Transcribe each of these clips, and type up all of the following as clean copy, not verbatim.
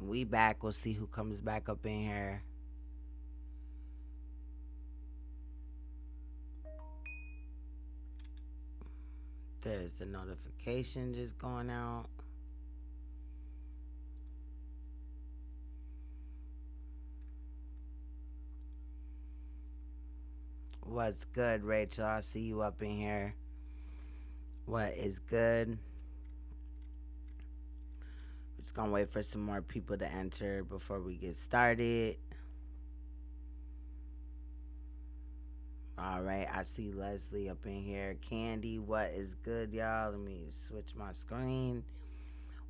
We back. We'll see who comes back up in here. There's the notification just going out. What's good, Rachel? I see you up in here. What is good? We're just gonna wait for some more people to enter before we get started. All right, I see Leslie up in here. Candy, what is good, y'all? Let me switch my screen.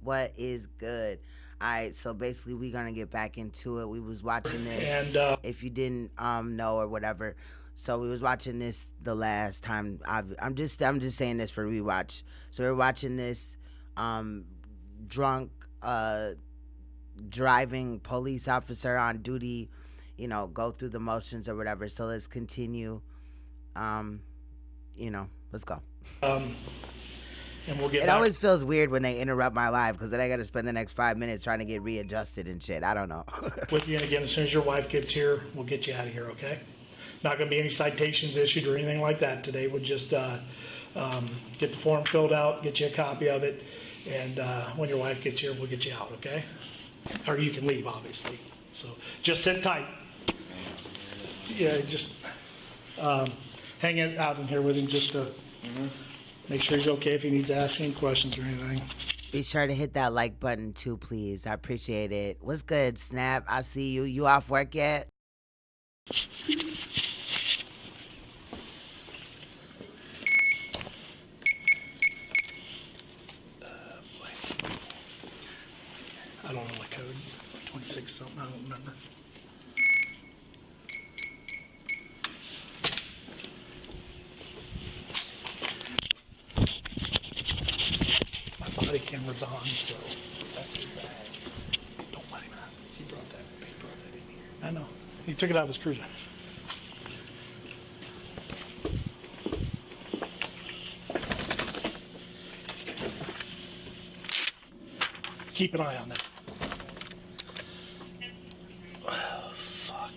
What is good? All right, so basically we're gonna get back into it. We was watching this, and if you didn't know or whatever, so we was watching this the last time. I'm just saying this for rewatch. So we're watching this drunk driving police officer on duty, you know, go through the motions or whatever. So let's continue. You know, let's go. And we'll get it always feels weird when they interrupt my live because then I got to spend the next 5 minutes trying to get readjusted and shit. I don't know. with you, and again, as soon as your wife gets here, we'll get you out of here, okay? Not going to be any citations issued or anything like that today. We'll just get the form filled out, get you a copy of it, and when your wife gets here, we'll get you out, okay? Or you can leave, obviously. So just sit tight. Yeah, just hang it out in here with him just to make sure he's okay if he needs to ask any questions or anything. Be sure to hit that like button too, please. I appreciate it. What's good, Snap? I see you. You off work yet? I don't know my code. 26 something. I don't remember. Body camera's on still. That's too bad. Don't let him out. He brought that in here. I know. He took it out of his cruiser. Keep an eye on that. Oh, fuck.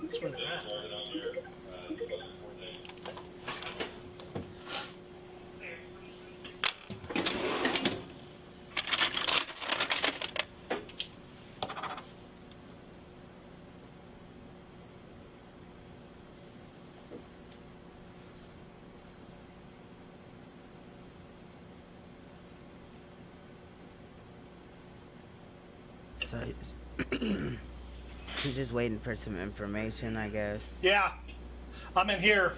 That's where they're at. So he's just waiting for some information, I guess. Yeah, I'm in here.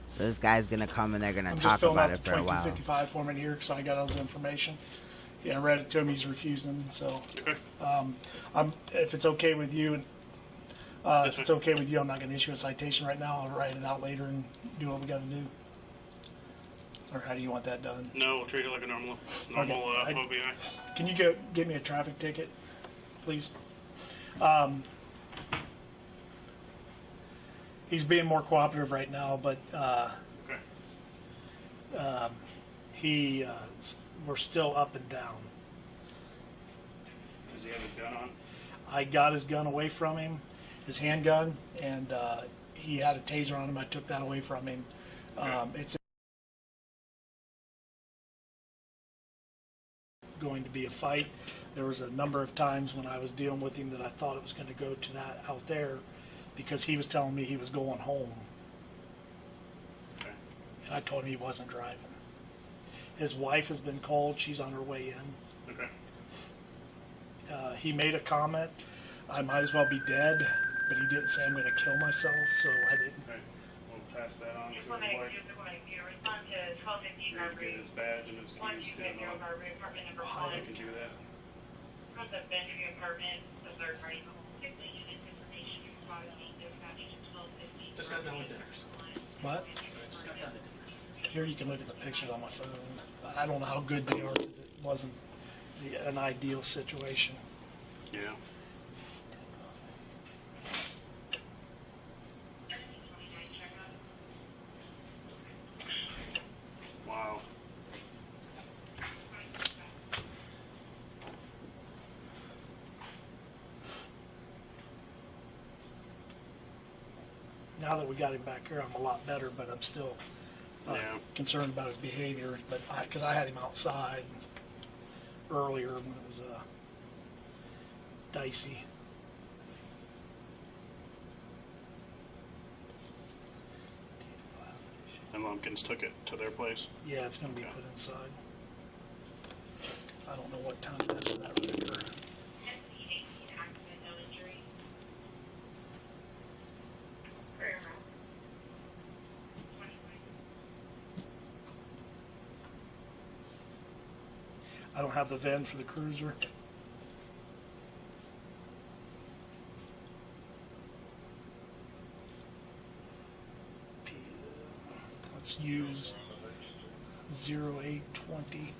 So this guy's gonna come and they're gonna I'm talk just filling about out it the for a while. 2255 form in here because I got all this information. Yeah, I read it to him. He's refusing. So, if it's okay with you, I'm not going to issue a citation right now. I'll write it out later and do what we got to do. Or how do you want that done? No, we'll treat it like a normal Okay. OBI. Can you get me a traffic ticket, please? He's being more cooperative right now, but we're still up and down. Does he have his gun on? I got his gun away from him, his handgun, and he had a taser on him. I took that away from him. going to be a fight. There was a number of times when I was dealing with him that I thought it was going to go to that out there because he was telling me he was going home. Okay. And I told him he wasn't driving. His wife has been called. She's on her way in. Okay. He made a comment, I might as well be dead, but he didn't say I'm going to kill myself, so I didn't. Okay. We'll pass that on to his wife. Respond to 1250 We'll get his badge and his keys to him. apartment number I 1. can do that. From the Benjamin apartment, the third party home. Units information responding dispatch to 1250. Just got done with dinner. What? Just got done with dinner. Here you can look at the pictures on my phone. I don't know how good they are because it wasn't an ideal situation. Yeah. Wow. Now that we got him back here, I'm a lot better, but I'm still Yeah. concerned about his behaviors. But because I had him outside earlier when it was dicey. And Lumpkins took it to their place. Yeah, it's going to be Okay. put inside. I don't know what time it is for that record. SC18 accident, no injury. Career route. 2020. I don't have the VIN for the cruiser. Let's use 0820.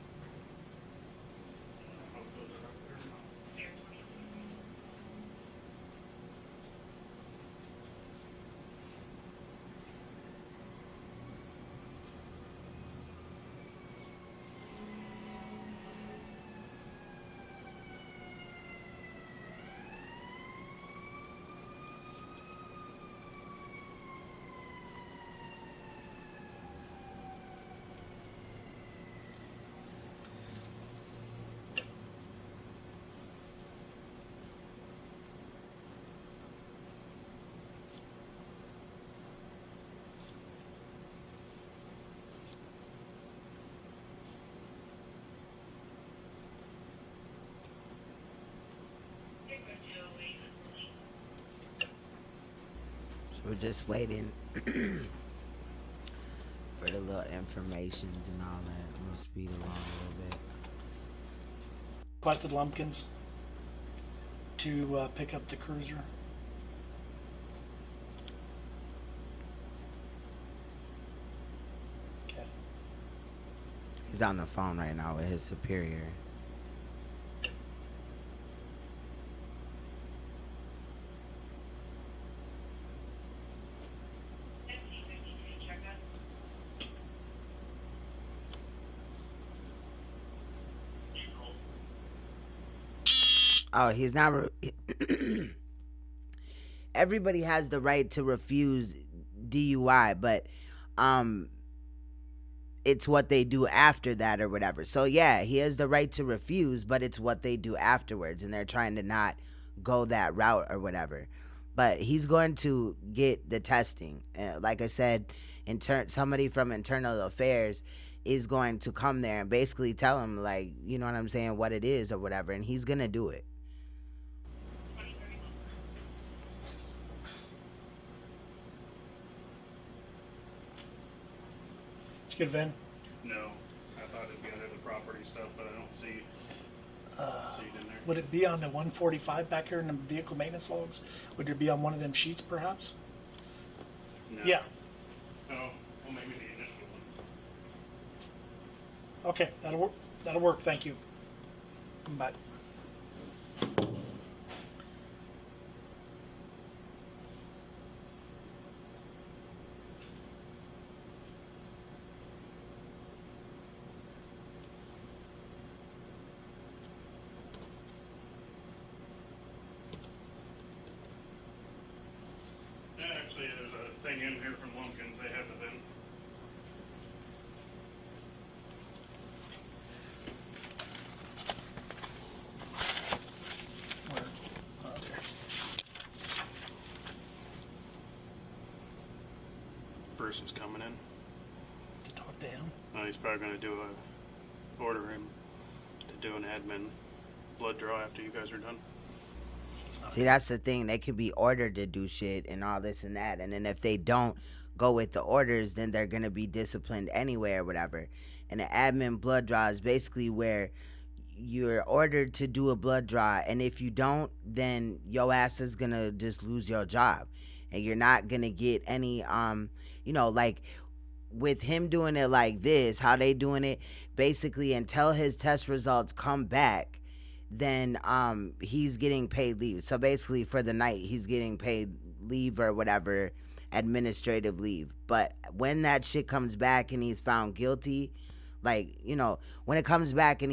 So we're just waiting for the little informations and all that. I'm gonna speed along a little bit. Requested Lumpkins to pick up the cruiser. Okay. He's on the phone right now with his superior. SC52 checkup. Oh, he's not. Everybody has the right to refuse DUI, but it's what they do after that or whatever. So yeah, he has the right to refuse, but it's what they do afterwards, and they're trying to not go that route or whatever. But he's going to get the testing. Like I said, somebody from internal affairs is going to come there and basically tell him, like, you know what I'm saying, what it is or whatever, and he's gonna do it. Did you get a VIN? No. I thought it'd be under the property stuff, but I don't see it in there. Would it be on the 145 back here in the vehicle maintenance logs? Would it be on one of them sheets, perhaps? No. Yeah. Oh, well, maybe the initial one. Okay, that'll work. That'll work. Thank you. Come back. Yeah, actually, there's a thing in here from Lumpkins. They have the VIN. person's coming in. To talk to him? He's probably going to order him to do an admin blood draw after you guys are done. See, that's the thing. They can be ordered to do shit and all this and that. And then if they don't go with the orders, then they're going to be disciplined anyway or whatever. And an admin blood draw is basically where you're ordered to do a blood draw. And if you don't, then your ass is going to just lose your job. And you're not going to get any, like with him doing it like this, how they doing it, basically until his test results come back, then he's getting paid leave. So basically for the night, he's getting paid leave or whatever, administrative leave. But when that shit comes back and he's found guilty, like, when it comes back and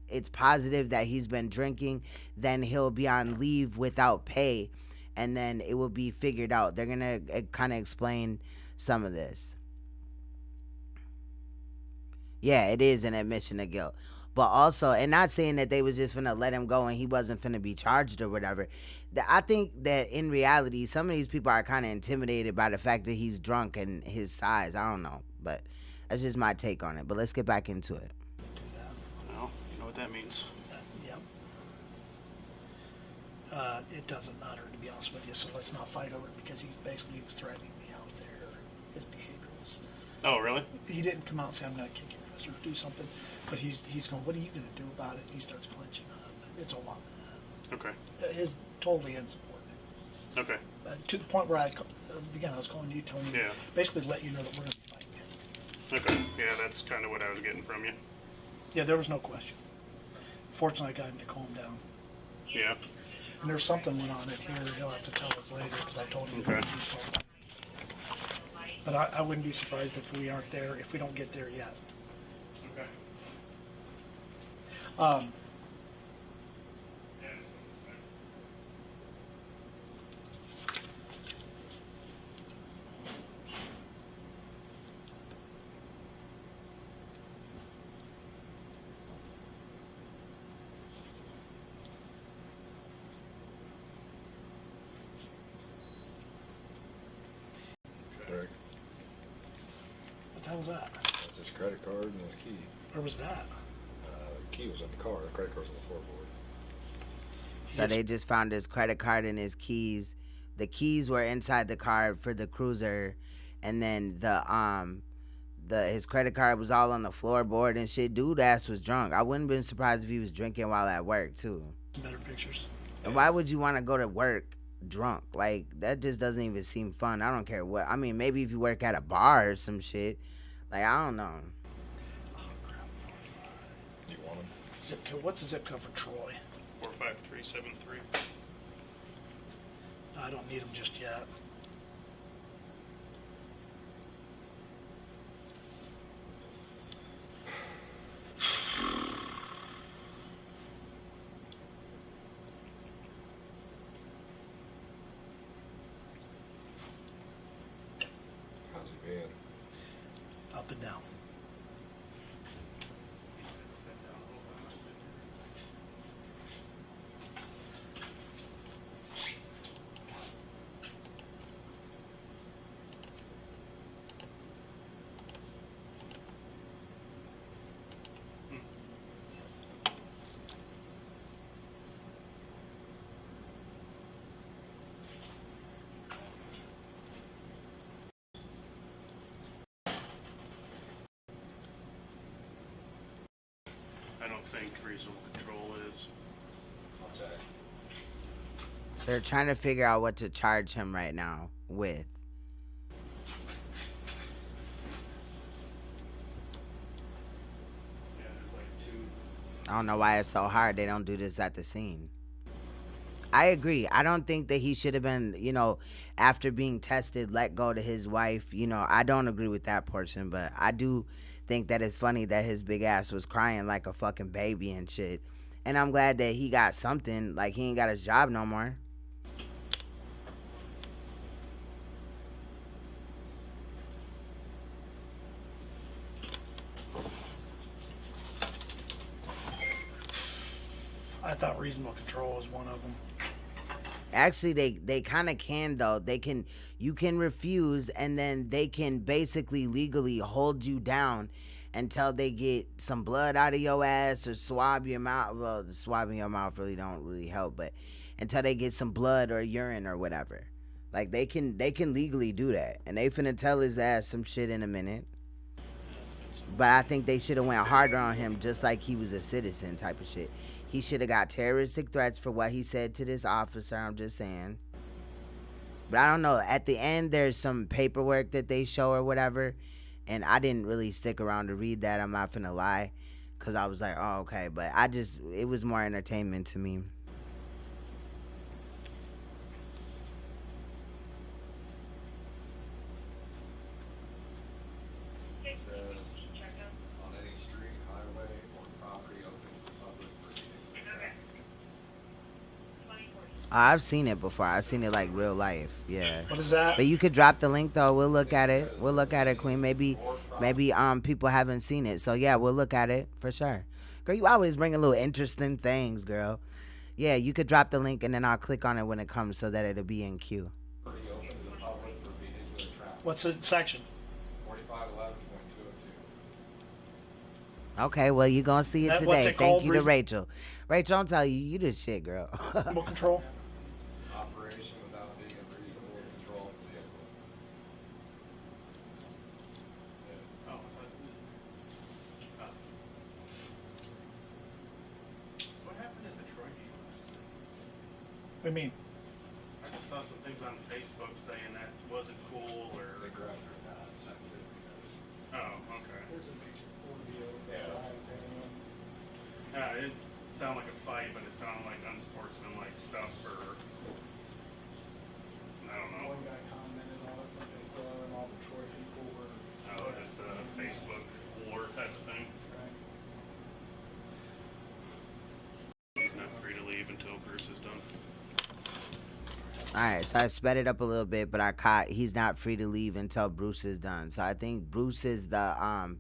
it's positive that he's been drinking, then he'll be on leave without pay, and then it will be figured out. They're going to kind of explain some of this. Yeah, it is an admission of guilt. But also, and not saying that they was just finna let him go and he wasn't finna be charged or whatever. I think that in reality, some of these people are kind of intimidated by the fact that he's drunk and his size. I don't know, but that's just my take on it. But let's get back into it. Well, you know what that means. Yep. It doesn't matter, to be honest with you, so let's not fight over it, because he was threatening me out there. His behavior was... Oh, really? He didn't come out and say, I'm going to kick your ass or do something, but he's going, what are you going to do about it? He starts clenching up. It's a lot. Okay. His totally insubordinate. Okay. To the point where I was calling you, telling you, basically let you know that we're going to be fighting. Okay. Yeah, that's kind of what I was getting from you. Yeah, there was no question. Fortunately, I got him to calm down. Yeah. And there's something went on in here. He'll have to tell us later, because I told him. Okay. But I wouldn't be surprised if we aren't there, if we don't get there yet. Okay. What the hell's that? That's his credit card and his key. Where was that? The key was in the car. The credit card's on the floorboard. So they just found his credit card and his keys. The keys were inside the car for the cruiser, and then his credit card was all on the floorboard and shit. Dude ass was drunk. I wouldn't have been surprised if he was drinking while at work too. Better pictures. And why would you want to go to work drunk? Like, that just doesn't even seem fun. I don't care what. I mean, maybe if you work at a bar or some shit. Like, I don't know. Oh, crap. You want him? Zip code. What's the zip code for Troy? 45373. I don't need him just yet. How's he been? Up and down. I don't think reasonable control is. What's that? So they're trying to figure out what to charge him right now with. Yeah, there's like two. I don't know why it's so hard. They don't do this at the scene. I agree. I don't think that he should have been, after being tested, let go to his wife. I don't agree with that portion, but I do think that it's funny that his big ass was crying like a fucking baby and shit. And I'm glad that he got something. Like, he ain't got a job no more. I thought reasonable control was one of them. Actually, they kind of can though. You can refuse, and then they can basically legally hold you down until they get some blood out of your ass or swab your mouth. Well, the swabbing your mouth really don't really help, but until they get some blood or urine or whatever. Like they can legally do that, and they finna tell his ass some shit in a minute. But I think they should have went harder on him, just like he was a citizen type of shit. He should have got terroristic threats for what he said to this officer. I'm just saying. But I don't know. At the end, there's some paperwork that they show or whatever, and I didn't really stick around to read that. I'm not finna lie, cause I was like, oh okay. But it was more entertainment to me. On any street, highway, or property open to public for use. Okay. 2040. I've seen it before. I've seen it like real life. Yeah. What is that? But you could drop the link though. We'll look at it. We'll look at it, Queen. Maybe people haven't seen it. So yeah, we'll look at it for sure. Girl, you always bring a little interesting things, girl. Yeah, you could drop the link and then I'll click on it when it comes so that it'll be in queue. Pretty open to the public for vehicular traffic. What's the section? 4511.202. Okay, well you gonna see it What's today. it called, Thank you to Breezy? Rachel. Rachel, I'm telling you, you the shit, girl. Remote control. Operation without being in reasonable control of the vehicle. Oh, what happened at the Troy game last night? What do you mean? I just saw some things on Facebook saying that wasn't cool or. They grabbed her and sent it because. Oh, okay. Yeah. Yeah, it sounded like a fight, but it sounded like unsportsmanlike stuff or. I don't know. One guy commented on it, but and all the Troy people were. Oh, just a Facebook war type of thing. Right. He's not free to leave until Bruce is done. All right, so I sped it up a little bit, but I caught he's not free to leave until Bruce is done. So I think Bruce is the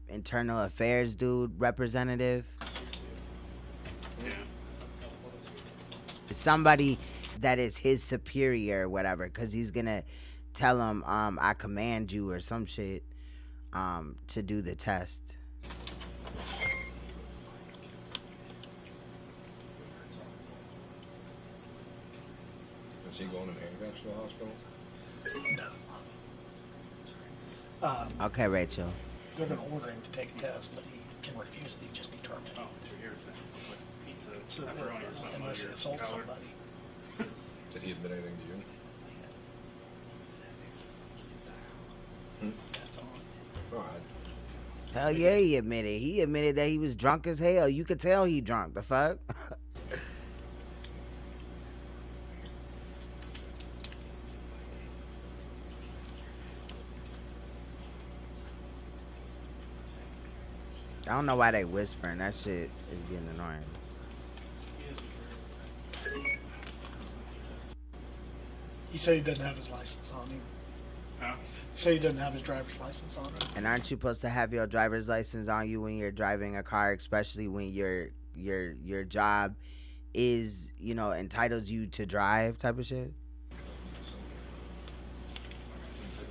internal affairs dude representative. Yeah. Somebody that is his superior or whatever, because he's gonna tell him I command you or some shit to do the test. Is he going in handcuffs to the hospital? Okay, Rachel. They're going to order him to take a test, but he can refuse it. He'd just be terminated. Oh, so here's that. Like pizza, So, pepperoni or something. unless he on your assaults collar. somebody. Did he admit anything to you? That's on. All right. Hell yeah, he admitted. He admitted that he was drunk as hell. You could tell he drunk. The fuck? I don't know why they whispering. That shit is getting annoying. He said he doesn't have his license on him. Huh? He said he doesn't have his driver's license on him. And aren't you supposed to have your driver's license on you when you're driving a car, especially when your job is, entitles you to drive type of shit? Didn't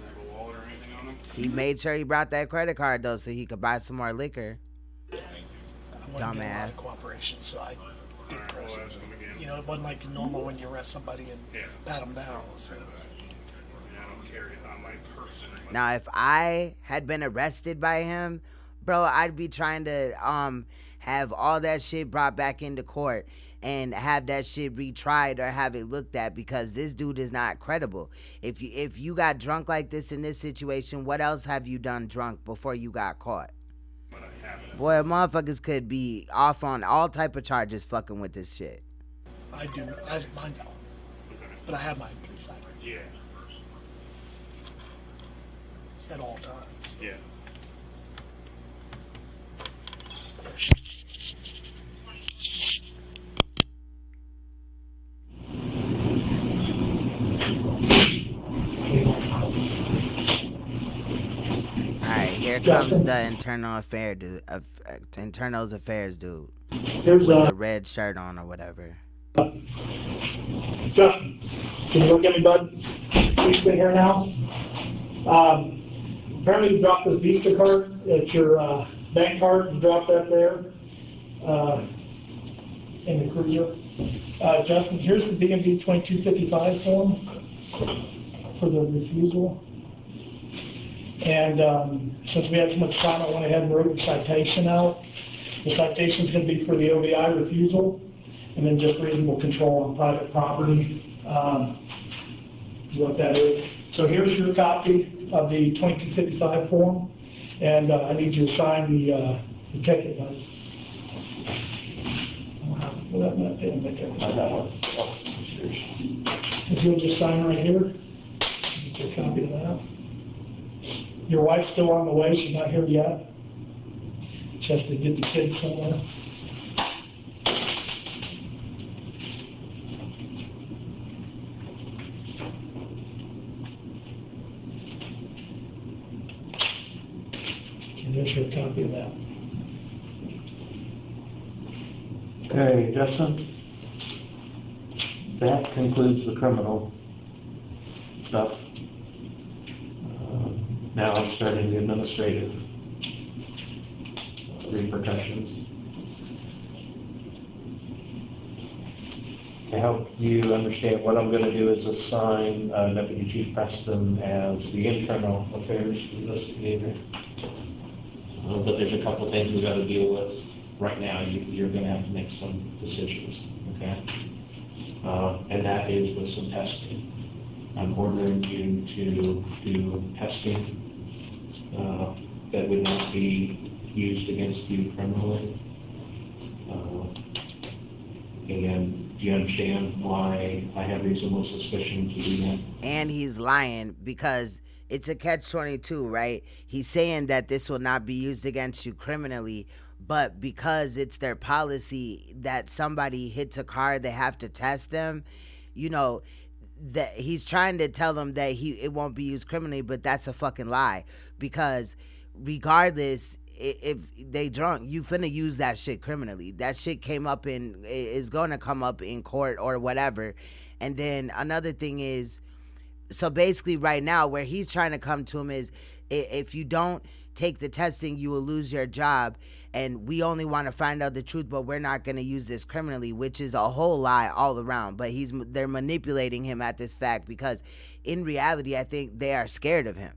have a wallet or anything on him? He made sure he brought that credit card though so he could buy some more liquor. I wasn't getting a lot of Dumbass. cooperation, so I didn't Alright, press we'll it. ask him again. You know, it wasn't like normal when you arrest somebody and Yeah. pat them down. So. I don't carry it on my person. Now, if I had been arrested by him, bro, I'd be trying to have all that shit brought back into court and have that shit retried or have it looked at, because this dude is not credible. If you got drunk like this in this situation, what else have you done drunk before you got caught? But I haven't. Boy, motherfuckers could be off on all type of charges fucking with this shit. I do. Mine's out. Okay. But I have mine inside Yeah. at all times. Yeah. All right, here comes the internal affairs dude There's with the red shirt on or whatever. Justin, can you look at me, bud? Please stay here now. Apparently you dropped the Visa card. It's your bank card. You dropped that there in the cruiser. Justin, here's the BMV 2255 form for the refusal. And since we had so much time, I went ahead and wrote the citation out. The citation is going to be for the OVI refusal, and then just reasonable control on private property. What that is. So here's your copy of the 2255 form, and I need you to sign the ticket. Well, that didn't make it. That one. If you'll just sign right here, get a copy of that. Your wife's still on the way. She's not here yet. She has to get the kids somewhere. And there's your copy of that. Okay, Justin, that concludes the criminal stuff. Now I'm starting the administrative repercussions. To help you understand, what I'm going to do is assign Deputy Chief Preston as the internal affairs investigator. But there's a couple things we've got to deal with. Right now, you're going to have to make some decisions, okay? And that is with some testing. I'm ordering you to do testing that would not be used against you criminally. And do you understand why I have reasonable suspicion to do that? And he's lying because it's a catch-22, right? He's saying that this will not be used against you criminally, but because it's their policy that somebody hits a car, they have to test them, you know, that he's trying to tell them that it won't be used criminally, but that's a fucking lie. Because regardless, if they drunk, you finna use that shit criminally. That shit is gonna come up in court or whatever. And then another thing is, so basically right now where he's trying to come to him is, if you don't take the testing, you will lose your job, and we only want to find out the truth, but we're not going to use this criminally, which is a whole lie all around. But they're manipulating him at this fact, because in reality, I think they are scared of him.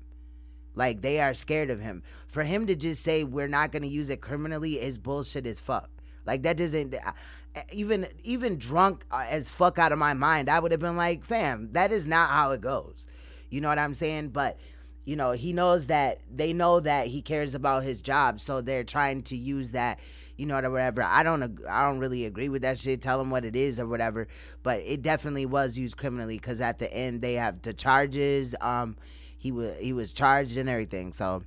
Like, they are scared of him. For him to just say we're not going to use it criminally is bullshit as fuck. Like, that doesn't, even drunk as fuck out of my mind, I would have been like, fam, that is not how it goes. You know what I'm saying? But you know, he knows that they know that he cares about his job, so they're trying to use that, you know, or whatever. I don't really agree with that shit. Tell him what it is or whatever. But it definitely was used criminally, because at the end they have the charges. He was charged and everything. So.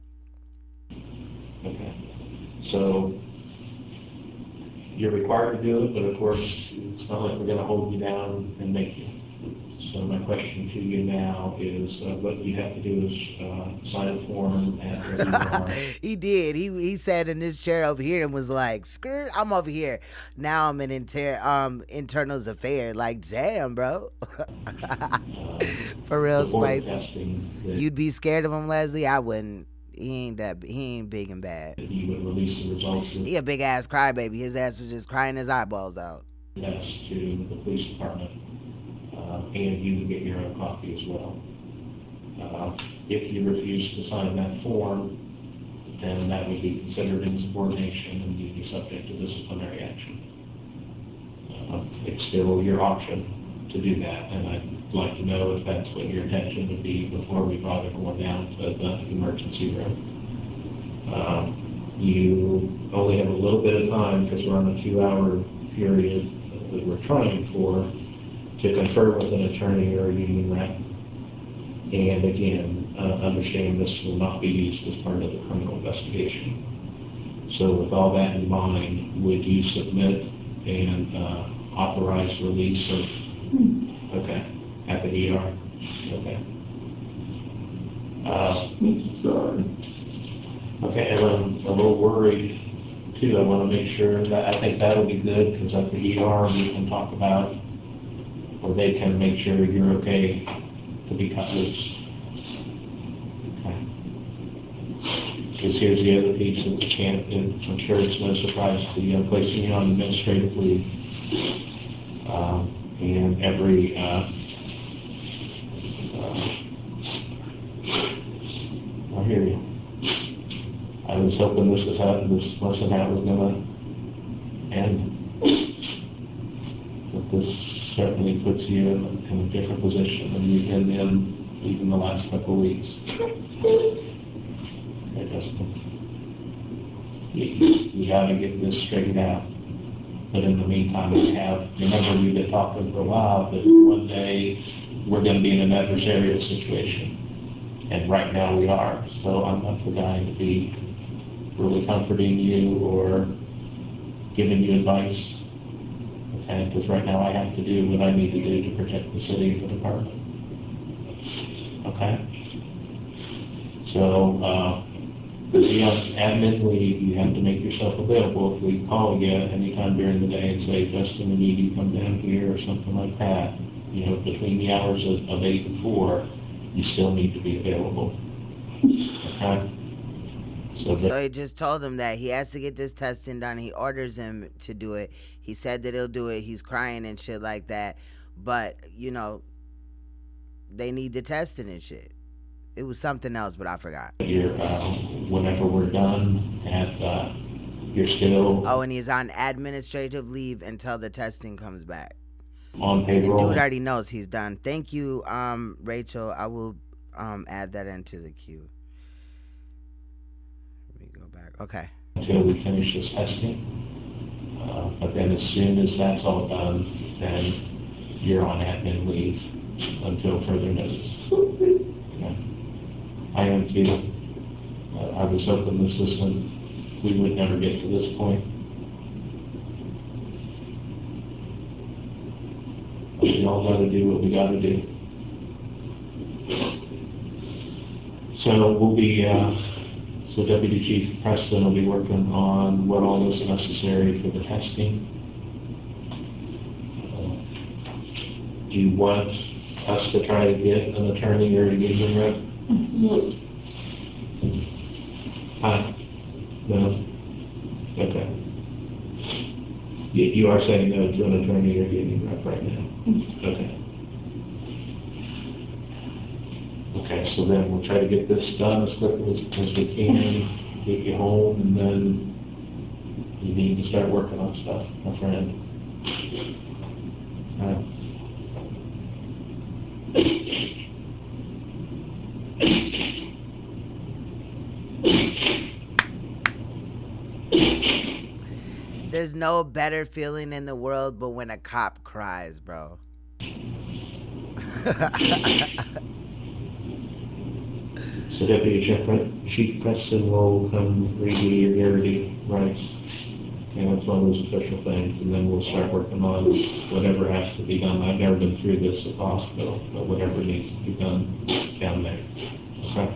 Okay. So you're required to do it, but of course it's not like we're going to hold you down and make you. So my question to you now is, what you have to do is sign a form at the UR. He did. He sat in this chair over here and was like, "Skirt, I'm over here." Now I'm in internals affairs. Like, damn, bro. For real, spicy. You'd be scared of him, Leslie? I wouldn't. He ain't big and bad. He would release the results. He a big ass crybaby. His ass was just crying his eyeballs out. That's to the police department. And you would get your own copy as well. If you refuse to sign that form, then that would be considered insubordination and you'd be subject to disciplinary action. It's still your option to do that, and I'd like to know if that's what your intention would be before we brought everyone down to the emergency room. You only have a little bit of time, because we're on a 2-hour period that we're trying for, to confer with an attorney or a union rep. And again, understand this will not be used as part of the criminal investigation. So with all that in mind, would you submit and authorize release of, okay, at the ER? Okay. Okay, and I'm a little worried too. I want to make sure that, I think that'll be good, because at the ER we can talk about or they can make sure you're okay to be cut loose. Okay. Because here's the other piece that we can't, and I'm sure it's no surprise to you, I'm placing you on administrative leave. And every, I hear you. I was hoping this lesson was gonna end. But this certainly puts you in a different position than you've been in even the last couple of weeks. Okay, Justin. You gotta get this straightened out. But in the meantime, remember we've been talking for a while, but one day we're gonna be in an adversarial situation. And right now we are. So I'm not the guy to be really comforting you or giving you advice. Okay, because right now I have to do what I need to do to protect the city and the department. Okay? So, to be on admin leave, you have to make yourself available. If we call you anytime during the day and say, Justin, we need you to come down here or something like that, you know, between the hours of 8 and 4, you still need to be available. Okay? So he just told him that he has to get this testing done. He orders him to do it. He said that he'll do it. He's crying and shit like that. But, you know, they need the testing and shit. It was something else, but I forgot. Whenever we're done, you're still... Oh, and he's on administrative leave until the testing comes back. On payroll. And dude already knows he's done. Thank you, Rachel. I will add that into the queue. Let me go back. Okay. Until we finish this testing. But then as soon as that's all done, then you're on admin leave until further notice. Okay. I am too. I was hoping the system, we would never get to this point. We all got to do what we got to do. So we'll be, so Deputy Chief Preston will be working on what all is necessary for the testing. Do you want us to try to get an attorney or a union rep? No? Okay. You are saying no to an attorney or union rep right now? Okay. Okay, so then we'll try to get this done as quickly as we can, get you home, and then you need to start working on stuff, my friend. There's no better feeling in the world but when a cop cries, bro. So Deputy Chief Preston will come review your guarantee rights, and that's one of those official things, and then we'll start working on whatever has to be done. I've never been through this at the hospital, but whatever needs to be done down there. Okay?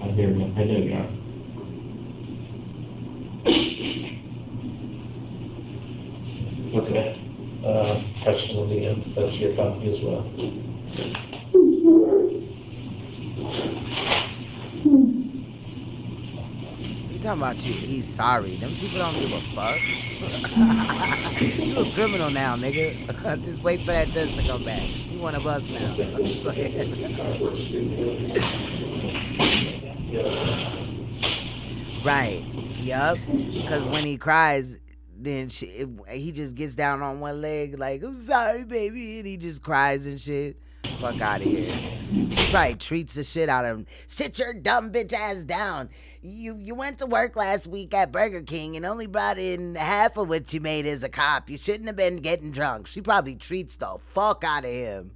I hear you. I know you are. Okay. Preston will be in. That's your copy as well. You talking about he's sorry. Them people don't give a fuck. You a criminal now, nigga. Just wait for that test to come back. You one of us now. I'm just playing. Right. Yup. Because when he cries, then he just gets down on one leg like, I'm sorry, baby. And he just cries and shit. Fuck out of here. She probably treats the shit out of him. Sit your dumb bitch ass down. You went to work last week at Burger King and only brought in half of what you made as a cop. You shouldn't have been getting drunk. She probably treats the fuck out of him.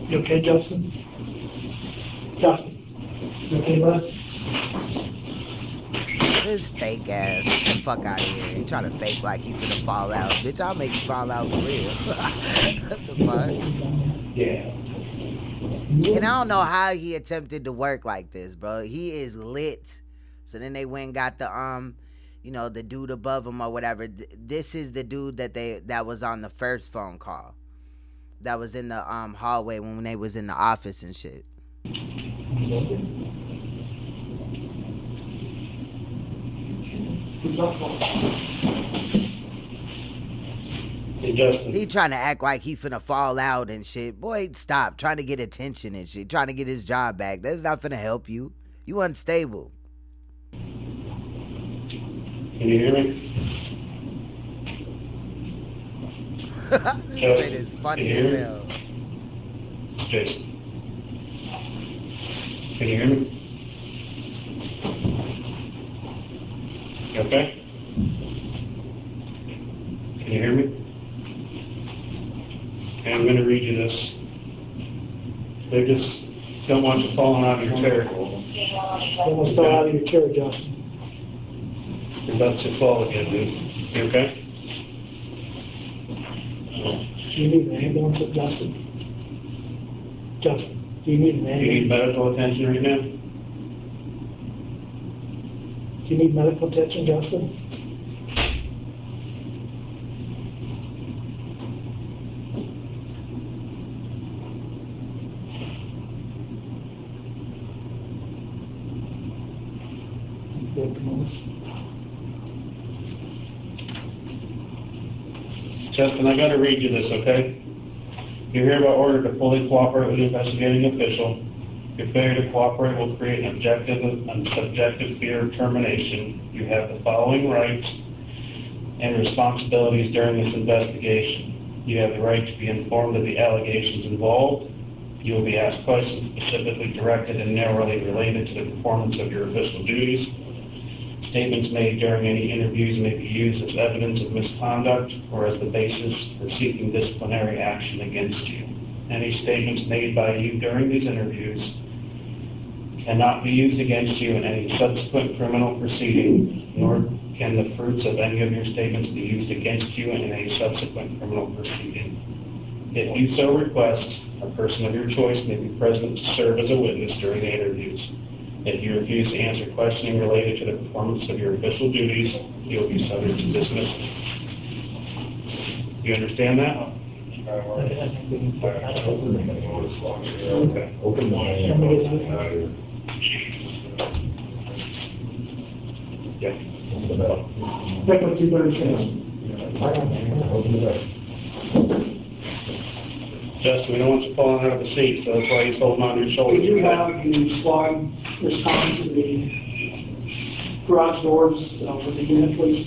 You okay, Justin? Justin, you okay, bud? This fake ass. Get the fuck out of here. You trying to fake like you finna fall out. Bitch, I'll make you fall out for real. What the fuck? Yeah. And I don't know how he attempted to work like this, bro. He is lit. So then they went and got the the dude above him or whatever. This is the dude that was on the first phone call. That was in the hallway when they was in the office and shit. Hey, Justin. He trying to act like he finna fall out and shit. Boy, stop trying to get attention and shit. Trying to get his job back. That's not finna help you. You unstable. Can you hear me? This shit is funny as hell. Jason. Can you hear me? You okay? Can you hear me? Okay, I'm going to read you this. They just don't want you falling out of your chair. Almost fell out of your chair, Justin. You're about to fall again, dude. You okay? Do you need an ambulance, Justin? Justin, do you need an Do you need ambulance? medical attention right now? Do you need medical attention, Justin? Justin, I got to read you this, okay? You're hereby ordered to fully cooperate with the investigating official. Your failure to cooperate will create an objective and subjective fear of termination. You have the following rights and responsibilities during this investigation. You have the right to be informed of the allegations involved. You will be asked questions specifically directed and narrowly related to the performance of your official duties. Statements made during any interviews may be used as evidence of misconduct or as the basis for seeking disciplinary action against you. Any statements made by you during these interviews cannot be used against you in any subsequent criminal proceeding, nor can the fruits of any of your statements be used against you in any subsequent criminal proceeding. If you so request, a person of your choice may be present to serve as a witness during the interviews. If you refuse to answer questioning related to the performance of your official duties, you will be subject to dismissal. You understand that? Okay. Open the Yeah. Pick up 236. Open it up. Justin, we don't want you falling out of the seat, so that's why he's holding on to your shoulders. We do have the squad respond to the garage doors with the unit, please.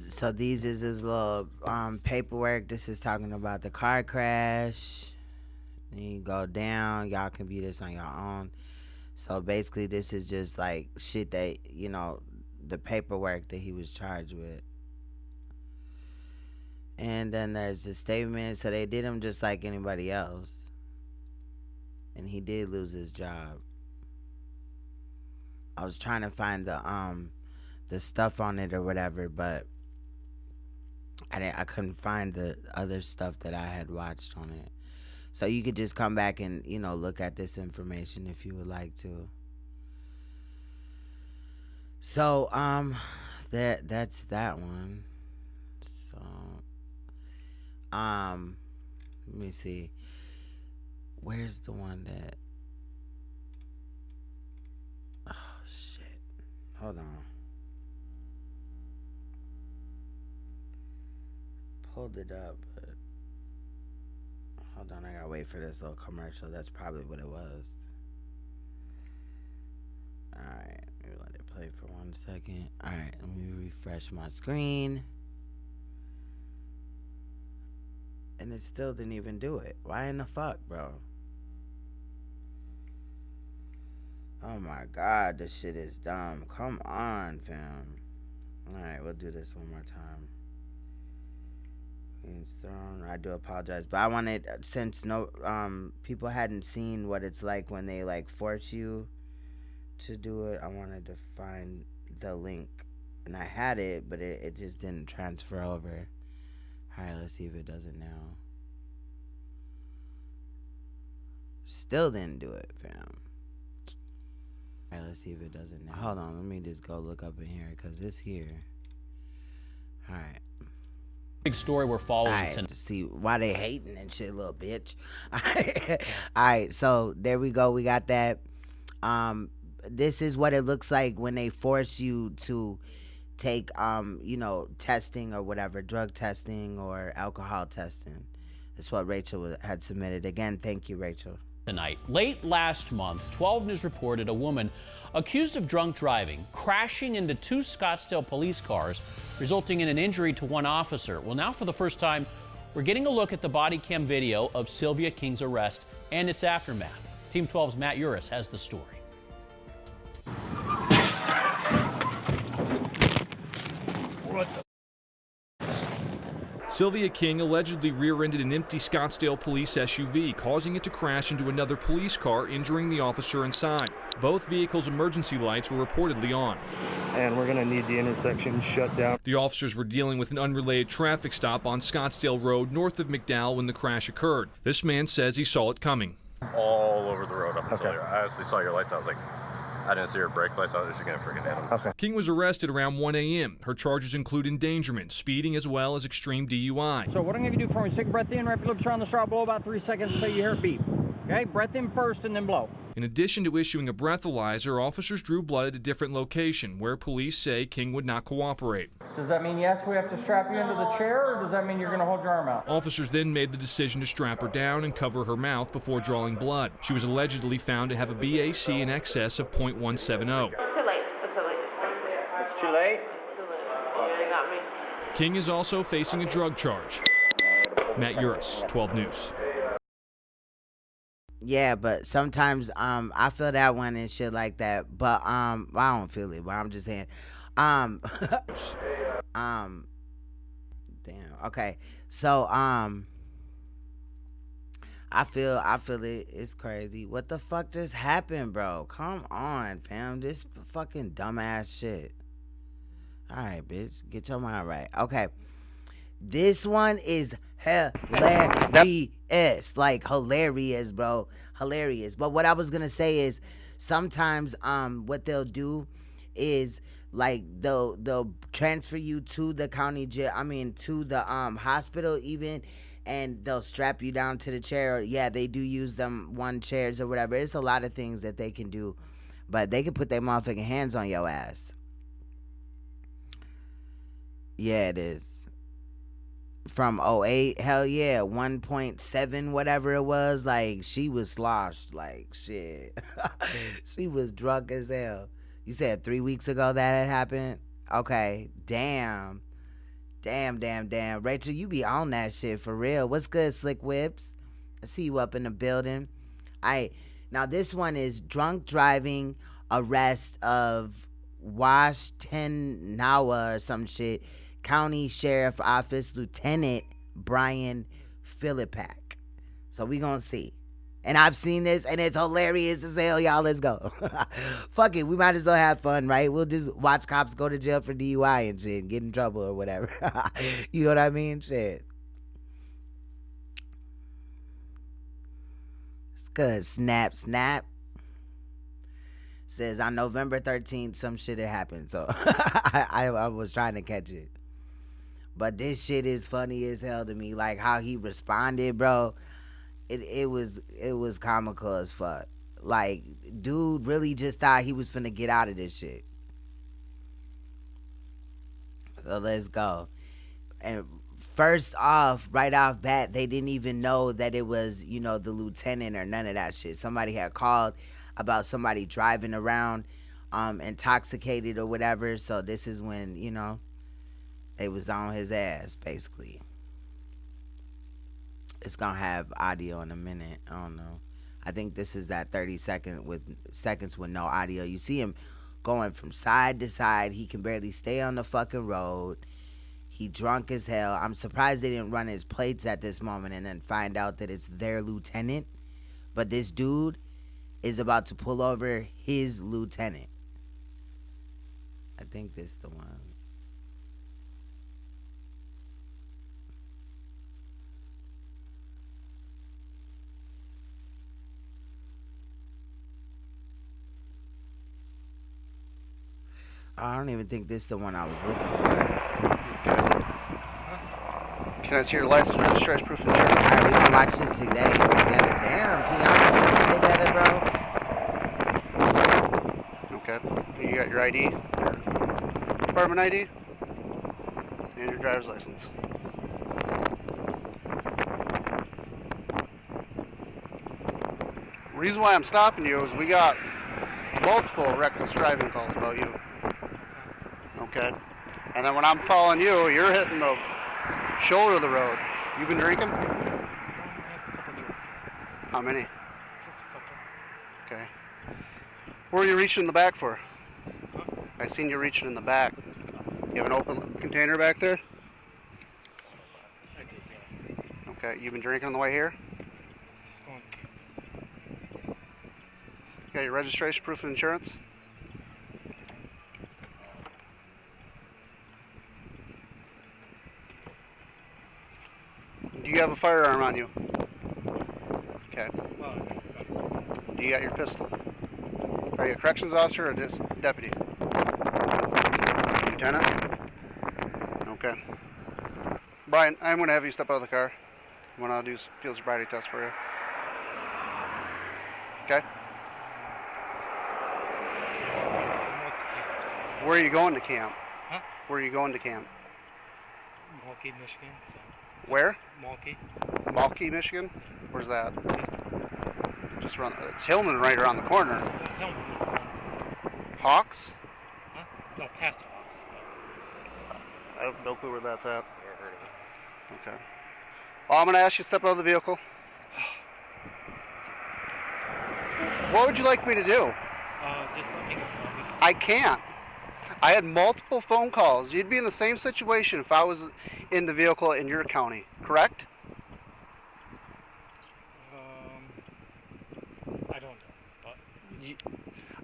So these is his little paperwork. This is talking about the car crash. Then you go down. Y'all can view this on your own. So basically, this is just like shit that the paperwork that he was charged with. And then there's the statement. So they did him just like anybody else, and he did lose his job. I was trying to find the stuff on it or whatever, but I couldn't find the other stuff that I had watched on it. So you could just come back and look at this information if you would like to. So that's that one. So let me see. Where's the one that? Oh shit. Hold on. Pulled it up, but hold on, I gotta wait for this little commercial. That's probably what it was. Alright, let me let it play for 1 second. Alright, let me refresh my screen. And it still didn't even do it. Why in the fuck, bro? Oh my god, this shit is dumb. Come on, fam. Alright, we'll do this one more time. Queen's Throne. I do apologize, but I wanted, since no people hadn't seen what it's like when they like force you to do it, I wanted to find the link, and I had it, but it just didn't transfer over. Alright, let's see if it does it now. Still didn't do it, fam. Alright, let's see if it does it now. Hold on, let me just go look up in here, because it's here. Alright. Big story we're following tonight. To see why they hating and shit, little bitch. Alright, so there we go. We got that. This is what it looks like when they force you to take, you know, testing or whatever, drug testing or alcohol testing. That's what Rachel had submitted. Again, thank you, Rachel. Tonight, late last month, 12 News reported a woman accused of drunk driving crashing into 2 Scottsdale police cars, resulting in an injury to 1 officer. Well, now for the first time, we're getting a look at the body cam video of Sylvia King's arrest and its aftermath. Team 12's Matt Uris has the story. What the? Sylvia King allegedly rear-ended an empty Scottsdale police SUV, causing it to crash into another police car, injuring the officer inside. Both vehicles' emergency lights were reportedly on. And we're going to need the intersection shut down. The officers were dealing with an unrelated traffic stop on Scottsdale Road north of McDowell when the crash occurred. This man says he saw it coming. All over the road up until I honestly saw your lights. I was like, I didn't see her brake lights. I was just going to freaking hit him. Okay. King was arrested around 1 a.m. Her charges include endangerment, speeding, as well as extreme DUI. So what I'm going to do for me is take a breath in, wrap your lips around the straw, blow about 3 seconds until you hear it beep. Okay, breath in first and then blow. In addition to issuing a breathalyzer, officers drew blood at a different location where police say King would not cooperate. Does that mean yes, we have to strap you into the chair, or does that mean you're going to hold your arm out? Officers then made the decision to strap her down and cover her mouth before drawing blood. She was allegedly found to have a BAC in excess of .170. It's too late. It's too late? They got me. King is also facing a drug charge. Matt Uris, 12 News. Yeah, but sometimes I feel that one and shit like that. But I don't feel it, but I'm just saying. Damn. Okay. So I feel it. It's crazy. What the fuck just happened, bro? Come on, fam. This fucking dumbass shit. All right, bitch. Get your mind right. Okay. This one is hilarious. Like, hilarious, bro. Hilarious. But what I was gonna say is sometimes what they'll do is like they'll transfer you to the county jail, to the hospital even, and they'll strap you down to the chair. Yeah, they do use them 1 chairs or whatever. It's a lot of things that they can do, but they can put their motherfucking hands on your ass. Yeah, it is. From 08, hell yeah, 1.7, whatever it was. Like, she was sloshed, like, shit. She was drunk as hell. You said 3 weeks ago that had happened? Okay, damn. Damn. Rachel, you be on that shit for real. What's good, Slick Whips? I see you up in the building. Now this one is drunk driving, arrest of Washtenawa or some shit. County Sheriff Office Lieutenant Brian Philippak. So we gonna see. And I've seen this and it's hilarious as hell, y'all. Let's go. Fuck it, we might as well have fun, right? We'll just watch cops go to jail for DUI and shit and get in trouble or whatever. You know what I mean? Shit. It's good. Snap. Says on November 13th some shit had happened. So I was trying to catch it. But this shit is funny as hell to me. Like how he responded, bro. It was comical as fuck. Like, dude really just thought he was finna get out of this shit. So let's go. And first off, right off bat, they didn't even know that it was, the lieutenant or none of that shit. Somebody had called about somebody driving around intoxicated or whatever. So this is when, you know, they was on his ass, basically. It's gonna have audio in a minute. I don't know. I think this is that 30 seconds with no audio. You see him going from side to side. He can barely stay on the fucking road. He drunk as hell. I'm surprised they didn't run his plates at this moment and then find out that it's their lieutenant. But this dude is about to pull over his lieutenant. I think this is the one. I don't even think this is the one I was looking for. Can I see your license, registration, proof of insurance? Alright, we gonna watch this together. Damn, can y'all put this together, bro? Okay. You got your ID? Department ID? And your driver's license. Reason why I'm stopping you is we got multiple reckless driving calls about you. Okay. And then when I'm following you, you're hitting the shoulder of the road. You been drinking? How many? Just a couple. Okay. Where are you reaching in the back for? I seen you reaching in the back. You have an open container back there? I did, yeah. Okay. You been drinking on the way here? Just going. You got your registration, proof of insurance? Do you have a firearm on you? Okay. Do you got your pistol? Are you a corrections officer or just deputy? Lieutenant? Okay. Brian, I'm going to have you step out of the car. I'm going to do a field sobriety test for you. Okay? Where are you going to camp? Huh? Where are you going to camp? Milwaukee, Michigan. So. Where? Milwaukee. Milwaukee, Michigan? Where's that? Just around. It's Hillman right around the corner. Hillman. Hawks? Huh? No, past Hawks. I have no clue where that's at. Never heard of it. Okay. Well, I'm going to ask you to step out of the vehicle. What would you like me to do? Just let me go. I can't. I had multiple phone calls. You'd be in the same situation if I was in the vehicle in your county, correct? I don't know. But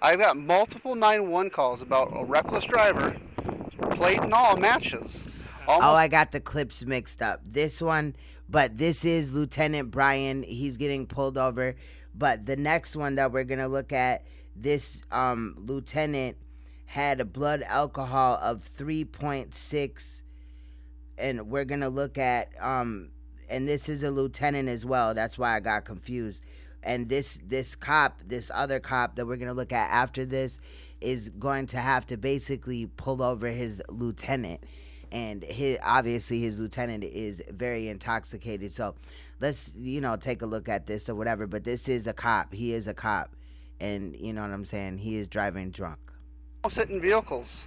I've got multiple 911 calls about a reckless driver, plate and all matches. Oh, I got the clips mixed up. This one, but this is Lieutenant Brian. He's getting pulled over. But the next one that we're going to look at, this lieutenant had a blood alcohol of 3.6, and we're going to look at, and this is a lieutenant as well. That's why I got confused. And this other cop that we're going to look at after this is going to have to basically pull over his lieutenant. And obviously his lieutenant is very intoxicated. So let's, take a look at this or whatever. But this is a cop. He is a cop. And you know what I'm saying? He is driving drunk. Sit in vehicles.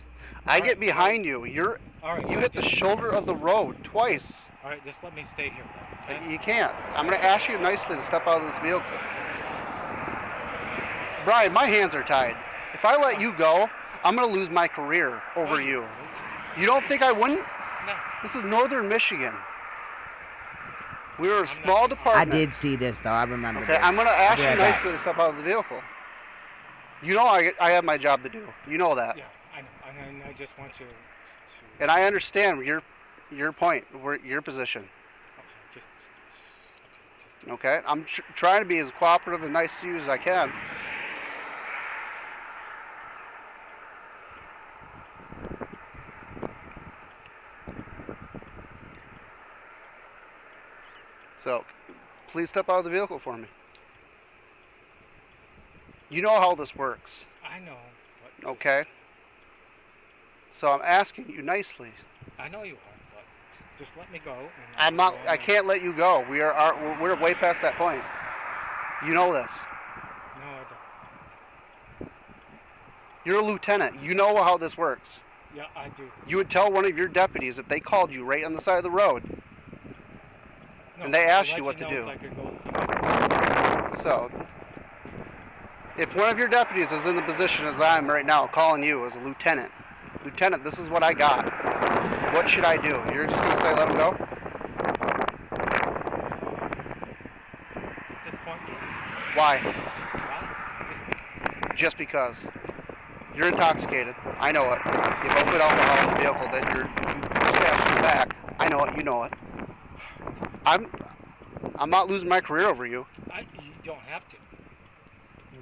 I get behind you. You hit the shoulder of the road twice. All right, just let me stay here. Okay? You can't. I'm going to ask you nicely to step out of this vehicle. Brian, my hands are tied. If I let you go, I'm going to lose my career over you. You don't think I wouldn't? No. This is northern Michigan. We were a small department. I did see this, though. I remember Okay, this. I'm going to ask I'll you be right back. nicely to step out of the vehicle. You know I have my job to do. You know that. Yeah, I know. And I just want you to... And I understand your point, your position. Okay, just Okay? I'm trying to be as cooperative and nice to you as I can. So, please step out of the vehicle for me. You know how this works. I know. But Okay? So I'm asking you nicely. I know you are, but just let me go. And I'm not. I can't let you go. We're way past that point. You know this. No, I don't. You're a lieutenant. You know how this works. Yeah, I do. You would tell one of your deputies if they called you right on the side of the road, No, and they I'll asked let you what to know do. so I could go see. So, if one of your deputies is in the position as I am right now, calling you as a lieutenant, Lieutenant, this is what I got. What should I do? You're just going to say let him go? At this point, yes. Why? Why? Just because. You're intoxicated. I know it. You both put alcohol in the vehicle that you stabbed in the back. I know it. You know it. I'm not losing my career over you. You don't have to.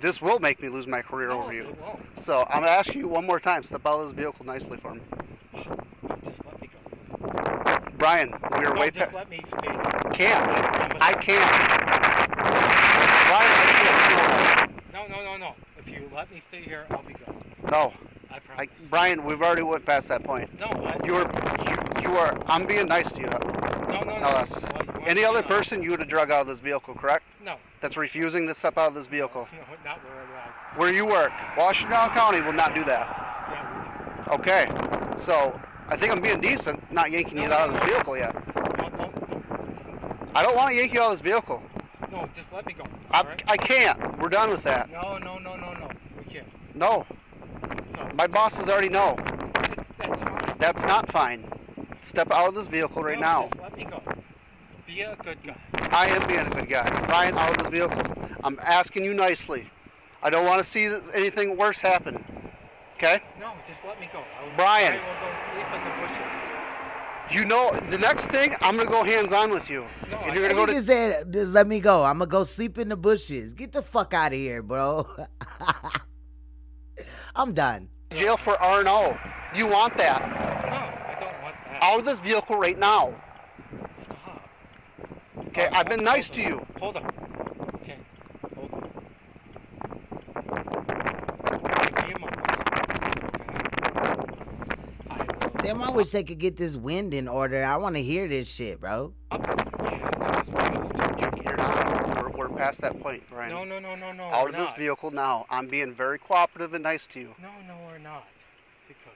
This will make me lose my career over you. It won't. So I'm going to ask you one more time. Step out of this vehicle nicely for me. Just let me go. Brian, we are way just past. let me speak. Can't. I can't. Brian, I can't. No. If you let me stay here, I'll be gone. No. I promise. Brian, we've already went past that point. No, what? You are. I'm being nice to you. No. Any other person you would have drug out of this vehicle, correct? No. That's refusing to step out of this vehicle. No, not where I'm at. Where you work, Washington County will not do that. Yeah, Okay. So I think I'm being decent, not yanking you out of this vehicle yet. No. I don't want to yank you out of this vehicle. No, just let me go. I can't. We're done with that. No. We can't. No. So, My bosses already know. that's fine. That's not fine. Step out of this vehicle right now. Just let me go. Be a good guy. I am being a good guy. Brian, out of this vehicle. I'm asking you nicely. I don't want to see anything worse happen. Okay? No, just let me go. Brian. I will go sleep in the bushes. You know, the next thing, I'm going to go hands-on with you. No, and you're going to go to... said, just let me go. I'm going to go sleep in the bushes. Get the fuck out of here, bro. I'm done. jail for R&O. You want that. No, I don't want that. Out of this vehicle right now. Stop. Okay, I've been nice to you. Hold on. Okay, hold on. Give me a moment. Okay. Damn, I wish they could get this wind in order. I want to hear this shit, bro. You're not. We're past that point, Brian. No. Out of this vehicle now. I'm being very cooperative and nice to you. No, we're not. Because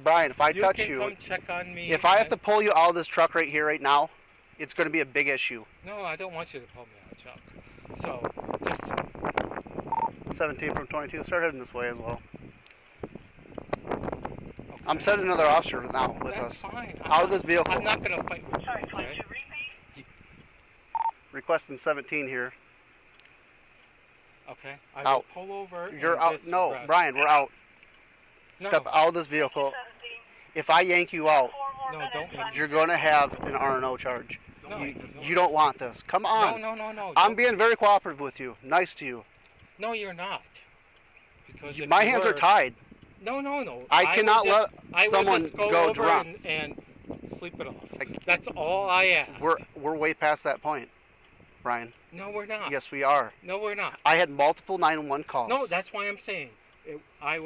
Brian, if I touch can you, come check on me. if I have to pull you out of this truck right here, right now, it's going to be a big issue. No, I don't want you to pull me out, Chuck. So, just 17 from 22. Start heading this way as well. Okay. I'm sending another officer now with us. That's fine. Out of this vehicle. I'm not going to fight with you. Okay? Requesting 17 here. Okay. I Out. will pull over. You're out. No, rest. Brian, we're out. No. Step out of this vehicle. If I yank you out, No, don't. you're going to have an R&O charge. No, you don't want this. Come on. No. I'm being very cooperative with you. Nice to you. No, you're not. Because if My you hands were, are tied. No. I cannot let someone go drunk. And sleep it off. That's all I ask. We're way past that point, Brian. No, we're not. Yes, we are. No, we're not. I had multiple 911 calls. No, that's why I'm saying.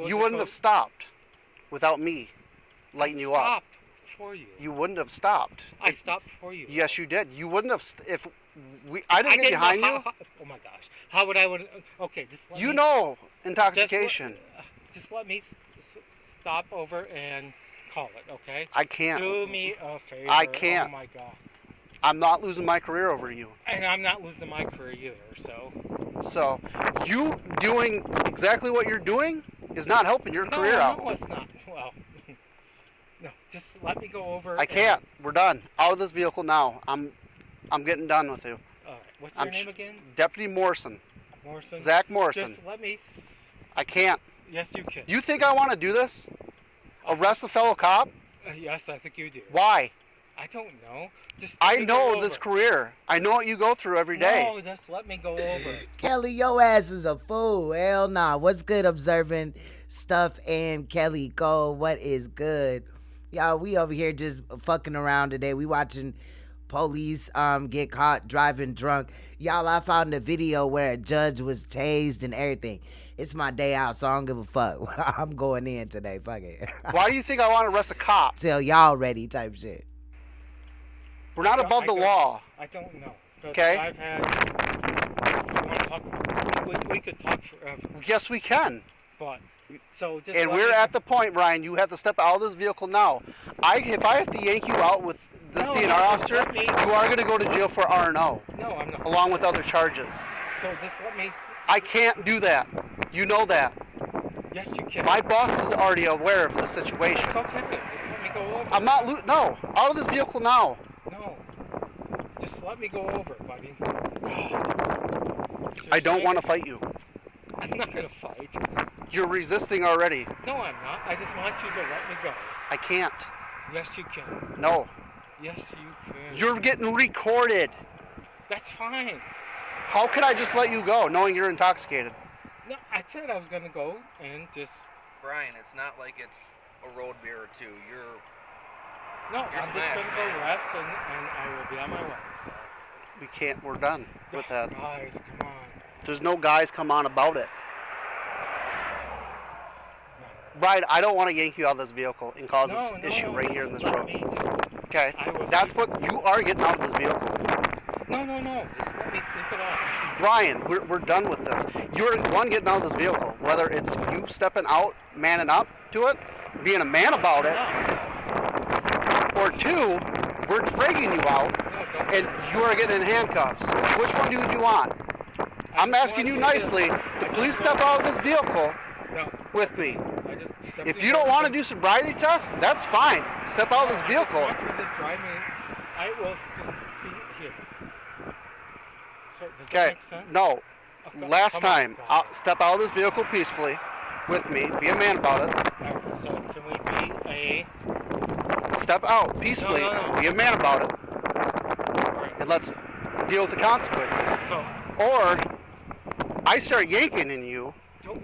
You wouldn't have stopped without me lighting you up. I stopped for you. You wouldn't have stopped. I stopped for you. Yes, you did. You wouldn't have. I didn't get behind you. Oh my gosh. How would I? Okay, just let me. You know, intoxication. Just let me stop over and call it, okay? I can't. Do me a favor. I can't. Oh my God. I'm not losing my career over you. And I'm not losing my career either, so. So, you doing exactly what you're doing is not helping your career out. No, it's not. Well, no, just let me go over. I can't. We're done. Out of this vehicle now. I'm getting done with you. All right. What's your name again? Deputy Morrison. Morrison? Zach Morrison. Just let me. I can't. Yes, you can. You think I want to do this? Arrest a fellow cop? Yes, I think you do. Why? I don't know. I know this career. I know what you go through every day. No, just let me go over. Kelly, your ass is a fool. Hell nah. What's good, observing stuff and Kelly Cole? What is good? Y'all, we over here just fucking around today. We watching police get caught driving drunk. Y'all, I found a video where a judge was tased and everything. It's my day out, so I don't give a fuck. I'm going in today. Fuck it. Why do you think I want to arrest a cop? Till y'all ready type shit. We're not above the law. I don't know. Okay? I've had... You want to talk about we could talk forever. Yes, we can. But so just. And we're at the point, Brian. You have to step out of this vehicle now. If I have to yank you out with this DNR officer, you are going to go to jail for R&O. No, I'm not. Along with other charges. So just let me. I can't do that. You know that. Yes, you can. My boss is already aware of the situation. It's okay. Just let me go over. I'm not. No, out of this vehicle now. No. Just let me go over, buddy. I don't want to fight you. I'm not gonna fight. You're resisting already. No, I'm not. I just want you to let me go. I can't. Yes, you can. No. Yes, you can. You're getting recorded. That's fine. How can I just let you go, knowing you're intoxicated? No, I said I was gonna go and just. Brian, it's not like it's a road beer or two. You're I'm just gonna go rest and I will be on my way. So. We can't. We're done with that. Guys, come on. There's no guys come on about it. Brian, I don't want to yank you out of this vehicle and cause this issue right here in this road. Okay? That's what you are getting out of this vehicle. No. Just let me sleep it off. Brian, we're done with this. You're one getting out of this vehicle. Whether it's you stepping out, manning up to it, being a man about it, or two, we're dragging you out and you are getting in handcuffs. Which one do you want? I'm asking you nicely to please step out of this vehicle with me. If you don't want to do sobriety tests, that's fine. Step out of this vehicle. I will just be here. So, does that Okay, make sense? no. Okay, Last come on, time, step out of this vehicle peacefully with me. Be a man about it. So can we be a... Step out peacefully. No. Be a man about it. And let's deal with the consequences. Or I start yanking in you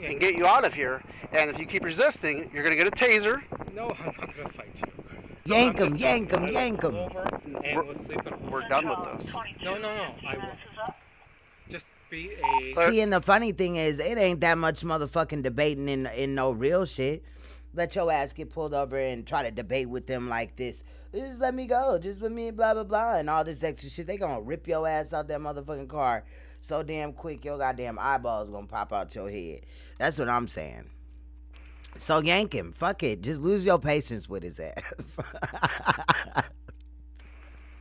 and get you out of here. And if you keep resisting, you're going to get a taser. No, I'm not going to fight you. Yank him, yank him, yank him. We're done with this. No, I will. Just be a... See, and the funny thing is, it ain't that much motherfucking debating in no real shit. Let your ass get pulled over and try to debate with them like this. Just let me go. Just with me, blah, blah, blah, and all this extra shit. They gonna rip your ass out that motherfucking car so damn quick, your goddamn eyeballs gonna pop out your head. That's what I'm saying. So yank him. Fuck it. Just lose your patience with his ass.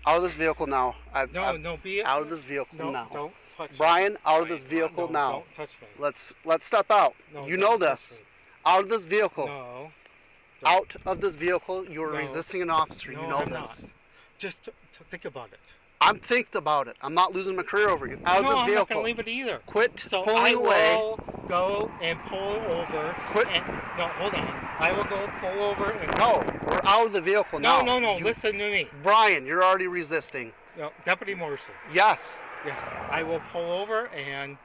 Out of this vehicle now. Be out of this vehicle now. Don't touch Brian, me. out of this vehicle now. Don't touch me. Let's step out. No, you know don't touch this. me. Out of this vehicle. No. Out of this vehicle. You are No. resisting an officer. No, you know I'm this. not. Just to think about it. I'm thinking about it. I'm not losing my career over you. Out of this I'm vehicle. not going to leave it either. Quit So pulling I away. will go and pull over. Quit. No, hold on. I will go pull over and... No, we're out of the vehicle now. No. Listen to me. Brian, you're already resisting. No, Deputy Morrison. Yes. Yes. I will pull over and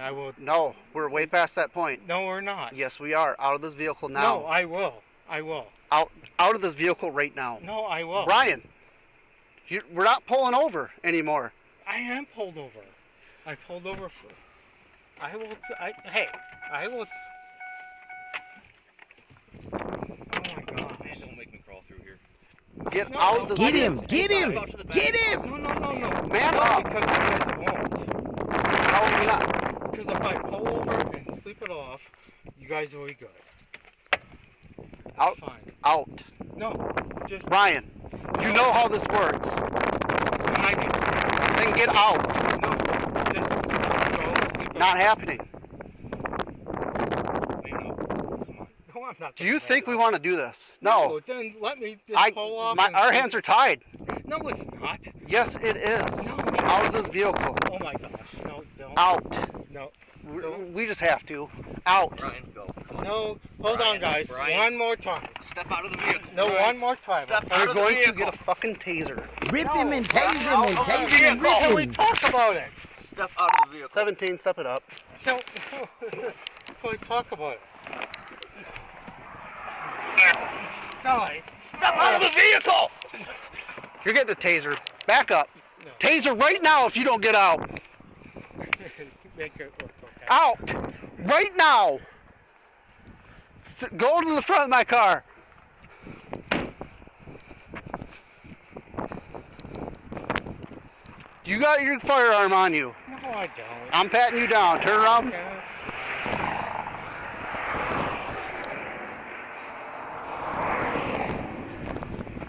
I will... No, we're way past that point. No, we're not. Yes, we are. Out of this vehicle now. No, I will. Out of this vehicle right now. No, I will. Brian, we're not pulling over anymore. I am pulled over. I pulled over for... I will... Oh my God. Man, don't make me crawl through here. Get out of the Get vehicle. him! Get him! Get him! No. Man no, up. because you guys won't. How are we not? Because if I pull over and sleep it off, you guys will be good. Out. Fine. Out. No, just... Brian, you know how this works. Then get out. No, just go sleep it Not off. happening. No, I'm not. Do you think we want to do this? No. Then let me just pull off. Our hands are tied. No, it's not. Yes, it is. No. Out of this vehicle. Oh my gosh. No, don't. Out. No. We just have to. Out. Brian, go. No, hold on, guys. Brian. One more time. Step out of the vehicle. No, Brian. one more time. Step out You're of the going to vehicle. get a fucking taser. Rip him and tase him and tase him and rip Can we him. talk about it? Step out of the vehicle. 17, step it up. No. Can we talk about it? Guys. Step out of the vehicle! You're getting a taser. Back up. No. Taser right now if you don't get out. Make it work, okay? Out. Right now. Go to the front of my car. You got your firearm on you. No, No, I don't. I'm patting you down. Turn around. Yeah.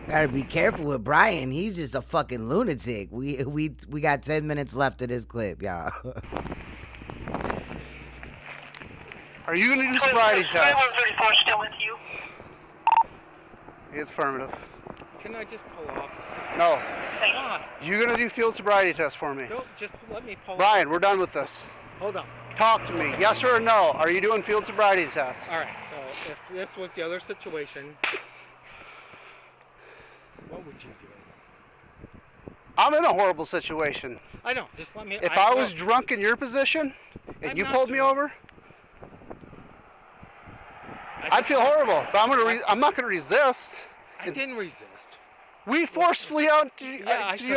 Gotta be careful with Brian. He's just a fucking lunatic. We got 10 minutes left of this clip, y'all. Are you going to do sobriety test? 2134 still with you? He is affirmative. Can I just pull off? No. Why? You're going to do field sobriety test for me. No, just let me pull Brian, off. we're done with this. Hold on. Talk to me. Yes or no? Are you doing field sobriety tests? All right, so if this was the other situation, what would you do? I'm in a horrible situation. I know, just let me... If I was drunk in your position and you pulled me over, I'd feel horrible. But I'm not going to resist. I didn't resist. We forcefully out to you.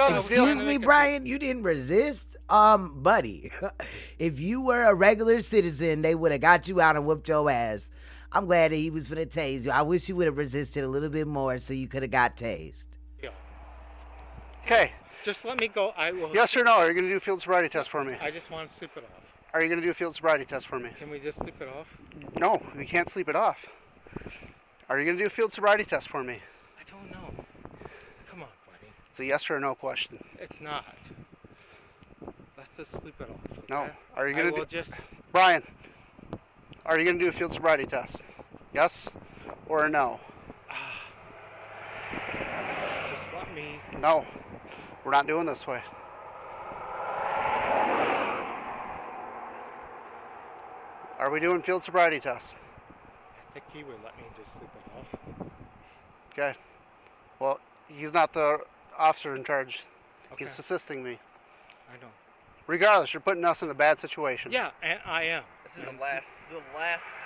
Excuse me, Brian, you didn't resist? Buddy, if you were a regular citizen, they would have got you out and whooped your ass. I'm glad that he was finna tase you. I wish you would have resisted a little bit more so you could have got tased. Yeah. Okay. Just let me go. I will. Yes or no? Are you going to do a field sobriety test for me? I just want to sleep it off. Are you going to do a field sobriety test for me? Can we just sleep it off? No, we can't sleep it off. Are you going to do a field sobriety test for me? I don't know. Come on, buddy. It's a yes or a no question. It's not. Let's just sleep it off. Okay? No. Are you going to just... Brian, are you going to do a field sobriety test? Yes or a no? Just let me... No. We're not doing this way. Are we doing field sobriety tests? I think he would let me just sleep it off. Okay. Well, he's not the officer in charge. Okay. He's assisting me. I know. Regardless, you're putting us in a bad situation. Yeah, and I am. This is the last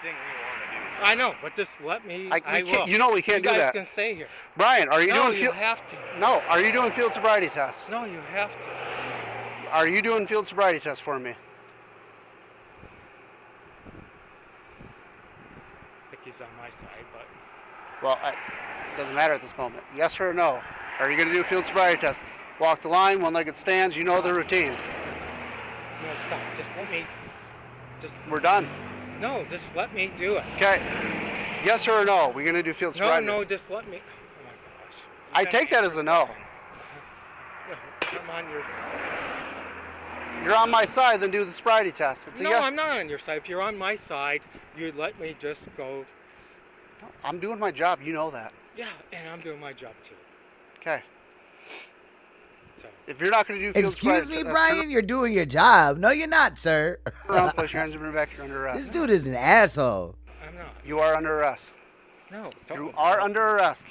thing we want to do. I know, but just let me. I will. You know we can't do that. You guys can stay here. Brian, are you no, doing you have to. No, are you doing field sobriety tests? No, you have to. Are you doing field sobriety tests for me? I think he's on my side, but... Well, it doesn't matter at this moment. Yes or no? Are you going to do a field sobriety test? Walk the line, one-legged stands, you know the routine. No, stop. Just let me... We're done. No, just let me do it. Okay. Yes or no? We're going to do field sobriety? No, just let me... Oh my gosh. I take that as a no. I'm on your side. You're on my side, then do the sobriety test. No, I'm not on your side. If you're on my side, you'd let me just go... I'm doing my job, you know that. Yeah, and I'm doing my job too. Okay. So. If you're not going to do field Excuse me, Brian, you're doing your job. No, you're not, sir. Around, place your hands behind your back, you're under arrest. This dude is an asshole. I'm not. You are under arrest. No, you are under arrest.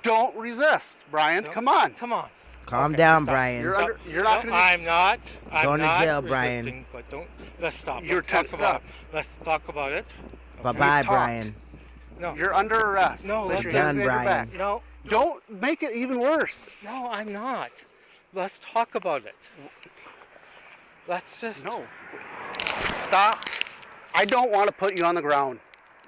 Don't resist, Brian. Come on. Come on. Calm down, Brian. You're not going to... I'm not. I'm going not to jail, resisting, Brian. But don't... Let's stop. You're tensed up. Let's talk about it. Okay. Bye-bye, Brian. No. You're under arrest. No, Place We're your hands done, behind your Brian. back. No. Don't make it even worse. No, I'm not. Let's talk about it. Let's just... No. Stop. I don't want to put you on the ground.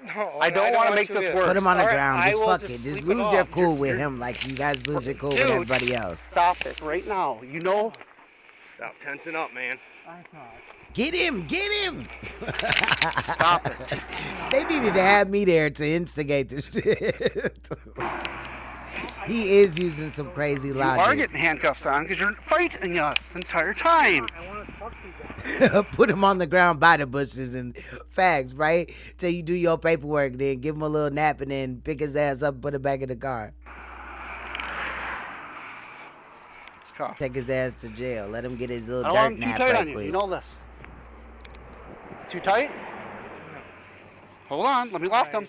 No, I don't want to make this work. Put him on the All right, ground. I Just will fuck just it. Just sleep it lose your off. cool with him like you guys lose your cool with Dude, everybody else. Stop it right now. You know... Stop tensing up, man. I'm not. Get him! Get him! Stop it. They needed to have me there to instigate the shit. He is using some crazy logic. You are getting handcuffs on because you're fighting us the entire time. I want to talk to you guys. Put him on the ground by the bushes and facts, right? Till you do your paperwork, then give him a little nap and then pick his ass up and put him back in the car. Take his ass to jail. Let him get his little I dirt don't want him nap too tight right on you. quick. You know this. Too tight? No. Hold on. Let me lock them.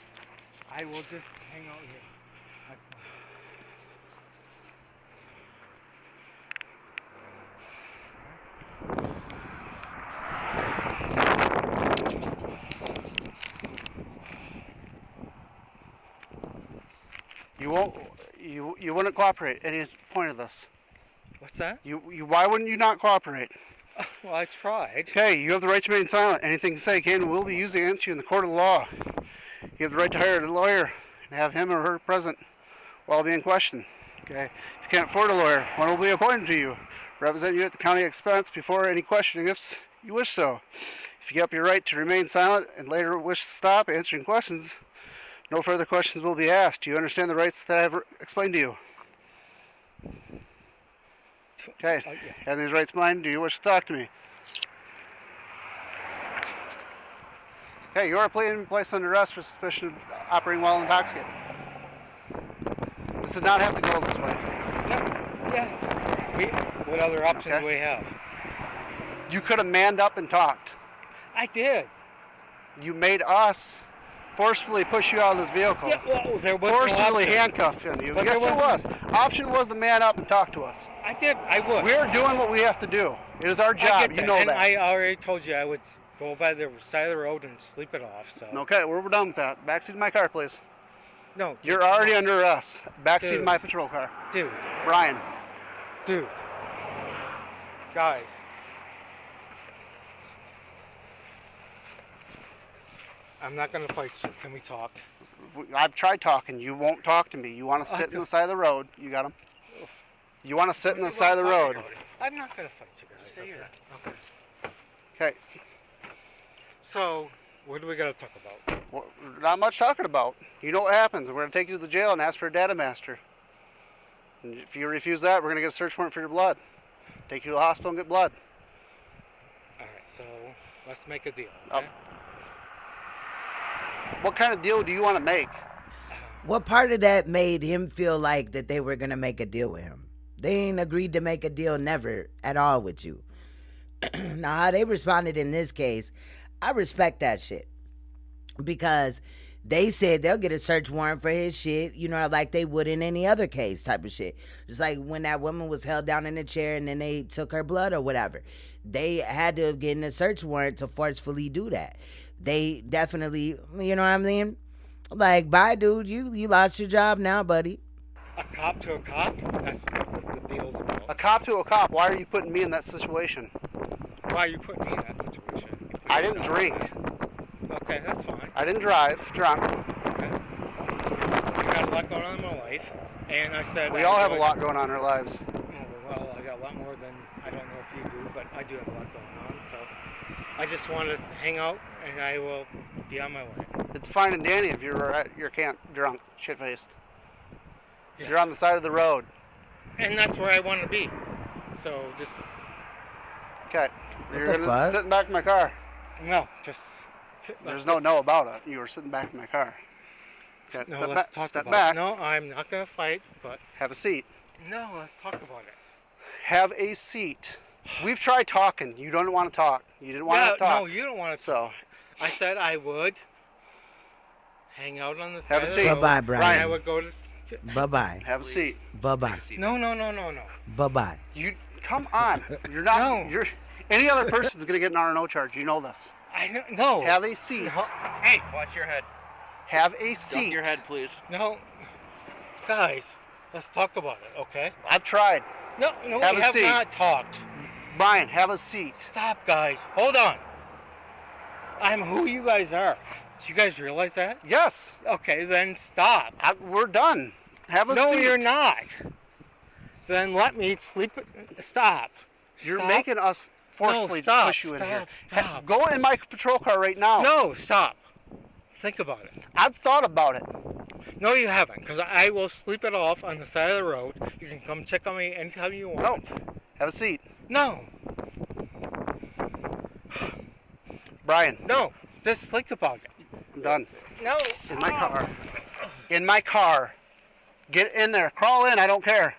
I will just hang out here. You won't. You wouldn't cooperate at any point of this. What's that? You. Why wouldn't you not cooperate? Well, I tried. Okay, you have the right to remain silent. Anything you say can and will be used against you in the court of law. You have the right to hire a lawyer and have him or her present while being questioned. Okay. If you can't afford a lawyer, one will be appointed to you. Represent you at the county expense before any questioning. If you wish so. If you give up your right to remain silent and later wish to stop answering questions, no further questions will be asked. Do you understand the rights that I have explained to you? Okay. Have these rights in mind? Do you wish to talk to me? Okay, you are being placed under arrest for suspicion of operating while intoxicated. This did not have to go this way. Yes. What other option do we have? You could have manned up and talked. I did. You made us forcefully push you out of this vehicle. Yeah, well, there was forcefully no handcuff you. But Yes, there was. Option was to man up and talk to us. I did. I would. We're doing what we have to do. It is our job. You know and that. I already told you I would go by the side of the road and sleep it off. So. Okay, we're done with that. Backseat of my car, please. No. You're already under arrest. Backseat Dude. of my patrol car. Dude. Brian. Dude. Guys. I'm not going to fight you. Can we talk? I've tried talking. You won't talk to me. You want to sit in the side of the road. You got him? You want to sit in the side of the road. I'm not going to fight you guys. Stay here. Okay. Okay. So, what do we got to talk about? Well, not much talking about. You know what happens. We're going to take you to the jail and ask for a data master. And if you refuse that, we're going to get a search warrant for your blood. Take you to the hospital and get blood. All right, so let's make a deal, okay? What kind of deal do you want to make? What part of that made him feel like that they were going to make a deal with him? They ain't agreed to make a deal never at all with you. Now, how they responded in this case, I respect that shit. Because they said they'll get a search warrant for his shit, you know, like they would in any other case type of shit. Just like when that woman was held down in a chair and then they took her blood or whatever. They had to have gotten a search warrant to forcefully do that. They definitely, you know what I mean? Like, bye, dude. You lost your job now, buddy. A cop to a cop? That's what the deal's about. A cop to a cop. Why are you putting me in that situation? Why are you putting me in that situation? I didn't drink. Okay, that's fine. I didn't drive drunk. Okay. I got a lot going on in my life, and I said... We all have a lot going on in our lives. Oh, well, I got a lot more than, I don't know if you do, but I do have a lot going on, so... I just want to hang out, and I will be on my way. It's fine and dandy if you're at your camp drunk, shit-faced. Yeah. You're on the side of the road. And that's where I want to be. So just... Okay. You're going to sit back in my car. No, just... There's no about it. You were sitting back in my car. Okay, no, step let's back. talk Step about back. it. No, I'm not going to fight, but... Have a seat. No, let's talk about it. Have a seat. We've tried talking. You don't want to talk. You didn't want to talk. No, you don't want to talk. I said I would hang out on the side Have a of seat. the road. Bye-bye, Brian. I would go to... Bye-bye. Have a seat. Bye-bye. No. Bye-bye. You come on. You're not... No. You're... Any other person's going to get an R&O charge. You know this. I know. Have a seat. No. Hey, watch your head. Have a seat. Duck your head, please. No. Guys, let's talk about it, okay? I've tried. No, have we a have seat. not talked. Brian, have a seat. Stop, guys. Hold on. I'm who you guys are. Do you guys realize that? Yes. Okay, then stop. We're done. Have a seat. No, you're not. Then let me sleep. Stop. You're Stop. making us forcefully push you in here. Stop. Go in my patrol car right now. No, stop. Think about it. I've thought about it. No, you haven't, because I will sleep it off on the side of the road. You can come check on me anytime you want. No. Have a seat. No. Brian. No. Just think about it. I'm done. No. In my car. In my car. Get in there. Crawl in. I don't care.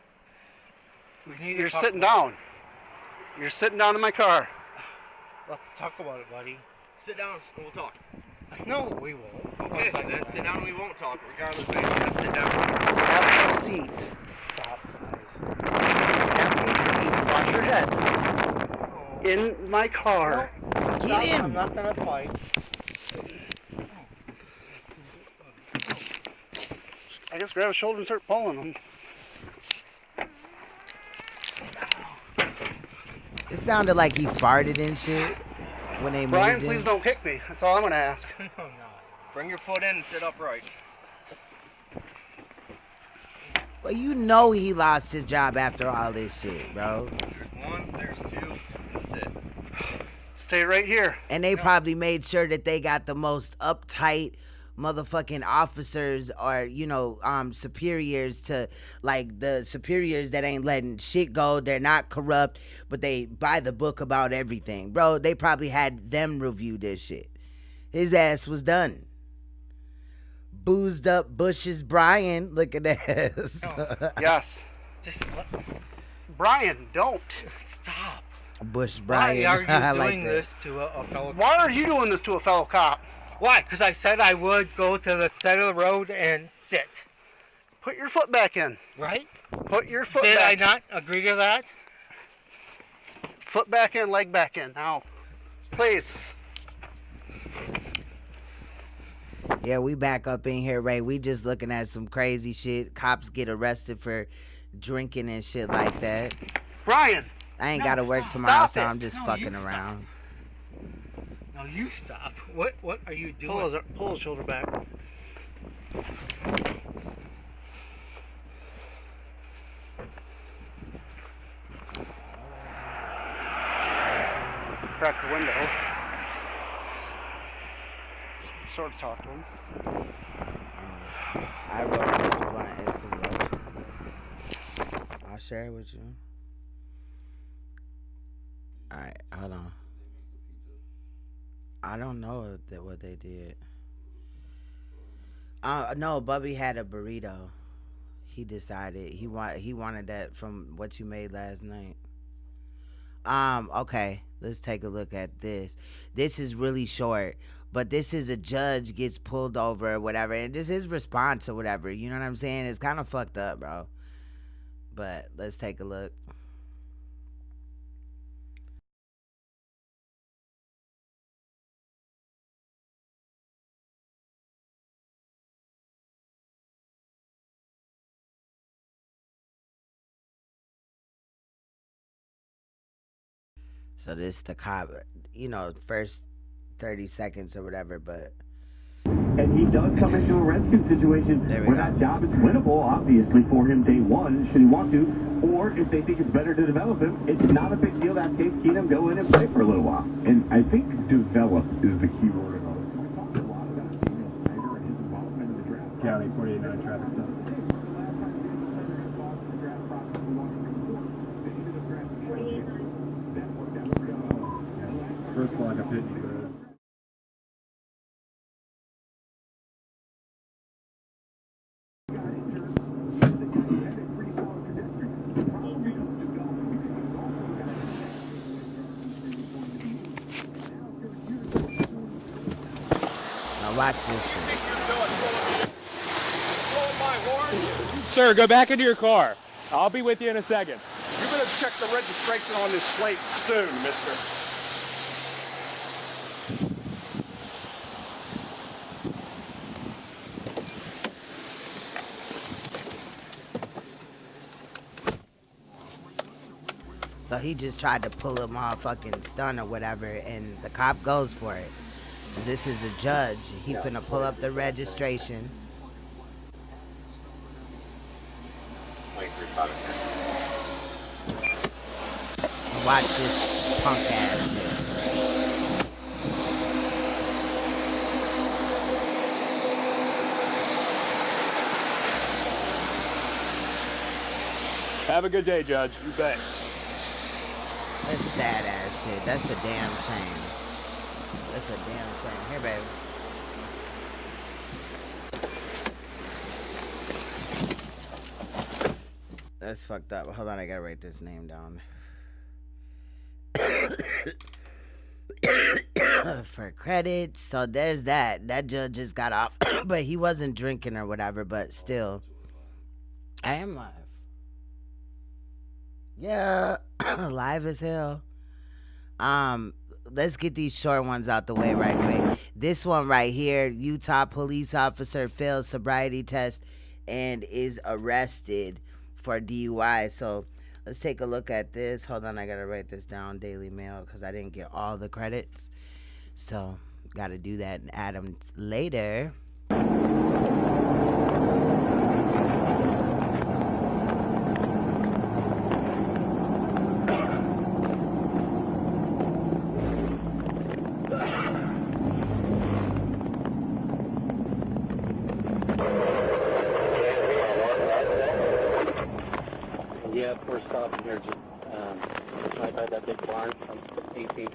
You're sitting down. You're sitting down in my car. Let's talk about it, buddy. Sit down and we'll talk. No, we won't. Okay, then sit down and we won't talk, regardless. But you gotta sit down. Have a seat. Stop, Have a seat. Watch your head. In my car. No. Get in. I'm not gonna fight. I guess grab his shoulder and start pulling him. It sounded like he farted and shit when they Brian, moved please him. don't kick me. That's all I'm going to ask. No. Bring your foot in and sit upright. Well, you know he lost his job after all this shit, bro. There's one, there's two, and sit. Stay right here. And they probably made sure that they got the most uptight motherfucking officers or, you know, superiors to, like, the superiors that ain't letting shit go. They're not corrupt, but they buy the book about everything. Bro, they probably had them review this shit. His ass was done. Boozed up Bush's Brian. Look at this. Yes. Just what? Brian, don't. Stop. Bush Brian. Why are you I doing like that. this to a fellow cop? Why are you doing this to a fellow cop? Why? Because I said I would go to the side of the road and sit. Put your foot back in. Right? Put your foot Did back. I not agree to that? Foot back in, leg back in. Now, please. Yeah, we back up in here, Ray. We just looking at some crazy shit. Cops get arrested for drinking and shit like that. Brian. I ain't gotta work tomorrow, so it. I'm just fucking around. No, you stop. What are you doing? Pull his shoulder back. Crack the window. Sort of talk to him. I wrote this blunt instant roast. I'll share it with you. Alright, hold on. I don't know what they did. No, Bubby had a burrito. He decided he wanted that from what you made last night. Okay, let's take a look at this. This is really short, but this is a judge gets pulled over or whatever, and this is response or whatever. You know what I'm saying? It's kind of fucked up, bro. But let's take a look. So this the cop, you know, first 30 seconds or whatever, but. And he does come into a rescue situation where that job is winnable, obviously, for him day one, should he want to. Or if they think it's better to develop him, it's not a big deal. That case, Keenum, go in and play for a little while. And I think develop is the key word in all this. We talked a lot about Snyder and his involvement in the draft. County 49 traffic stop. First block of 50. Now watch this shit. Sir, go back into your car. I'll be with you in a second. You better check the registration on this plate soon, mister. So he just tried to pull a motherfucking stun or whatever, and the cop goes for it. 'Cause this is a judge. He finna pull up the registration. Watch this punk ass shit. Have a good day, Judge. You bet. That's sad ass shit. That's a damn shame. That's a damn shame. Here, baby. That's fucked up. Hold on, I gotta write this name down. For credits. So there's that. That judge just got off. But he wasn't drinking or whatever, but still. I am live. Yeah. Live as hell. Let's get these short ones out the way right quick. This one right here, Utah police officer fails sobriety test and is arrested for DUI. So let's take a look at this. Hold on, I gotta write this down. Daily Mail, because I didn't get all the credits. So gotta do that and add them later. stop here just right by that big barn on 18.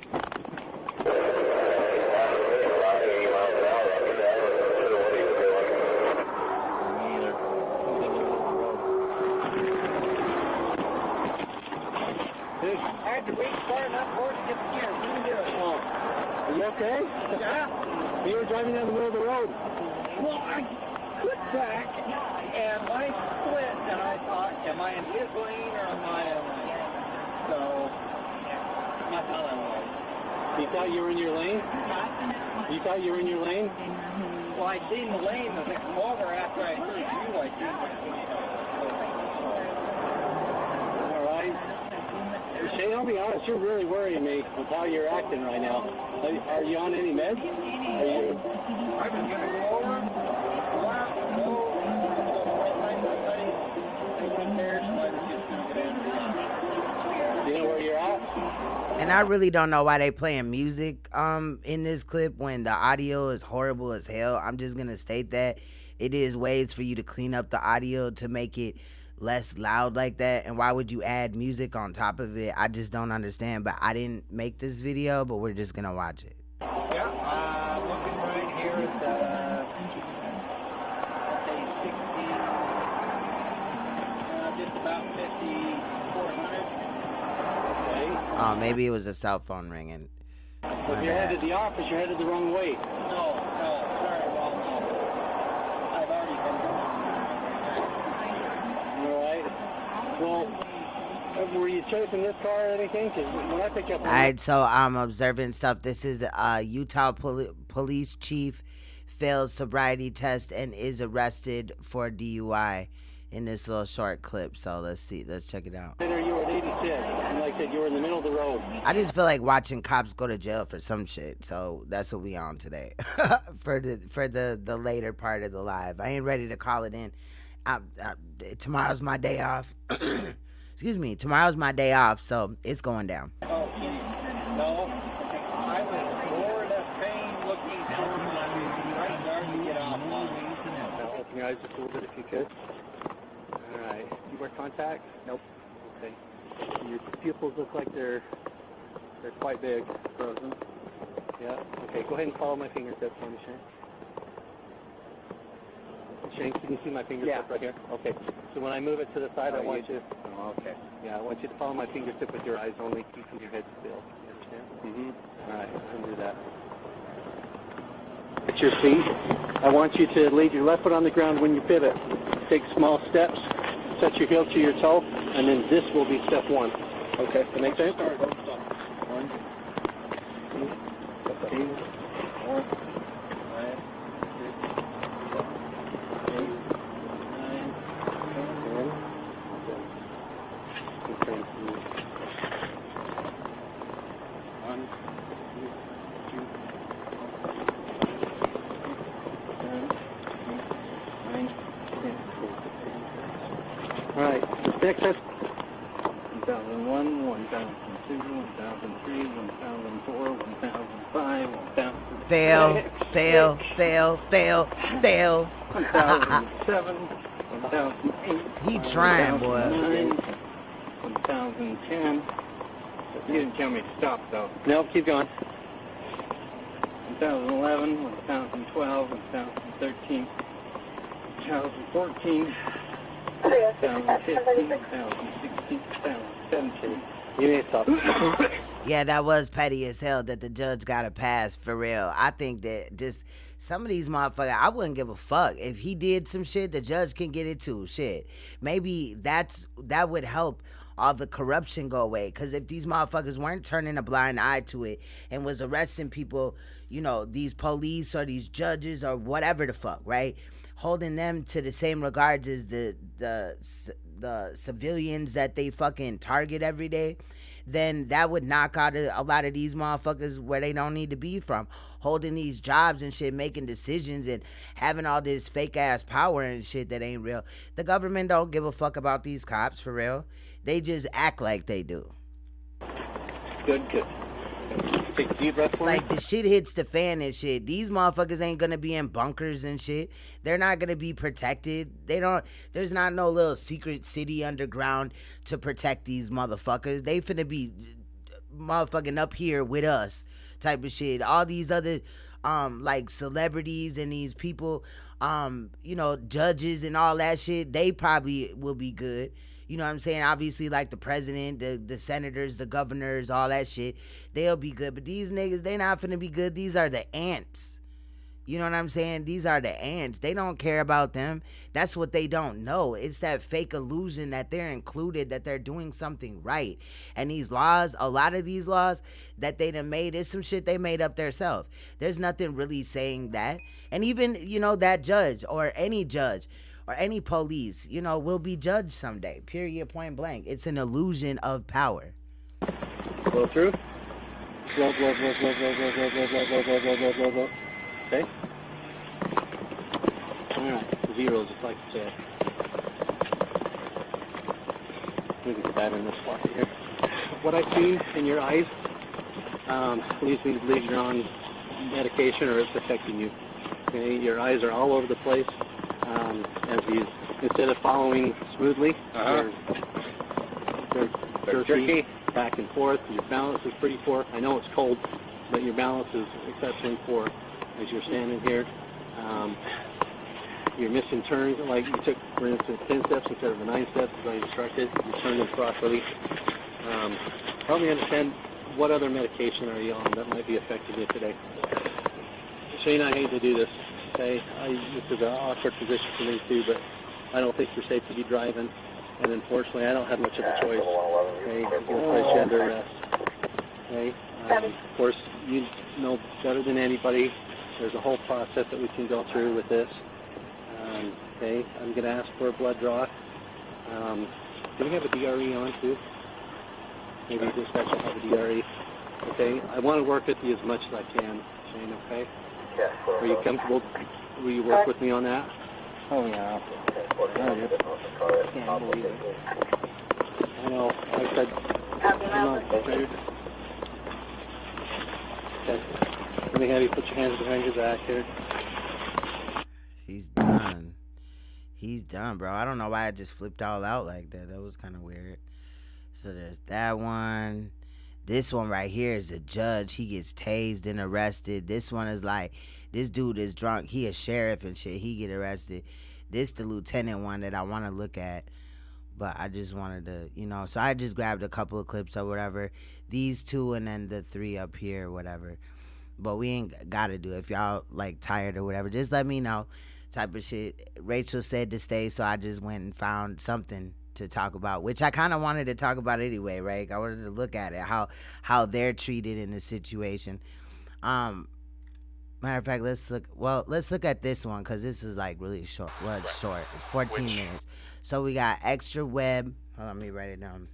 Dude, I had to reach far enough forward to get the gear. Are you okay? Yeah. You were driving down the middle of the road. Well, I put back and I split and I thought, am I in his lane or am I in lane? So, I thought I was. You thought you were in your lane? You thought you were in your lane? Well, I seen the lane as it come over after I heard you. I seen it. All right. Shane, I'll be honest, you're really worrying me with how you're acting right now. Are you on any meds? Are you? I've been getting lower. Do you know where you're at? And I really don't know why they playing music in this clip when the audio is horrible as hell. I'm just gonna state that it is ways for you to clean up the audio to make it less loud like that. And why would you add music on top of it? I just don't understand. But I didn't make this video, but we're just gonna watch it. Yeah, looking right here at the 60, just about 5,400. Okay. Oh, maybe it was a cell phone ringing. If you're headed to the office, you're headed the wrong way. No, sorry, well, no. I've already been going. All right. Well, were you chasing this car or anything? Because when I picked up... All right, so I'm observing stuff. This is Utah police chief fails sobriety test and is arrested for DUI in this little short clip. So let's check it out. You were at 86, and like I said, you were in the middle of the road. I just feel like watching cops go to jail for some shit. So that's what we on today for the later part of the live. I ain't ready to call it in. Tomorrow's my day off. Excuse me. Tomorrow's my day off, so it's going down. Oh, no. I was bored of pain looking for my right guard to get off on me. Now open your eyes just a little bit if you could. All right. You wear contacts? Nope. Okay. Your pupils look like they're quite big, frozen. Yeah. Okay. Go ahead and follow my fingertips for me, Shane. Shane, can you see my fingertip right here? Okay. So when I move it to the side, I want you... Oh, okay. Yeah, I want you to follow my fingertip with your eyes only, keeping your head still. You understand? Mm-hmm. All right, I'll do that. At your feet, I want you to leave your left foot on the ground when you pivot. Take small steps, set your heel to your toe, and then this will be step one. Okay, that make sense? One, two, 4, 5, 6, 7, 8, 9, 10. Okay. 1, 2, 3, 7, 8, 9, 10. All right, next test. 1001, 1002, 1003, 1004, 1005, 1006. Fail. 1007, 1008. He trying, boy. 1010. You didn't tell me to stop, though. No, keep going. 1011, 1012, 1013, 2014, 2015, 2016, 2017. You need to stop. Yeah, that was petty as hell that the judge got a pass, for real. I think that just some of these motherfuckers, I wouldn't give a fuck. If he did some shit, the judge can get it too. Shit. Maybe that would help all the corruption go away. Because if these motherfuckers weren't turning a blind eye to it and was arresting people, you know, these police or these judges or whatever the fuck, right? Holding them to the same regards as the civilians that they fucking target every day, then that would knock out a lot of these motherfuckers where they don't need to be from. Holding these jobs and shit, making decisions and having all this fake ass power and shit that ain't real. The government don't give a fuck about these cops, for real. They just act like they do. Good. Take a deep breath for like the shit hits the fan and shit. These motherfuckers ain't gonna be in bunkers and shit. They're not gonna be protected. There's not no little secret city underground to protect these motherfuckers. They finna be motherfucking up here with us type of shit. All these other like celebrities and these people, judges and all that shit, they probably will be good. You know what I'm saying? Obviously, like the president, the senators, the governors, all that shit, they'll be good. But these niggas, they not finna be good. These are the ants. You know what I'm saying? These are the ants. They don't care about them. That's what they don't know. It's that fake illusion that they're included, that they're doing something right. And these laws, a lot of these laws that they done made, is some shit they made up themselves. There's nothing really saying that. And even, that judge or any police, will be judged someday. Period, point blank. It's an illusion of power. Blow through. Blow. Okay? Alright, zeros, if I could say it. Maybe it's bad in this pocket here. What I see in your eyes leads me to believe you're on medication or it's affecting you. Okay? Your eyes are all over the place. As you, instead of following smoothly, they're jerky, back and forth. Your balance is pretty poor. I know it's cold, but your balance is exceptionally poor as you're standing here. You're missing turns, like you took, for instance, 10 steps instead of the 9 steps as I instructed. You turned them properly. Help me understand, what other medication are you on that might be affecting you today? Shane, I hate to do this. Okay, this is an awkward position for me too, but I don't think you're safe to be driving, and unfortunately I don't have much of a choice. Okay, I'm going to place you under arrest. Okay, of course you know better than anybody, there's a whole process that we can go through with this. Okay, I'm going to ask for a blood draw. Do we have a DRE on too? Maybe this guy should have a DRE. Okay, I want to work with you as much as I can, Shane, okay? Are you comfortable? Will you work with me on that? Oh, yeah. Can't believe it. I know. I said, I'm not prepared. Okay. Let me have you put your hands behind your back here. He's done. He's done, bro. I don't know why I just flipped all out like that. That was kind of weird. So there's that one. This one right here is a judge. He gets tased and arrested. This one is like, this dude is drunk. He a sheriff and shit. He get arrested. This the lieutenant one that I want to look at. But I just wanted to, so I just grabbed a couple of clips or whatever. These two and then the 3 up here or whatever. But we ain't got to do it. If y'all like tired or whatever, just let me know type of shit. Rachel said to stay, so I just went and found something to talk about, which I kind of wanted to talk about anyway, right? I wanted to look at it, how they're treated in the situation. Matter of fact, let's look at this one because this is like really short. Well, it's short. It's 14 minutes. So we got extra web. Hold on, let me write it down.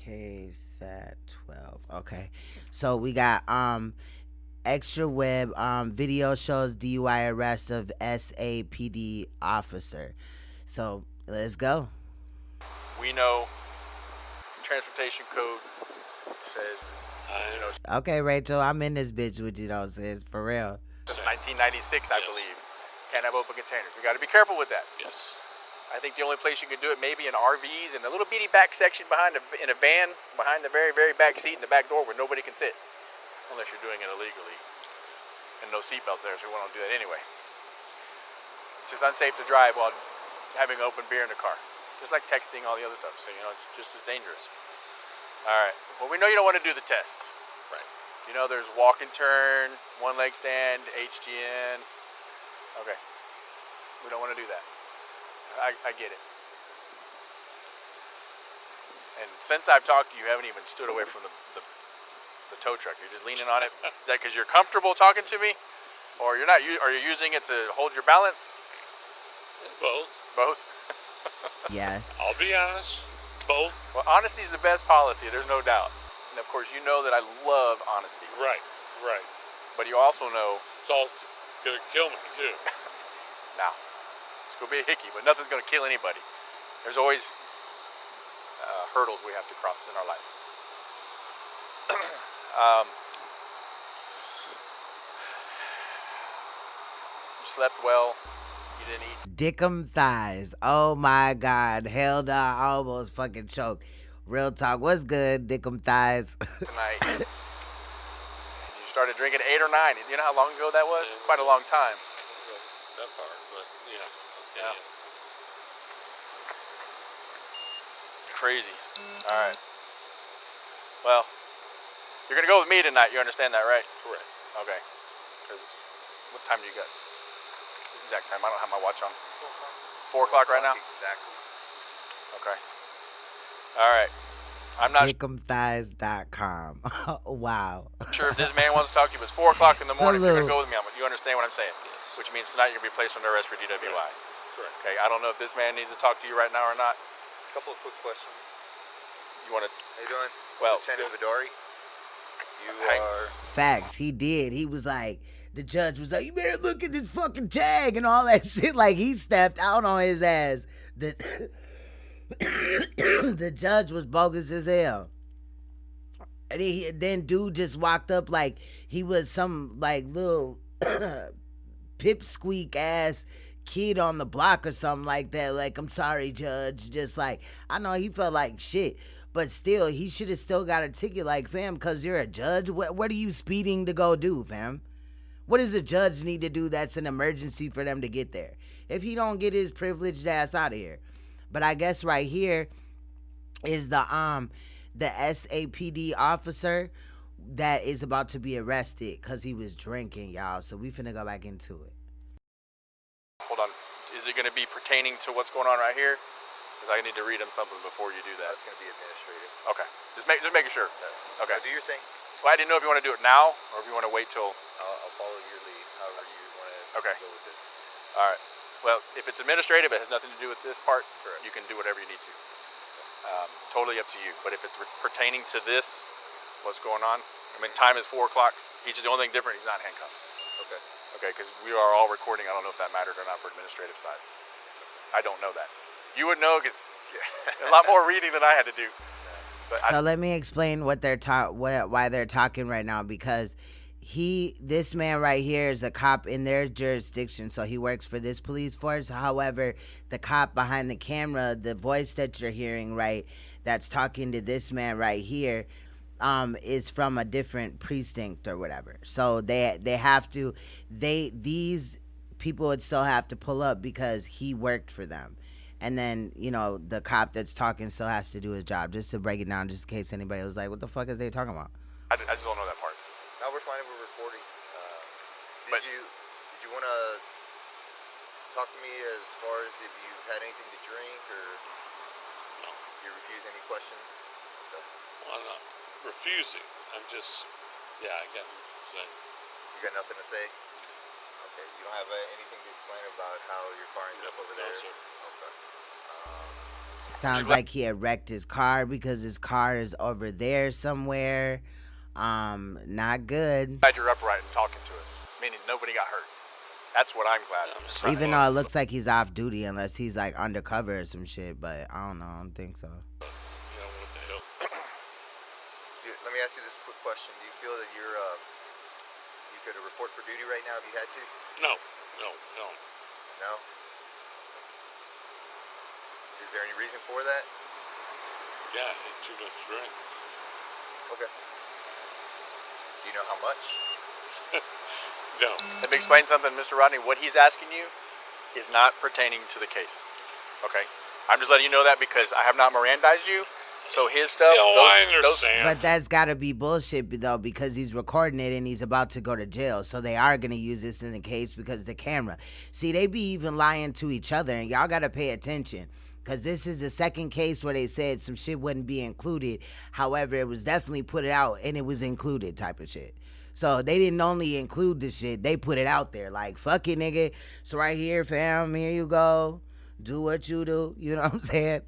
KSAT 12. Okay. So we got extra web video shows DUI arrest of SAPD officer. So let's go. We know transportation code says, Okay, Rachel, I'm in this bitch with you though, sis, for real. since 1996, I believe, can't have open containers. We got to be careful with that. Yes. I think the only place you can do it maybe in RVs and a little bitty back section in a van behind the very, very back seat in the back door where nobody can sit, unless you're doing it illegally. And no seatbelts there, so we won't do that anyway. It's just unsafe to drive while having open beer in the car. Just like texting, all the other stuff. So, it's just as dangerous. All right. Well, we know you don't want to do the test. Right. There's walk and turn, one leg stand, HGN. Okay. We don't want to do that. I get it. And since I've talked to you, you haven't even stood away from the tow truck. You're just leaning on it. Is that because you're comfortable talking to me? Or you're not? Are you using it to hold your balance? Both. Both? Yes. I'll be honest. Both. Well, honesty is the best policy. There's no doubt. And of course, you know that I love honesty. Right. But you also know it's all gonna kill me too. Now, it's gonna be a hickey, but nothing's gonna kill anybody. There's always hurdles we have to cross in our life. You slept well. You didn't eat. Dickum thighs. Oh my God. Hell no, I almost fucking choked. Real talk. What's good, Dickum thighs? Tonight. You started drinking 8 or 9. You know how long ago that was? Quite a long time. That far, but yeah. Okay. Yeah. Crazy. All right. Well, you're gonna go with me tonight. You understand that, right? Correct. Okay. Because what time do you got? Exact time. I don't have my watch on. 4 o'clock right now. Exactly. Okay. All right. I'm not Dick'emthighs.com. Wow. sure if this man wants to talk to you, but it's 4 o'clock in the morning. You're Salute. gonna go with me. You understand what I'm saying? Yes. Which means tonight you're gonna be placed under arrest for DWI. Correct. Okay. I don't know if this man needs to talk to you right now or not. A couple of quick questions. You want to? How you doing? Well, Lieutenant Vidari. You are. Facts. He did. He was like, the judge was like, you better look at this fucking tag and all that shit. Like, he stepped out on his ass. The judge was bogus as hell. And then dude just walked up like he was some like little pipsqueak ass kid on the block or something like that. Like, I'm sorry, judge. Just like, I know he felt like shit. But still, he should have still got a ticket. Like, fam, because you're a judge. What are you speeding to go do, fam? What does a judge need to do that's an emergency for them to get there? If he don't get his privileged ass out of here. But I guess right here is the SAPD officer that is about to be arrested because he was drinking, y'all. So we finna go back into it. Hold on. Is it going to be pertaining to what's going on right here? Because I need to read him something before you do that. That's going to be administrative. Okay. Just making sure. Okay. Do your thing. Well, I didn't know if you want to do it now or if you want to wait till. I'll follow your lead. However you want to go with this. All right. Well, if it's administrative, it has nothing to do with this part. Correct. You can do whatever you need to. Totally up to you. But if it's pertaining to this, what's going on? I mean, time is 4 o'clock. He's just the only thing different. He's not in handcuffs. Okay. Okay, because we are all recording. I don't know if that mattered or not for administrative side. I don't know that. You would know because a lot more reading than I had to do. But So let me explain what they're why they're talking right now, because this man right here is a cop in their jurisdiction, so he works for this police force. However, the cop behind the camera, the voice that you're hearing, right, that's talking to this man right here, is from a different precinct or whatever. So these people would still have to pull up because he worked for them. And then, the cop that's talking still has to do his job. Just to break it down, just in case anybody was like, what the fuck is they talking about? I just don't know that part. Now we're fine. We're recording. Did you want to talk to me as far as if you've had anything to drink or No. you refuse any questions? No. Well, I'm not refusing. I'm just, I got nothing to say. You got nothing to say? Okay. You don't have anything to explain about how your car ended up over there? No, sir. Okay. Sounds like he had wrecked his car because his car is over there somewhere. Not good. Glad you're upright and talking to us, meaning nobody got hurt. That's what I'm glad of. Even though it looks like he's off duty, unless he's like undercover or some shit. But I don't know. I don't think so. What the hell? Dude, let me ask you this quick question. Do you feel that you could report for duty right now if you had to? No. No? Is there any reason for that? Yeah, I had too much drink. Okay. Do you know how much? No. Let me explain something, Mr. Rodney. What he's asking you is not pertaining to the case. Okay? I'm just letting you know that because I have not Mirandized you. So his stuff. I understand. But that's gotta be bullshit though, because he's recording it and he's about to go to jail. So they are gonna use this in the case because the camera. See, they be even lying to each other, and y'all gotta pay attention. Because this is the second case where they said some shit wouldn't be included. However, it was definitely put it out and it was included type of shit. So they didn't only include the shit, they put it out there. Like, fuck it, nigga. So right here, fam, here you go. Do what you do. You know what I'm saying?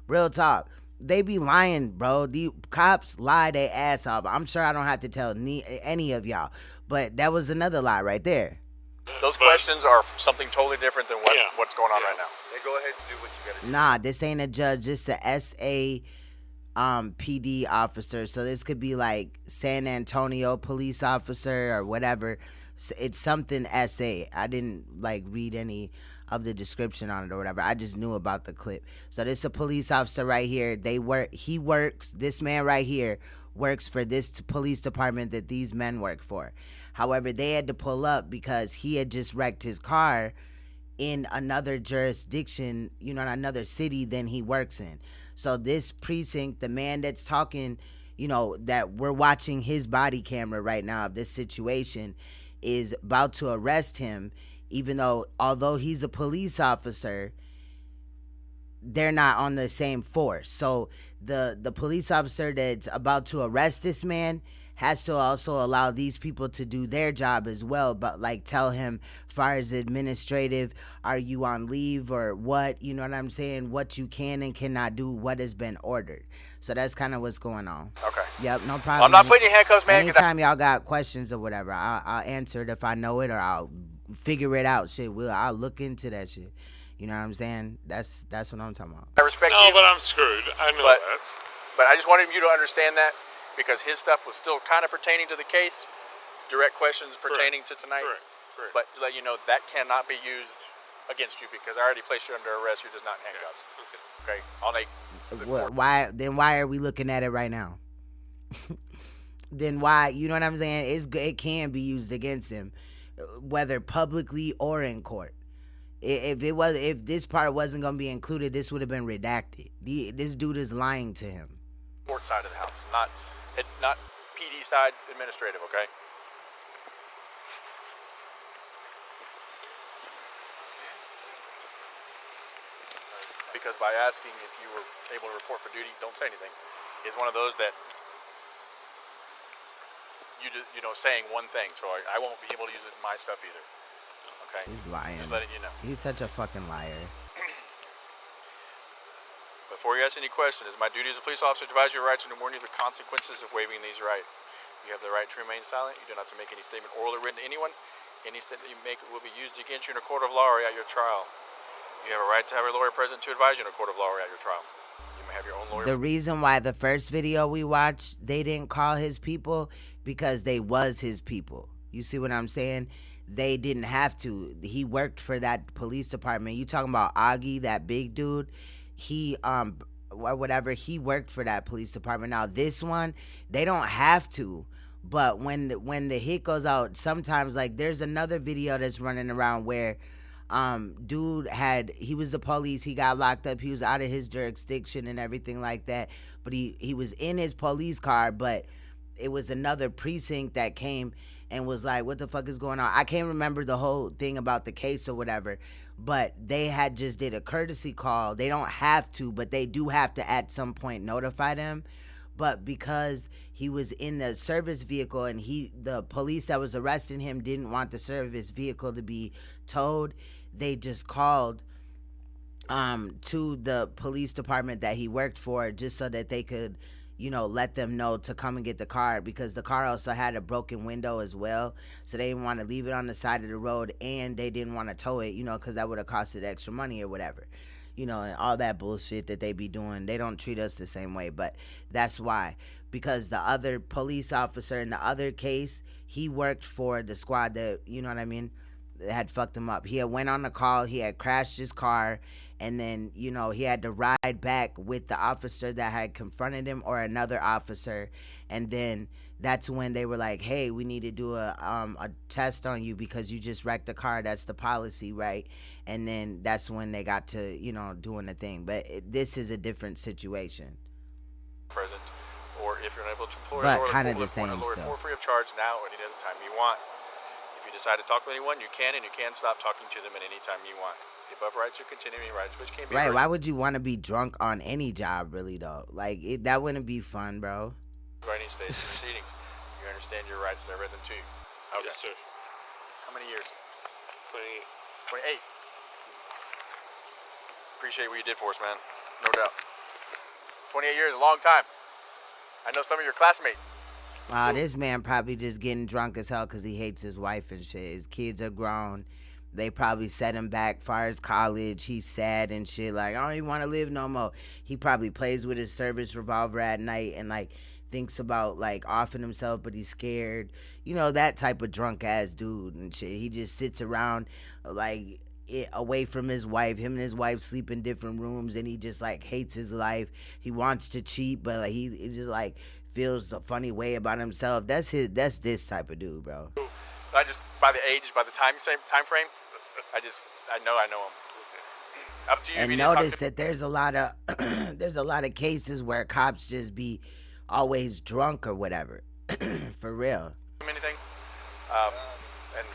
Real talk. They be lying, bro. The cops lie their ass off. I'm sure I don't have to tell any of y'all. But that was another lie right there. Those questions are something totally different than what's going on right now. Then go ahead and do what you gotta do. Nah, this ain't a judge. This a PD officer. So this could be like San Antonio police officer or whatever. It's something SA. I didn't like read any of the description on it or whatever. I just knew about the clip. So this is a police officer right here. This man right here works for this police department that these men work for. However, they had to pull up because he had just wrecked his car in another jurisdiction, another city than he works in. So this precinct, the man that's talking, that we're watching his body camera right now of this situation, is about to arrest him, even though, although he's a police officer, they're not on the same force. So the police officer that's about to arrest this man has to also allow these people to do their job as well, but like tell him, far as administrative, are you on leave or what, you know what I'm saying, what you can and cannot do, what has been ordered. So that's kind of what's going on. Okay. Yep, no problem. Well, I'm not putting you in handcuffs, man. Anytime y'all got questions or whatever, I'll answer it if I know it, or I'll figure it out. I'll look into that shit. You know what I'm saying? That's what I'm talking about. I respect you. No, but I'm screwed. I know that. But I just wanted you to understand that, because his stuff was still kind of pertaining to the case, direct questions pertaining to tonight. Correct. But to let you know, that cannot be used against you, because I already placed you under arrest. You're just not in handcuffs. Okay. Why are we looking at it right now? Then why, you know what I'm saying? It can be used against him, whether publicly or in court. If this part wasn't gonna be included, this would have been redacted. This dude is lying to him. Court side of the house, not PD side, administrative. Okay. Because by asking if you were able to report for duty, don't say anything, is one of those that you just, saying one thing. So I won't be able to use it in my stuff either. Okay. He's lying. Just letting you know. He's such a fucking liar. Before you ask any questions, it's my duty as a police officer to advise you of your rights and to warn you of the consequences of waiving these rights. You have the right to remain silent. You do not have to make any statement, oral or written, to anyone. Any statement you make will be used against you in a court of law or at your trial. You have a right to have a lawyer present to advise you in a court of law or at your trial. You may have your own lawyer. The reason why the first video we watched, they didn't call his people, because they was his people. You see what I'm saying? They didn't have to. He worked for that police department. You talking about Augie, that big dude? He he worked for that police department. Now this one, they don't have to. But when the hit goes out, sometimes, like, there's another video that's running around where dude he was the police, he got locked up, he was out of his jurisdiction and everything like that, but he was in his police car, but it was another precinct that came and was like, what the fuck is going on? I can't remember the whole thing about the case or whatever, but they had just did a courtesy call. They don't have to, but they do have to at some point notify them. But because he was in the service vehicle and the police that was arresting him didn't want the service vehicle to be towed, they just called to the police department that he worked for, just so that they could, let them know to come and get the car, because the car also had a broken window as well. So they didn't want to leave it on the side of the road, and they didn't want to tow it, because that would have costed extra money or whatever. And all that bullshit that they be doing. They don't treat us the same way, but that's why. Because the other police officer in the other case, he worked for the squad that, that had fucked him up. He had went on the call, he had crashed his car, and then, he had to ride back with the officer that had confronted him or another officer. And then that's when they were like, hey, we need to do a test on you because you just wrecked the car. That's the policy, right? And then that's when they got to, doing the thing. But this is a different situation. Present, or if you're unable to employ but kind of the same lawyer still. for free of charge now or any other time you want. If you decide to talk to anyone, you can, and you can stop talking to them at any time you want. The above rights are continuing rights, which can be right. Why would you want to be drunk on any job, really, though? Like, that wouldn't be fun, bro. By any stage proceedings, you understand your rights, and I read them to you. Okay. Yes, sir. How many years? 28. 28. Appreciate what you did for us, man. No doubt. 28 years, a long time. I know some of your classmates. This man probably just getting drunk as hell because he hates his wife and shit. His kids are grown. They probably set him back far as college. He's sad and shit. Like, I don't even want to live no more. He probably plays with his service revolver at night and like thinks about like offing himself, but he's scared. You know, that type of drunk ass dude and shit. He just sits around like away from his wife. Him and his wife sleep in different rooms, and he just like hates his life. He wants to cheat, but like, he just like feels a funny way about himself. That's this type of dude, bro. I just, by the age, by the time frame, I know him. Up to you. And notice that there's a lot of there's a lot of cases where cops just be always drunk or whatever. For real. Anything. And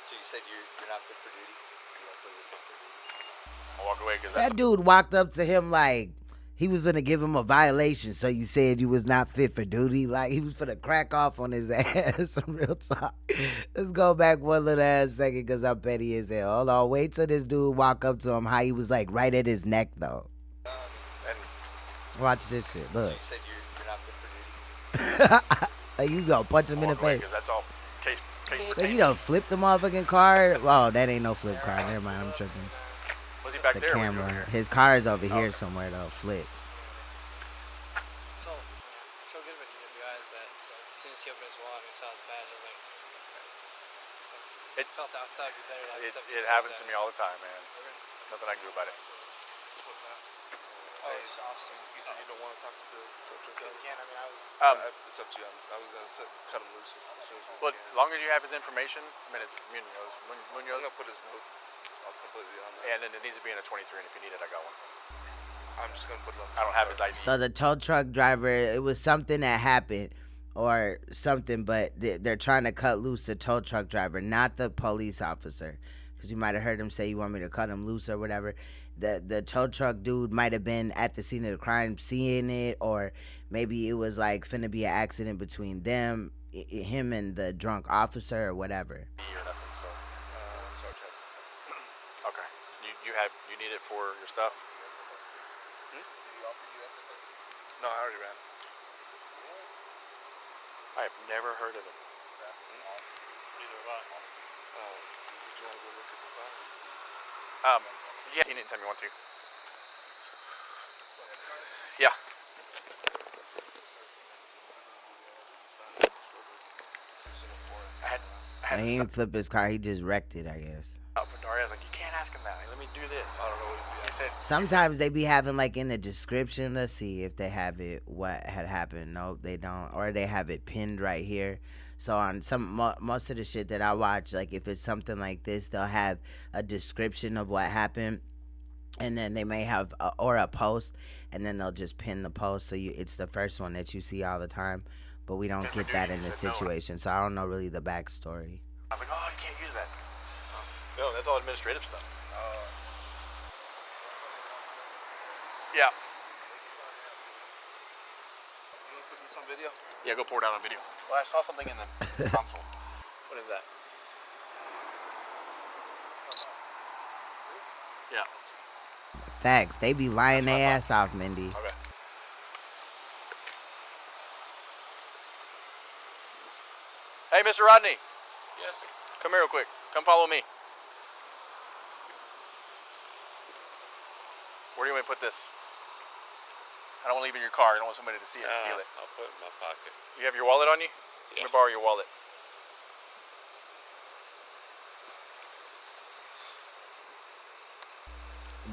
So you said you're not fit for duty? You don't feel you're fit for duty? I'll walk away because That dude walked up to him like he was gonna give him a violation. So you said you was not fit for duty? Like he was gonna crack off on his ass. Some real talk. Let's go back one little ass second because I'm petty as hell. Hold on, wait till this dude walk up to him. How he was like right at his neck though. and Watch this shit. Look. So you said you're not fit for duty? Like he's gonna punch him in the face. because that's all case Like, you done flipped the motherfucking car. Oh, that ain't no flip car. Never mind, I'm tripping. Was he It's back the there? or was he camera. over here? His car is over here somewhere though. Flip. So, feel good about DWIs, but as soon as he opened his wallet and saw his badge, I was like, I thought it'd be better to have It happens to me all the time, man. Nothing I can do about it. What's that? Oh, it's officer. You said you don't want to talk to the tow truck driver? Again, I mean, I was... it's up to you. I was going to cut him loose as soon as we Well, can. as long as you have his information, I mean, it's Munoz. I'm Munoz. going to put his notes completely on there. And then it needs to be in a 23, and if you need it, I got one. I'm just going to put it on. I don't have his ID. So the tow truck driver, it was something that happened or something, but they're trying to cut loose the tow truck driver, not the police officer. Because you might have heard him say you want me to cut him loose or whatever. The tow truck dude might have been at the scene of the crime seeing it, or maybe it was like finna be an accident between them, him and the drunk officer or whatever. Or nothing, so test. Okay. You need it for your stuff? No, I already ran. I have never heard of him. Neither have I. Did you want to go look at the car? Yeah, anytime you want to. Yeah. He didn't flip his car, he just wrecked it, I guess. For Daria, I was like, you can't ask him that. Like, let me do this. I don't know what he said. Sometimes they be having like in the description, let's see if they have it, what had happened. Nope, they don't. Or they have it pinned right here. So on most of the shit that I watch, like if it's something like this, they'll have a description of what happened, and then they may have a post, and then they'll just pin the post, so it's the first one that you see all the time. But we don't get that in this situation, so I don't know really the backstory. I was like, oh, you can't use that. No, that's all administrative stuff. Yeah. You want to put this on video? Yeah, go pour it out on video. Well, I saw something in the console. What is that? Yeah. Facts. They be lying their ass off, Mindy. Okay. Hey, Mr. Rodney. Yes. Come here real quick. Come follow me. Where do you want me to put this? I don't want to leave it in your car. I don't want somebody to see it and steal it. I'll put it in my pocket. You have your wallet on you? Yeah. Let me borrow your wallet.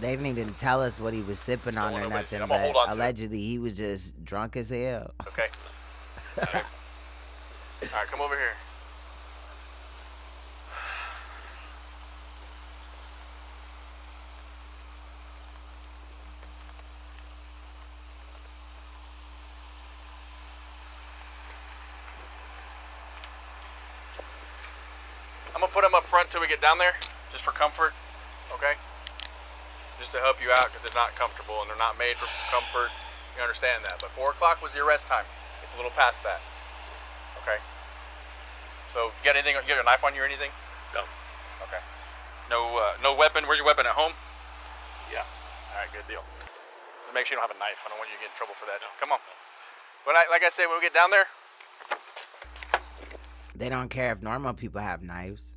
They didn't even tell us what he was sipping on or nothing, but allegedly he was just drunk as hell. Okay. All right, come over here. I'm gonna put them up front till we get down there, just for comfort, okay? Just to help you out, because they're not comfortable and they're not made for comfort. You understand that? But 4 o'clock was the arrest time. It's a little past that. Okay. So, you got anything? You got a knife on you or anything? No. Okay. No, no weapon. Where's your weapon? At home? Yeah. All right, good deal. Make sure you don't have a knife. I don't want you to get in trouble for that. No. Come on. When like I said, when we get down there. They don't care if normal people have knives.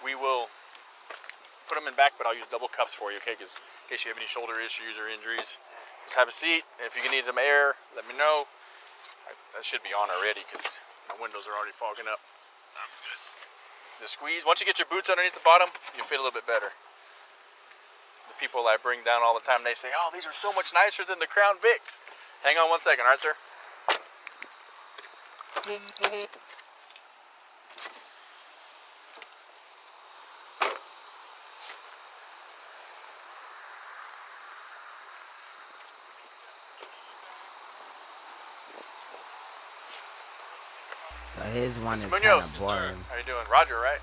We will put them in back, but I'll use double cuffs for you, okay? Because in case you have any shoulder issues or injuries, just have a seat. And if you need some air, let me know. That should be on already because my windows are already fogging up. I'm good. The squeeze, once you get your boots underneath the bottom, you fit a little bit better. The people I bring down all the time, they say, oh, these are so much nicer than the Crown Vics. Hang on 1 second, all right, sir? So his one is kind Munoz, of boring. how you doing? Roger, right?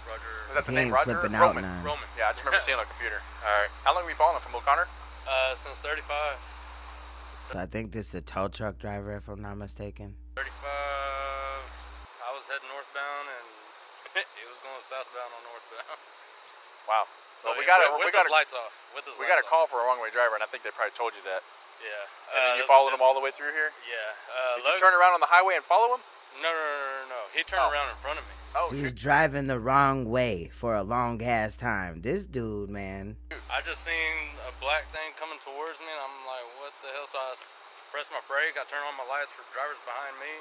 Roger. Was that the He name, ain't Roger? flipping out Roman. none. Roman. Yeah, I just remember seeing it on the computer. All right. How long have you following from O'Connor? Since 35. So I think this is a tow truck driver, if I'm not mistaken. 35. I was heading northbound and he was going southbound on northbound. Wow. So Well, we yeah, got with his lights off. With his we got a lights call for a wrong-way driver, and I think they probably told you that. Yeah. And then you followed him all the way through here? Yeah. Did you turn around on the highway and follow him? No. He turned around in front of me. Oh, So he was driving the wrong way for a long ass time. This dude, man. I just seen a black thing coming towards me, and I'm like, what the hell? So I pressed my brake. I turned on my lights for drivers behind me,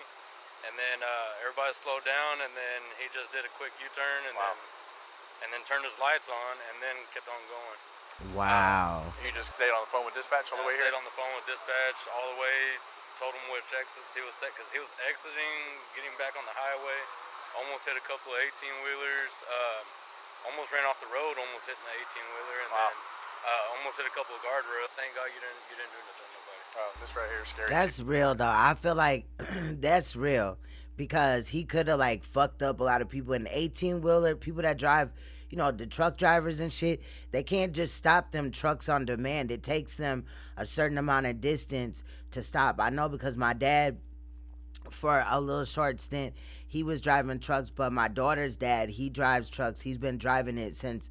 and then everybody slowed down, and then he just did a quick U-turn, and then turned his lights on, and then kept on going. Wow. You just stayed on the phone with dispatch all the way I here? stayed on the phone with dispatch all the way. Told him which exits he was taking, because he was exiting, getting back on the highway. Almost hit a couple of 18-wheelers. Almost ran off the road, almost hitting the 18-wheeler, and then almost hit a couple of guardrails. Thank God you didn't do nothing to nobody. Oh, this right here is scary. That's real, though. I feel like that's real because he could have, like, fucked up a lot of people. In 18-wheeler, people that drive, you know, the truck drivers and shit, they can't just stop them trucks on demand. It takes them a certain amount of distance to stop. I know because my dad, for a little short stint, he was driving trucks, but my daughter's dad, he drives trucks. He's been driving since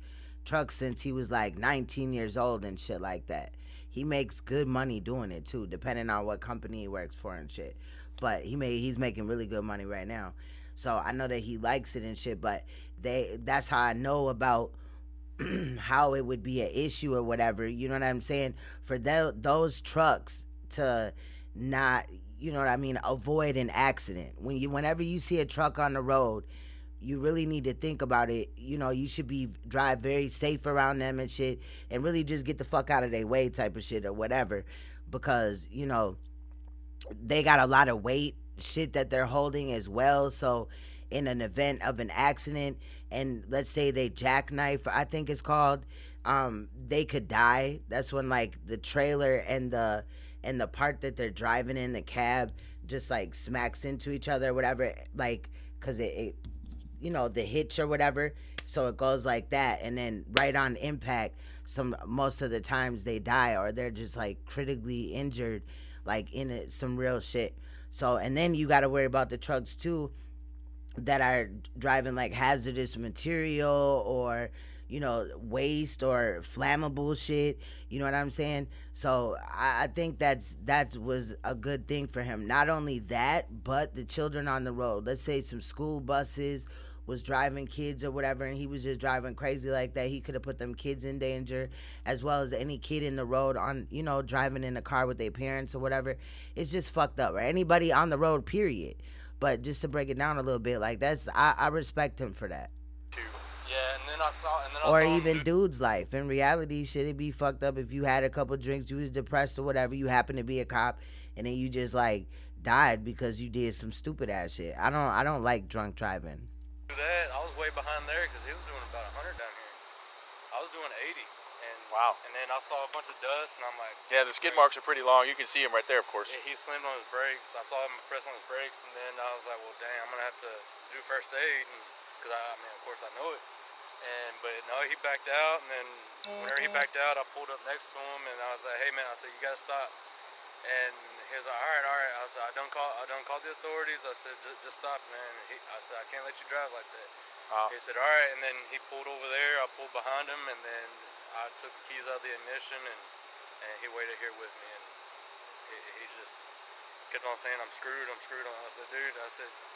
he was like 19 years old and shit like that. He makes good money doing it too, depending on what company he works for and shit. But he's making really good money right now. So I know that he likes it and shit, but that's how I know about how it would be an issue or whatever. You know what I'm saying? For those trucks to not, you know what I mean, avoid an accident. Whenever you see a truck on the road, you really need to think about it. You know, you should drive very safe around them and shit, and really just get the fuck out of their way type of shit or whatever, because, you know, they got a lot of weight shit that they're holding as well. So in an event of an accident, and let's say they jackknife, I think it's called, they could die. That's when, like, the trailer and the part that they're driving in, the cab, just like smacks into each other or whatever, like, because it you know, the hitch or whatever, so it goes like that, and then right on impact, most of the times they die, or they're just like critically injured, like in some real shit. So, and then you got to worry about the trucks too that are driving like hazardous material, or, you know, waste or flammable shit. You know what I'm saying? So I think that was a good thing for him. Not only that, but the children on the road. Let's say some school buses was driving kids or whatever, and he was just driving crazy like that. He could have put them kids in danger, as well as any kid in the road on, you know, driving in a car with their parents or whatever. It's just fucked up, right? Anybody on the road, period. But just to break it down a little bit, like, I respect him for that. Yeah, and then I saw Or him even dude's life. In reality, shit, it'd be fucked up if you had a couple drinks, you was depressed or whatever, you happen to be a cop, and then you just like died because you did some stupid ass shit. I don't like drunk driving. That I was way behind there because he was doing about 100 down here. I was doing 80, and wow. And then I saw a bunch of dust, and I'm like, yeah, the skid marks are pretty long. You can see him right there, of course. Yeah, he slammed on his brakes. I saw him press on his brakes, and then I was like, well, dang, I'm gonna have to do first aid, because I mean, of course, I know it. But no, he backed out, and then whenever he backed out, I pulled up next to him, and I was like, hey man, I said, you gotta stop. And he was like, all right. I said, I done called the authorities. I said, just stop, man. I said, I can't let you drive like that. He said, all right. And then he pulled over there. I pulled behind him, and then I took the keys out of the ignition, and he waited here with me. And he just kept on saying, I'm screwed. I said, dude,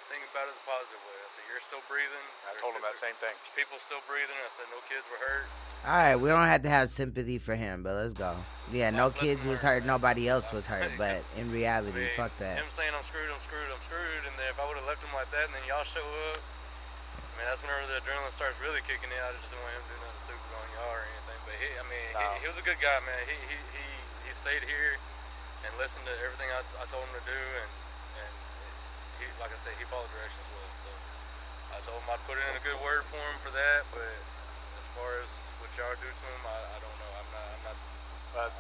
think about it the positive way. I said, you're still breathing. I told him that same thing. There's people still breathing. I said, no kids were hurt. All right, we don't have to have sympathy for him, but let's go. Yeah, no kids was hurt, nobody else was hurt, but in reality, fuck that. Him saying I'm screwed, and then if I would have left him like that, and then y'all show up, I mean, that's whenever the adrenaline starts really kicking in. I just didn't want him to do nothing stupid on y'all or anything. But he was a good guy, man. He stayed here and listened to everything I told him to do, and he, like I said, he followed directions well. So I told him I'd put in a good word for him for that, but as far as what y'all do to him, I don't know. I'm not.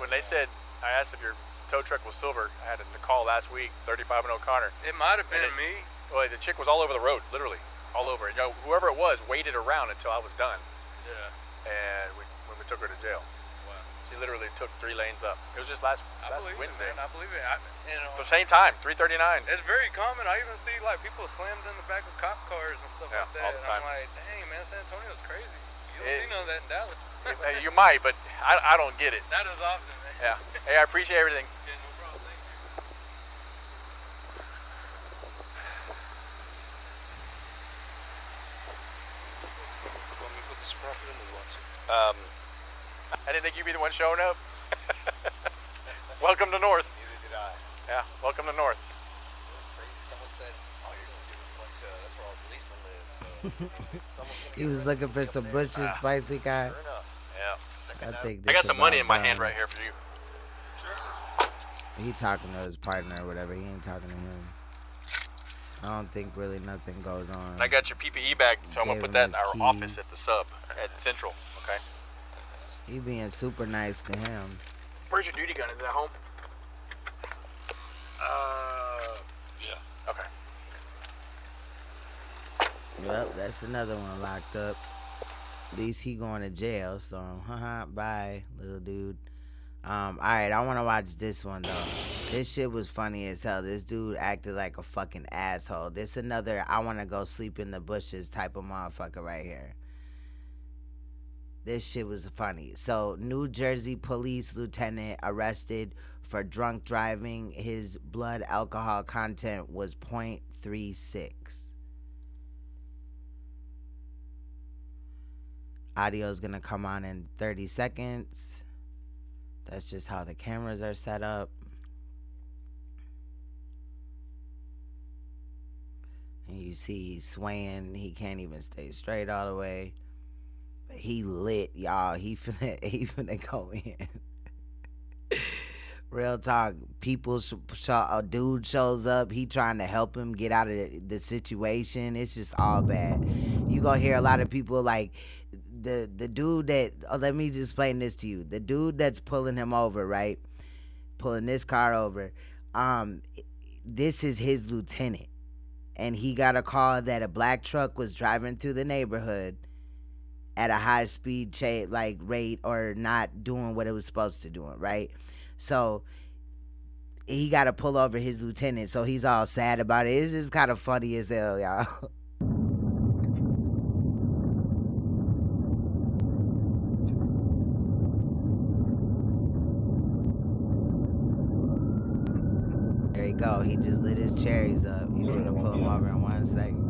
When they said, I asked if your tow truck was silver, I had a call last week, 35 and O'Connor. It might have been me. Well, the chick was all over the road, literally, all over. You know, whoever it was waited around until I was done. Yeah. And when we took her to jail. Wow. She literally took 3 lanes up. It was just last Wednesday. I believe it. The same time, 3:39. It's very common. I even see like people slammed in the back of cop cars and stuff like that. all the time. And I'm like, dang man, San Antonio's crazy. You don't see none of that in Dallas. You might, but I don't get it. Not as often, man. Yeah. Hey, I appreciate everything. Yeah, no problem. Thank you. Want me to put this property in the water? I didn't think you'd be the one showing up. Welcome to North. Neither did I. Yeah, welcome to North. Someone said, oh, you're going to give us a bunch of, that's where all the policemen live. He was looking for some bushes, spicy guy. Sure enough. Yeah. I think I got this some money in my about hand done. right here for you. He talking to his partner or whatever. He ain't talking to him. I don't think really nothing goes on. And I got your PPE bag, so I'm going to put that in our keys. office at the sub at Central, okay? He being super nice to him. Where's your duty gun? Is it at home? Yeah. Okay. Well, that's another one locked up. At least he going to jail, so haha, bye, little dude. Alright, I wanna watch this one though. This shit was funny as hell. This dude acted like a fucking asshole. This another I wanna go sleep in the bushes type of motherfucker right here. This shit was funny. So, New Jersey police lieutenant arrested for drunk driving. His blood alcohol content was 0.36. Audio is gonna come on in 30 seconds. That's just how the cameras are set up. And you see he's swaying. He can't even stay straight all the way. But he lit, y'all. He finna go in. Real talk. A dude shows up. He trying to help him get out of the situation. It's just all bad. You gonna hear a lot of people like the dude that, let me just explain this to you. The dude that's pulling him over, right? Pulling this car over. This is his lieutenant. And he got a call that a black truck was driving through the neighborhood at a high speed rate or not doing what it was supposed to do, right? So he got to pull over his lieutenant, so he's all sad about it. It's just kind of funny as hell, y'all. There you go. He just lit his cherries up. He's gonna pull him over in 1 second.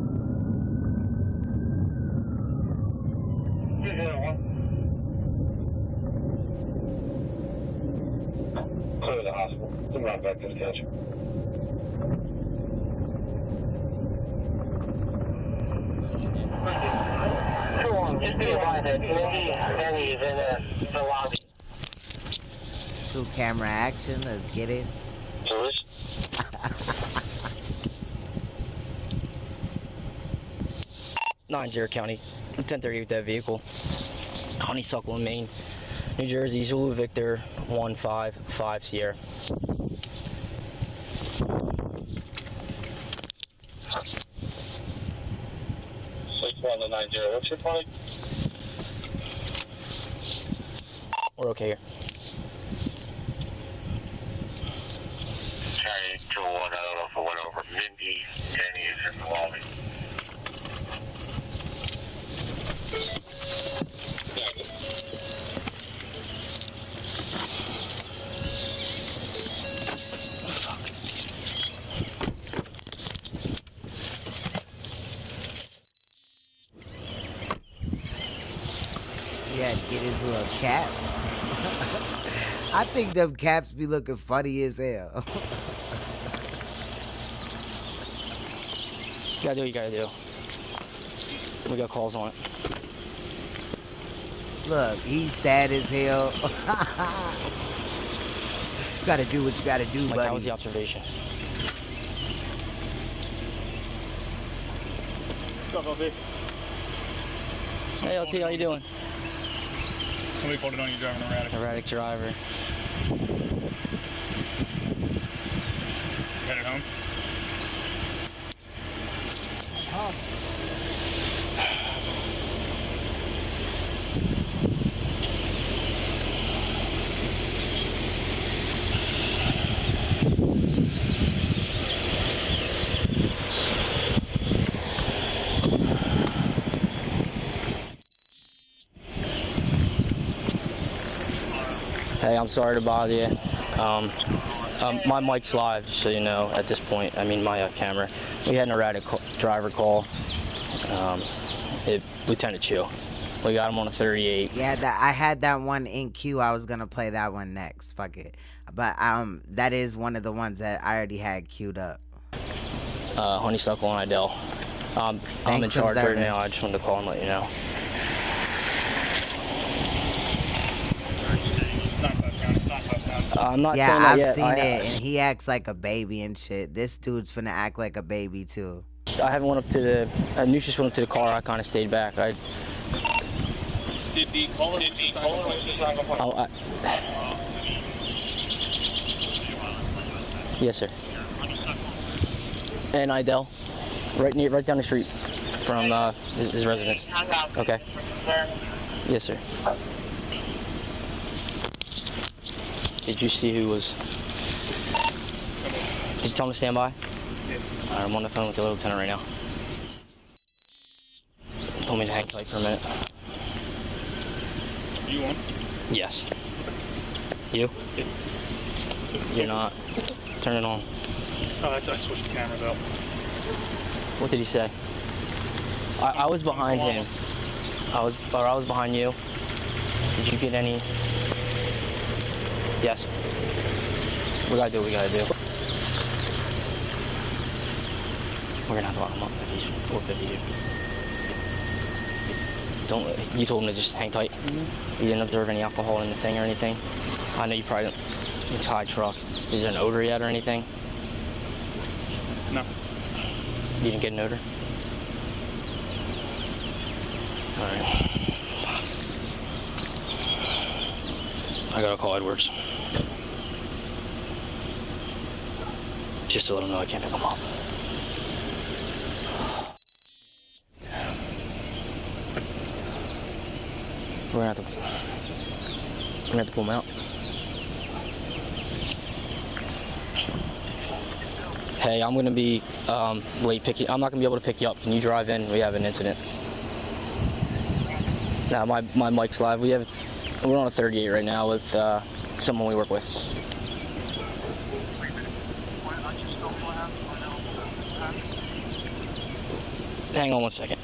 Clear the hospital. Come right back to the couch. Just be advised that Mindy is in the lobby. 2 camera action. Let's get it. Lewis? County, 10:30 with that vehicle. Honeysuckle in Maine, New Jersey, Zulu Victor 155 Sierra. What's your point? We're okay here. Sorry, 2-1, I don't know if I went over. Mindy, Jenny is in the lobby. He had to get his little cap. I think them caps be looking funny as hell. You gotta do what you gotta do. We got calls on it. Look, he's sad as hell. Gotta do what you gotta do, Mike, buddy. how was the observation? What's up, LT? Hey, LT, how you doing? Somebody called it on you driving erratic. Erratic driver. Headed home? Hey, I'm sorry to bother you. My mic's live, just so you know, at this point. I mean, my camera. We had an erratic driver call. Lieutenant Chu. We got him on a 38. Yeah, I had that one in queue. I was gonna play that one next. Fuck it. But that is one of the ones that I already had queued up. Honeysuckle and Idell. I'm in charge right now. I just wanted to call and let you know. I'm not saying that I've yet. seen it, and he acts like a baby and shit. This dude's finna act like a baby too. I haven't went up to the. Nucius went up to the car. I kind of stayed back. Did the caller Yes, sir. And Idell, right down the street from his residence. Okay. Yes, sir. Did you see who was? Did you tell him to stand by? Yeah. Alright, I'm on the phone with the lieutenant right now. He told me to hang tight for a minute. You on? Yes. You? Yeah. You're not. Turn it on. Oh, I switched the cameras out. What did he say? I was behind him. I was behind you. Did you get any? Yes. We gotta do what we gotta do. We're gonna have to lock him up if he's 450. You told him to just hang tight? Mm-hmm. You didn't observe any alcohol in the thing or anything? I know you probably don't. It's a high truck. Is there an odor yet or anything? No. You didn't get an odor? Alright. I gotta call Edwards. Just to let him know I can't pick him up. We're gonna have to pull him out. Hey, I'm gonna be late picking. I'm not gonna be able to pick you up. Can you drive in? We have an incident. Now my mic's live. We're on a 38 right now with someone we work with. Hang on one second.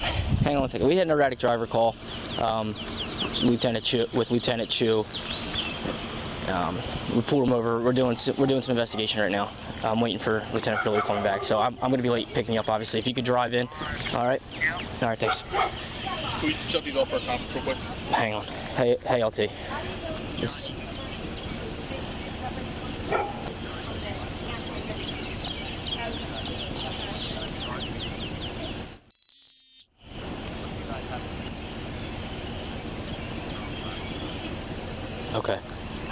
We had an erratic driver call. Lieutenant Chu. We pulled him over. We're doing some investigation right now. I'm waiting for Lieutenant Curley to call me back. So I'm going to be late picking you up, obviously. If you could drive in. All right. All right, thanks. Can we shut these off for a conference real quick? Hang on. Hey, LT. This.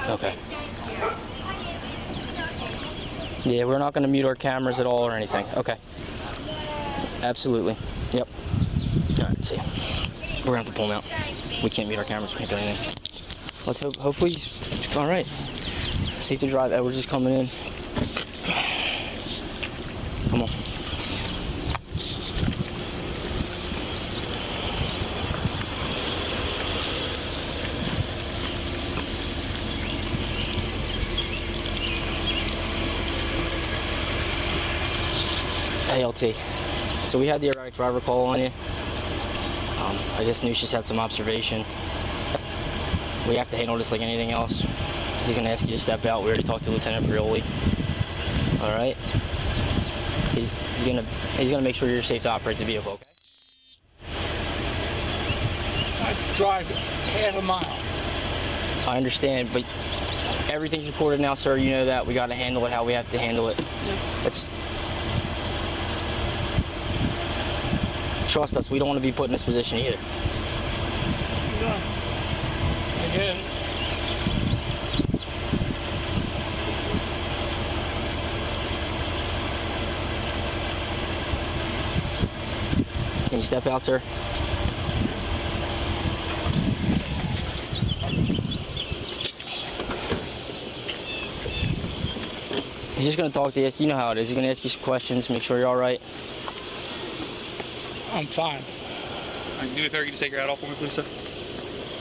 Okay. Yeah, we're not going to mute our cameras at all or anything. Okay. Absolutely. Yep. All right, see ya. We're going to have to pull him out. We can't mute our cameras. We can't do anything. Let's hope. Hopefully he's all right. Safe to drive. Edward's just coming in. Come on. Hey, LT. So we had the erratic driver call on you. I guess Nucius had some observation. We have to handle this like anything else. He's gonna ask you to step out. We already talked to Lieutenant Prioli. All right. He's gonna make sure you're safe to operate the vehicle. Okay. I just drive half a mile. I understand, but everything's recorded now, sir. You know that. We got to handle it how we have to handle it. It's trust us. We don't want to be put in this position either. Again. Can you step out, sir? He's just going to talk to you. You know how it is. He's going to ask you some questions, make sure you're all right. I'm fine. Do me a favor, can you just take your hat off for me, please, sir?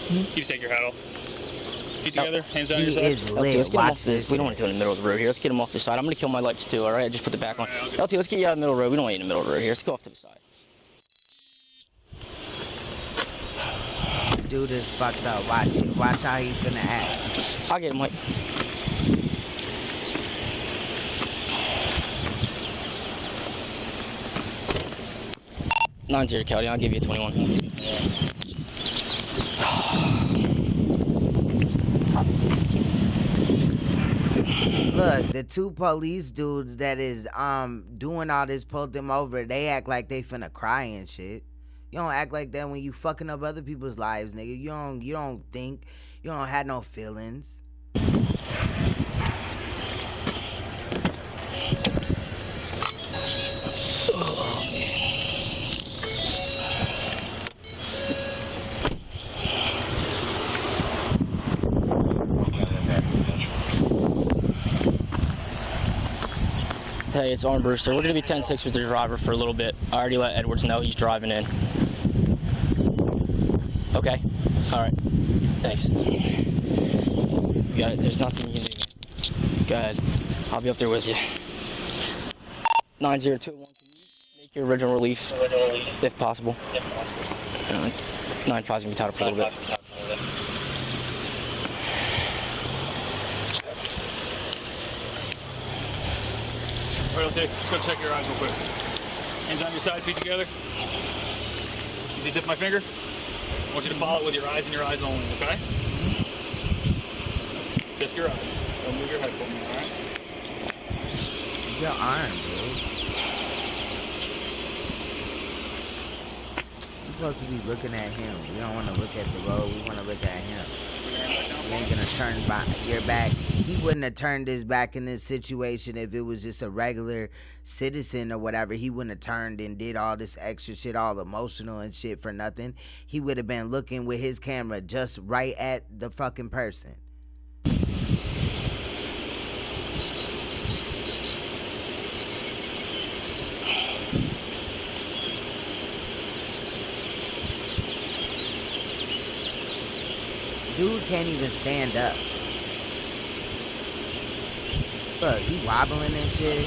Can you just take your hat off? Feet together, hands down your side. LT, let's get him off the, we don't want to do it in the middle of the road here. Let's get him off the side. I'm going to kill my lights too, all right? I just put the back on. LT, let's get you out of the middle of the road. We don't want you in the middle of the road here. Let's go off to the side. Dude is fucked up. Watch it. Watch how he's finna act. I'll get him, Mike. Nine's here, Cody. I'll give you a 21. Look, the two police dudes that is doing all this, pulled them over. They act like they finna cry and shit. You don't act like that when you fucking up other people's lives, nigga. You don't think, you don't have no feelings. Hey, it's Arm Brewster. We're going to be 10-6 with the driver for a little bit. I already let Edwards know he's driving in. Okay. All right. Thanks. You got it. There's nothing you can do. Go ahead. I'll be up there with you. 9021. Can you make your original relief, if possible? 95's going to be tied up for a little bit. All right, let's go check your eyes real quick. Hands on your side, feet together. You see dip my finger? I want you to follow it with your eyes and your eyes only, okay? Just your eyes. Don't move your head for me, all right? Your arm, dude. You're supposed to be looking at him. We don't want to look at the road. We want to look at him. You ain't gonna turn your back. He wouldn't have turned his back in this situation if it was just a regular citizen or whatever. He wouldn't have turned and did all this extra shit, all emotional and shit for nothing. He would have been looking with his camera just right at the fucking person. Dude can't even stand up. Look, he wobbling and shit.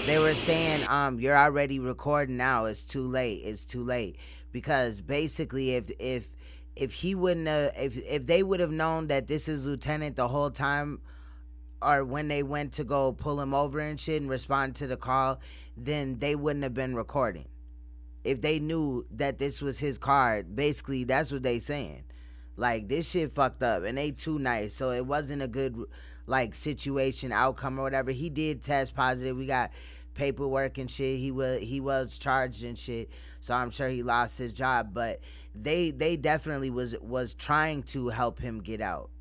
They were saying, you're already recording now. It's too late. It's too late. Because basically, if he wouldn't have, if they would have known that this is Lieutenant the whole time, or when they went to go pull him over and shit and respond to the call, then they wouldn't have been recording. If they knew that this was his car, basically that's what they saying. Like, this shit fucked up and they too nice, so it wasn't a good like situation outcome or whatever. He did test positive. We got paperwork and shit. He was charged and shit, so I'm sure he lost his job, but they definitely was trying to help him get out.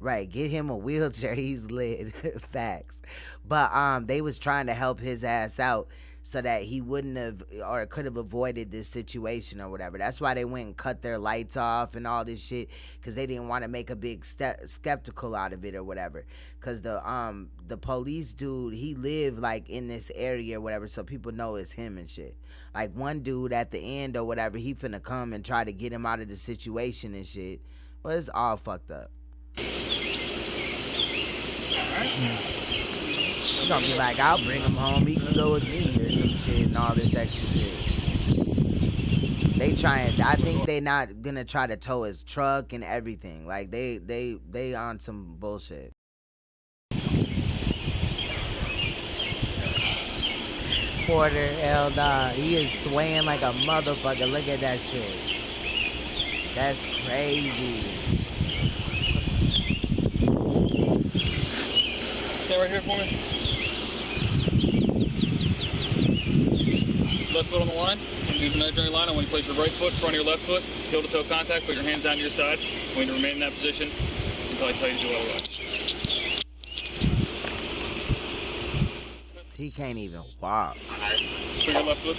Right, get him a wheelchair. He's lit. Facts. But they was trying to help his ass out so that he wouldn't have or could have avoided this situation or whatever. That's why they went and cut their lights off and all this shit, because they didn't want to make a big skeptical out of it or whatever. Because the police dude, he lived like in this area or whatever, so people know it's him and shit. Like one dude at the end or whatever, he finna come and try to get him out of the situation and shit. Well, it's all fucked up. You're gonna be like, I'll bring him home, he can go with me or some shit and all this extra shit. They trying, I think they not gonna try to tow his truck and everything. Like they on some bullshit. Porter, hell nah. He is swaying like a motherfucker. Look at that shit. That's crazy. Stay right here for me. Left foot on the line. Do the imaginary line. I want you to place your right foot in front of your left foot. Heel to toe contact. Put your hands down to your side. I want you to remain in that position until I tell you to do otherwise. He can't even walk. Put your left foot.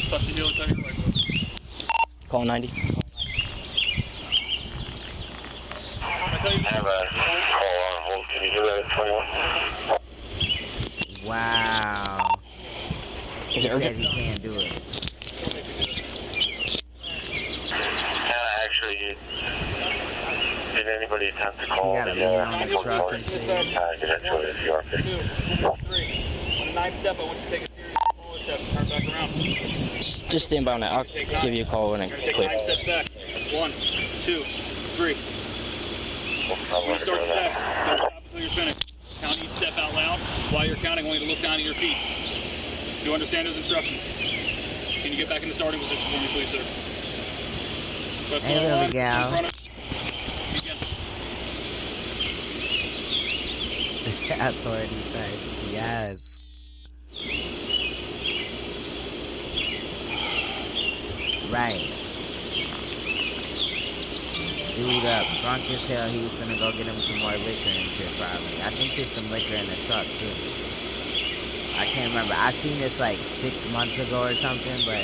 Touch the heel, touch your right foot. Call 90. I have a call on hold. Can you do that at 21? Wow. Is it urgent? He said he can't do it. Actually, did anybody attempt to call the truck and shit. Get into it if you are. 2, 3. On the 9th step, I want you to take a series of smaller steps and turn back around. Just stand by on that. I'll give you a call when I Take clear. 9 steps back. 1, 2, 3. When you start the test, don't stop until you're finished. Count each step out loud. While you're counting, I want you to look down at your feet. Do you understand those instructions? Can you get back in the starting position for me, please, sir? Hey, little gal. Authority type. Yes. Right. Dude up, drunk as hell. He was finna go get him some more liquor and shit, probably. I think there's some liquor in the truck, too. I can't remember. I seen this like 6 months ago or something, but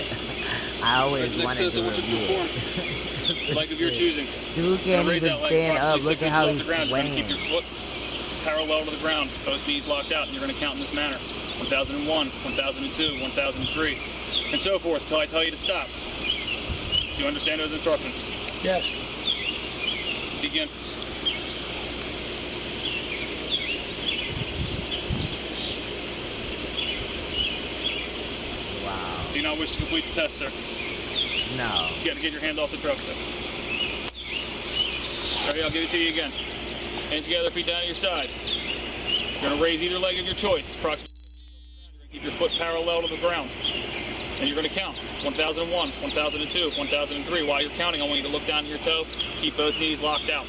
I always wanted to review it. Leg of your choosing. Dude can't even stand up. Look at how he's swaying. Keep your foot parallel to the ground, both knees locked out, and you're going to count in this manner. 1001, 1002, 1003, and so forth until I tell you to stop. Do you understand those instructions? Yes. Begin. Wow. Do you not wish to complete the test, sir? No. You got to get your hand off the truck, sir. Ready? I'll give it to you again. Hands together, feet down at your side. You're going to raise either leg of your choice. Approximately. You're going to keep your foot parallel to the ground. And you're going to count. 1001, 1002, 1003. While you're counting, I want you to look down at your toe. Keep both knees locked out.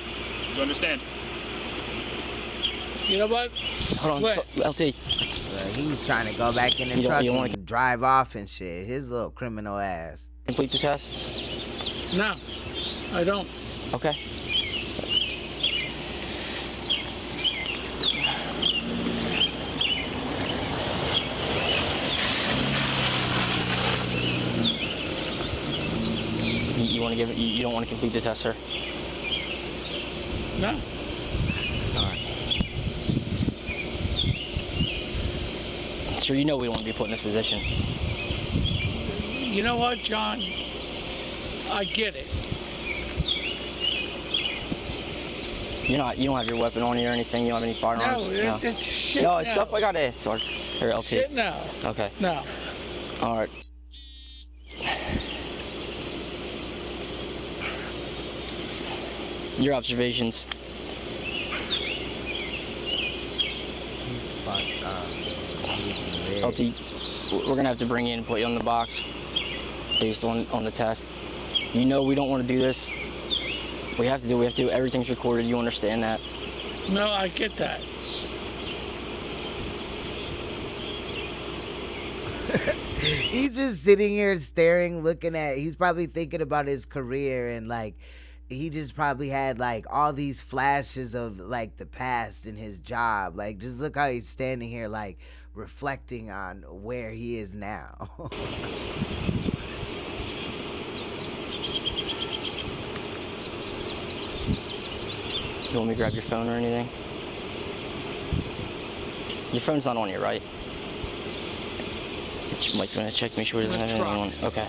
You understand? You know what? Hold on, LT. He was trying to go back in the truck and drive off and shit. His little criminal ass. Complete the test? No, I don't. Okay. You want to give it? You don't want to complete the test, sir? No. All right. Sir, you know we don't want to be put in this position. You know what, John? I get it. You don't have your weapon on you or anything. You don't have any firearms. No, it's shit. No, it's no. stuff I got to ask, or LT. Shit, no. Okay. No. All right. Your observations. He's fucked up. LT, we're gonna have to bring you in and put you on the box based on the test. You know we don't want to do this. We have to do everything's recorded. You understand that? No, I get that. He's just sitting here staring, looking at. He's probably thinking about his career and like. He just probably had like all these flashes of like the past in his job. Like just look how he's standing here like reflecting on where he is now. You want me to grab your phone or anything? Your phone's not on you, right? You might want to check to make sure it doesn't have anything on. Okay.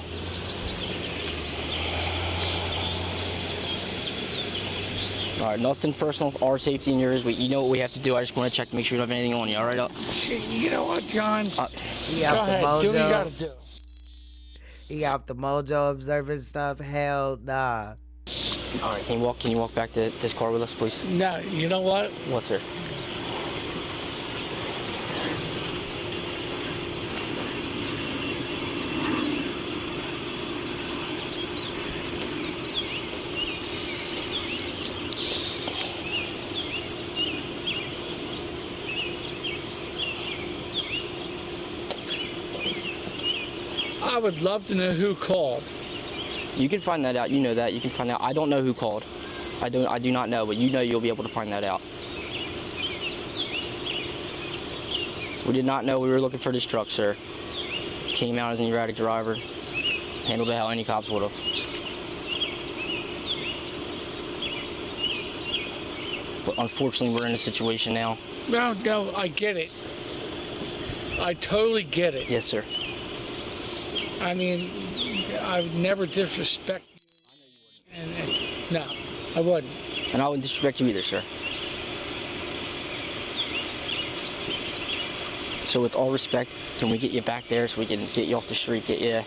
All right, nothing personal. Our safety and yours. You know what we have to do. I just want to check to make sure you don't have anything on you. All right? You know what, John? He Go off the ahead. mojo. Do what you gotta do. He off the mojo observing stuff. Hell nah. All right, can you walk back to this car with us, please? No, you know what? What's her? I would love to know who called. You can find that out. You know that. You can find out. I don't know who called. I do not know, but you know you'll be able to find that out. We did not know we were looking for this truck, sir. Came out as an erratic driver. Handled it how any cops would have. But unfortunately, we're in a situation now. No, I get it. I totally get it. Yes, sir. I mean, I would never disrespect you. And no, I wouldn't. And I wouldn't disrespect you either, sir. So with all respect, can we get you back there so we can get you off the street, get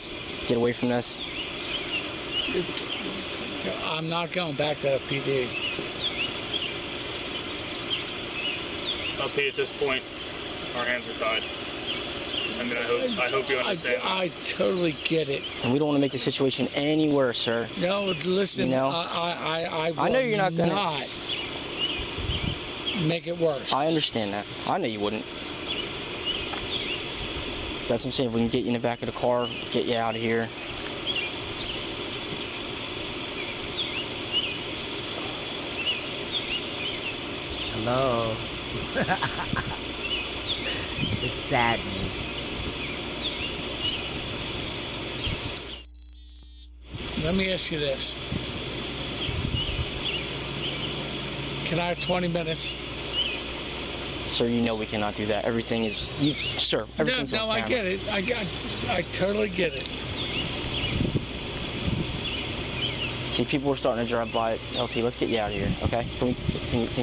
away from this? I'm not going back to the PD. I'll tell you at this point, our hands are tied. I mean, I hope you understand. I totally get it. And we don't want to make the situation any worse, sir. No, listen, you know? I know you're not gonna not make it worse. I understand that. I know you wouldn't. That's what I'm saying. If we can get you in the back of the car, get you out of here. Hello. The sadness. Let me ask you this. Can I have 20 minutes? Sir, you know we cannot do that. Everything is, sir, everything's on No, I camera. get it. I totally get it. See, people are starting to drive by. LT, let's get you out of here, okay? Can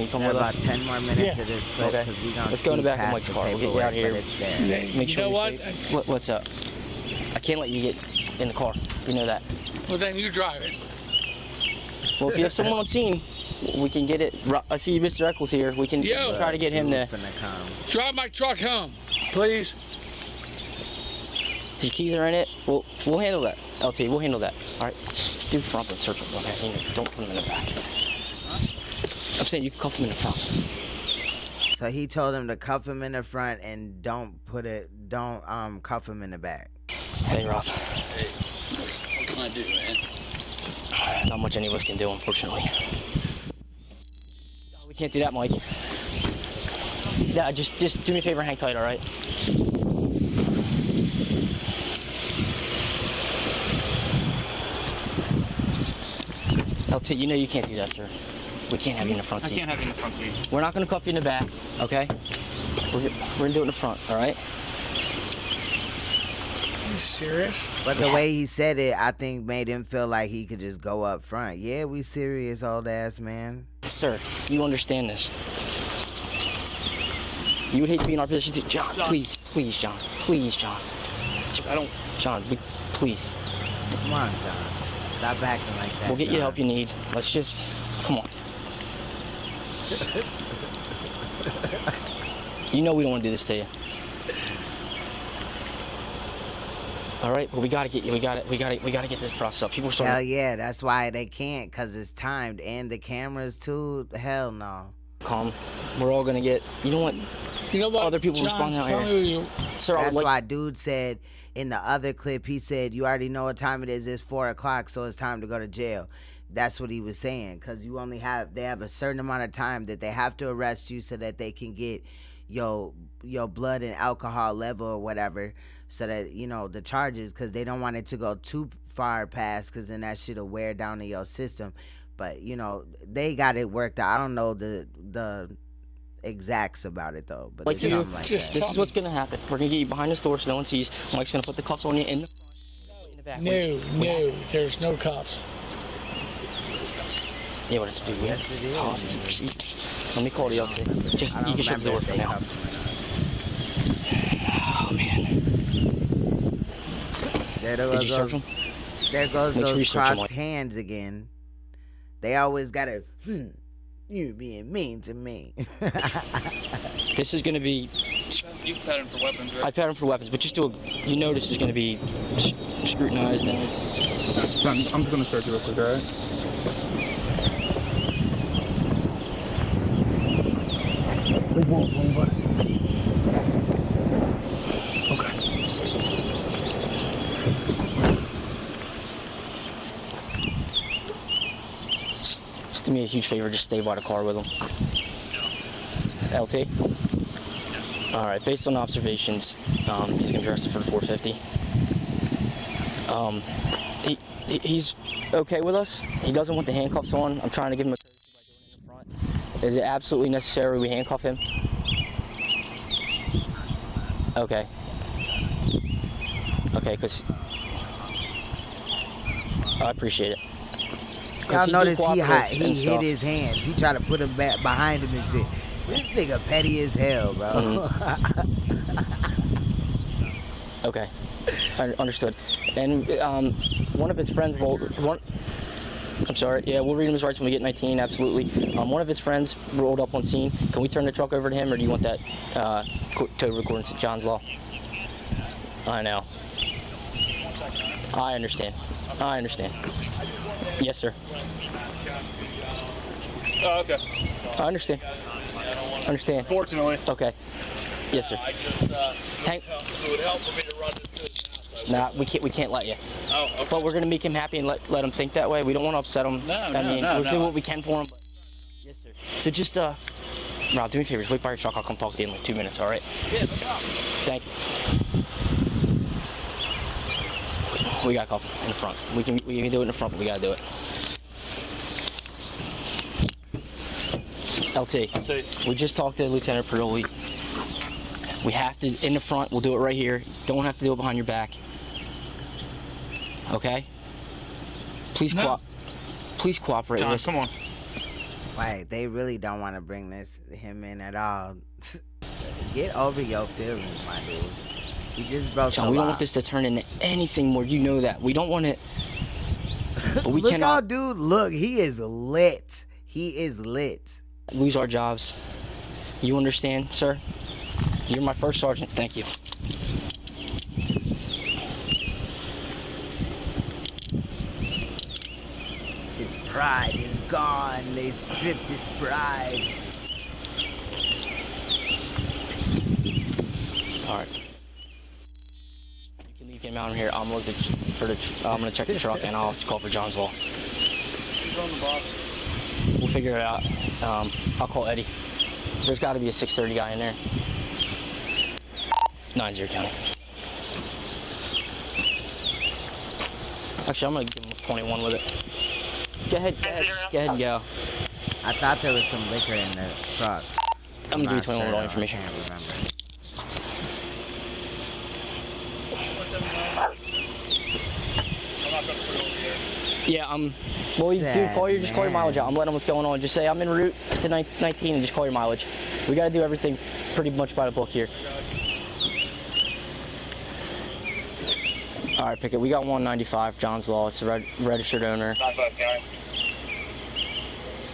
you come with us? About 10 more minutes of this clip Okay. because we're going to Let's go in the back of Mike's car. We'll get you out of here. It's there. Make sure You know you're what? safe. What's up? I can't let you get in the car. You know that. Well, then you drive it. Well, if you have someone on scene, we can get it. I see Mr. Eccles here. We can try to get him to. Drive my truck home, please. His keys are in it. We'll handle that. LT, we'll handle that. All right. Do front and search him. Okay. Don't put him in the back. I'm saying you can cuff him in the front. So he told him to cuff him in the front and don't cuff him in the back. Hey, Rob. Hey, what can I do, man? Not much any of us can do, unfortunately. We can't do that, Mike. Yeah, just do me a favor and hang tight, all right? LT, you know you can't do that, sir. We can't have you in the front seat. I can't have you in the front seat. We're not going to cuff you in the back, okay? We're going to do it in the front, all right? Are you serious? But the way he said it, I think made him feel like he could just go up front. Yeah, we serious, old ass man. Sir, you understand this. You would hate to be in our position too. John, please, John. Please, John. John, please. Come on, John. Stop acting like that. We'll get you the help you need. Let's just, come on. You know we don't want to do this to you. All right, well we gotta get you. We gotta get this process up. People are starting. Hell yeah, that's why they can't, cause it's timed and the cameras too. Hell no. Calm. We're all gonna get. You know what? Other people respond out here. Sir, that's why dude said in the other clip. He said, "You already know what time it is. It's 4 o'clock, so it's time to go to jail." That's what he was saying, cause you only they have a certain amount of time that they have to arrest you so that they can get your blood and alcohol level or whatever, so that the charges, cause they don't want it to go too far past, cause then that shit'll wear down to your system. But they got it worked out. I don't know the exacts about it though, but it's something like that. This is what's gonna happen. We're gonna get you behind this door so no one sees. Mike's gonna put the cuffs on you in the back. No, there's no cuffs. Yeah, but it's due. Yes, it is. Policies and procedures. Let me call the LT. Just, you can shut the door for now. Oh, man. Did you search them? There goes Make sure you those search 'em, crossed like- hands again. They always gotta, you being mean to me. This is going to be... You pattern for weapons, right? I pattern for weapons, but just do a... You know this is going to be scrutinized and... I'm just going to search it real quick, alright? Okay. Just do me a huge favor, just stay by the car with him. LT? Alright, based on observations, he's going to be arrested for the 450. He's okay with us. He doesn't want the handcuffs on. I'm trying to give him a courtesy by doing it in the front. Is it absolutely necessary we handcuff him? Okay. Okay, because... I appreciate it. Y'all notice he and hit stuff. his hands. He tried to put them back behind him and shit. This nigga petty as hell, bro. Okay, understood. And one of his friends I'm sorry. Yeah, we'll read him his rights when we get 19. Absolutely. One of his friends rolled up on scene. Can we turn the truck over to him, or do you want that code recording to John's Law? I know. I understand. I understand. Yes, sir. Oh, okay. I understand. Understand. Fortunately. Okay. Yes, sir. I just, it would help for me to run this business now. So Nah, we can't let you. Oh, okay. But we're gonna make him happy and let him think that way. We don't want to upset him. We'll do what we can for him. But... Yes, sir. So just Rob, do me a favor. Just wait by your truck. I'll come talk to you in like 2 minutes. All right? Yeah, no problem. Thank you. We got a couple in the front. We can do it in the front, but we gotta do it. LT. We just talked to Lieutenant Perdue. We have to in the front. We'll do it right here. Don't have to do it behind your back. Okay? Please please cooperate John, with us. come on. Wait, they really don't want to bring him in at all. Get over your feelings, my dude. You just broke John, the we law. don't want this to turn into anything more. You know that. We don't want it. But we Look cannot how dude look. He is lit. He is lit. lose our jobs. You understand, sir? You're my first sergeant. Thank you. His pride is gone. They stripped his pride. All right. You can leave him out here. I'm looking for I'm gonna check the truck and I'll call for John's Law. She's on the box. We'll figure it out. I'll call Eddie. There's got to be a 630 guy in there. 9-0 County. Actually, I'm gonna give him 21 with it. Go ahead and go. I thought there was some liquor in the truck. I'm gonna give you 21 with all information. I can't remember. Yeah, well, you do just call your mileage out. I'm letting them what's going on. Just say I'm en route to 19 and just call your mileage. We got to do everything pretty much by the book here. All right, Pickett, we got 195 John's Law. It's a registered owner.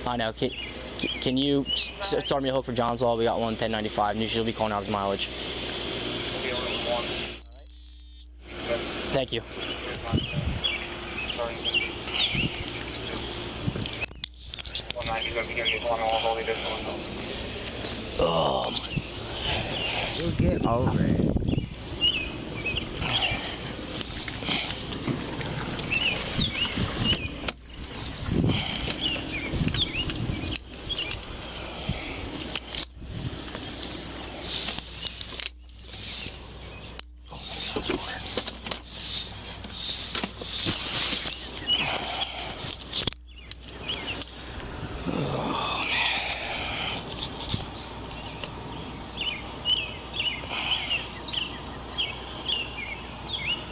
I know. Can you start me a hook for John's Law? We got 1095, and you should be calling out his mileage. Thank you. Oh my. You'll get over it.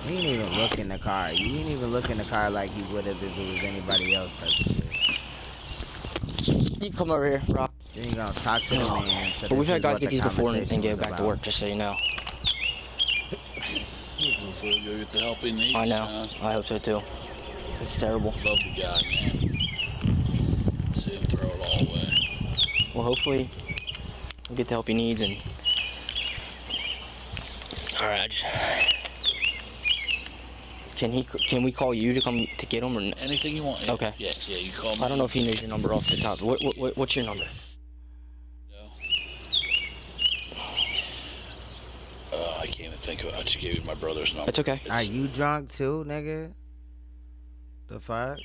He didn't even look in the car. You didn't even look in the car like he would have if it was anybody else type of shit. You come over here, Rock. Then you gonna talk to the man. So But we've this had is guys what get the these before and conversation get was back to about. work, just so you know. Hopefully you'll get the help he needs. I know. I hope so too. It's terrible. Love the guy, man. See him throw it all away. Well, hopefully he'll get the help he needs. And all right. Can we call you to come to get him or anything you want? Yeah. Okay. Yeah, you call me. I don't know if he knows your number off the top. What's your number? I can't even think of it. I just gave you my brother's number. It's okay. Are you drunk too, nigga? The fuck?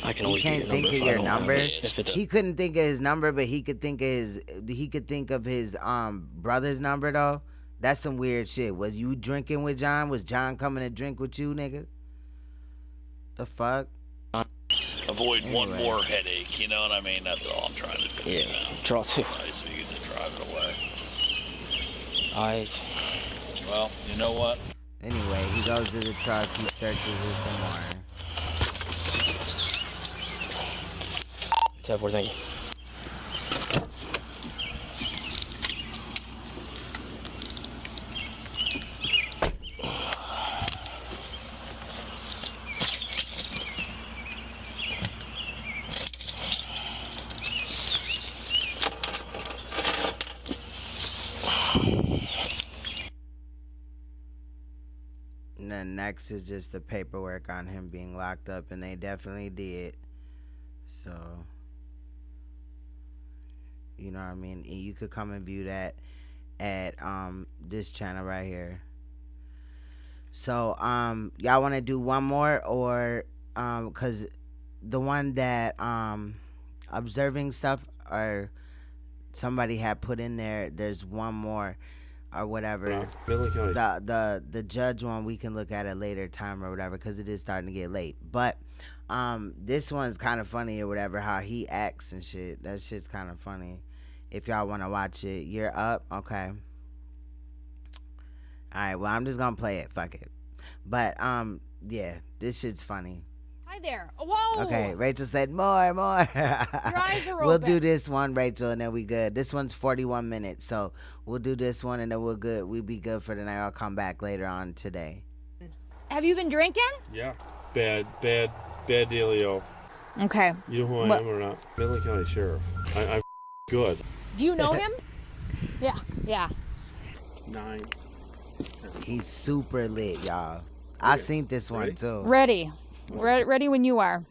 I can He always can't give think of you a your number. number. If it's He couldn't think of his number, but he could think of his. He could think of his brother's number though. That's some weird shit. Was you drinking with John? Was John coming to drink with you, nigga? The fuck? Avoid one more headache, you know what I mean? That's all I'm trying to do. Yeah, You know? draw two. So you can just drive it away. Well, you know what? Anyway, he goes to the truck. He searches it some more. 10-4, thank you. And then next is just the paperwork on him being locked up, and they definitely did. So, you know what I mean? And you could come and view that at this channel right here. So, y'all want to do one more, or cuz the one that observing stuff, or somebody had put in there, there's one more or whatever. The judge one, we can look at a later time or whatever, because it is starting to get late. But this one's kind of funny or whatever, how he acts and shit. That shit's kind of funny. If y'all want to watch it, you're up. Okay. All right, well, I'm just gonna play it. Fuck it. But yeah, this shit's funny. Hi there. Whoa. Okay, Rachel said more. Your eyes are We'll open. do this one, Rachel, and then we good. This one's 41 minutes, so we'll do this one, and then we'll be good for the night. I'll come back later on today. Have you been drinking? Yeah. Bad dealio. Okay. You know who I am or not? Midland County Sheriff. I'm good. Do you know him? Yeah. 9. He's super lit, y'all. I seen this one too. Ready. Ready when you are.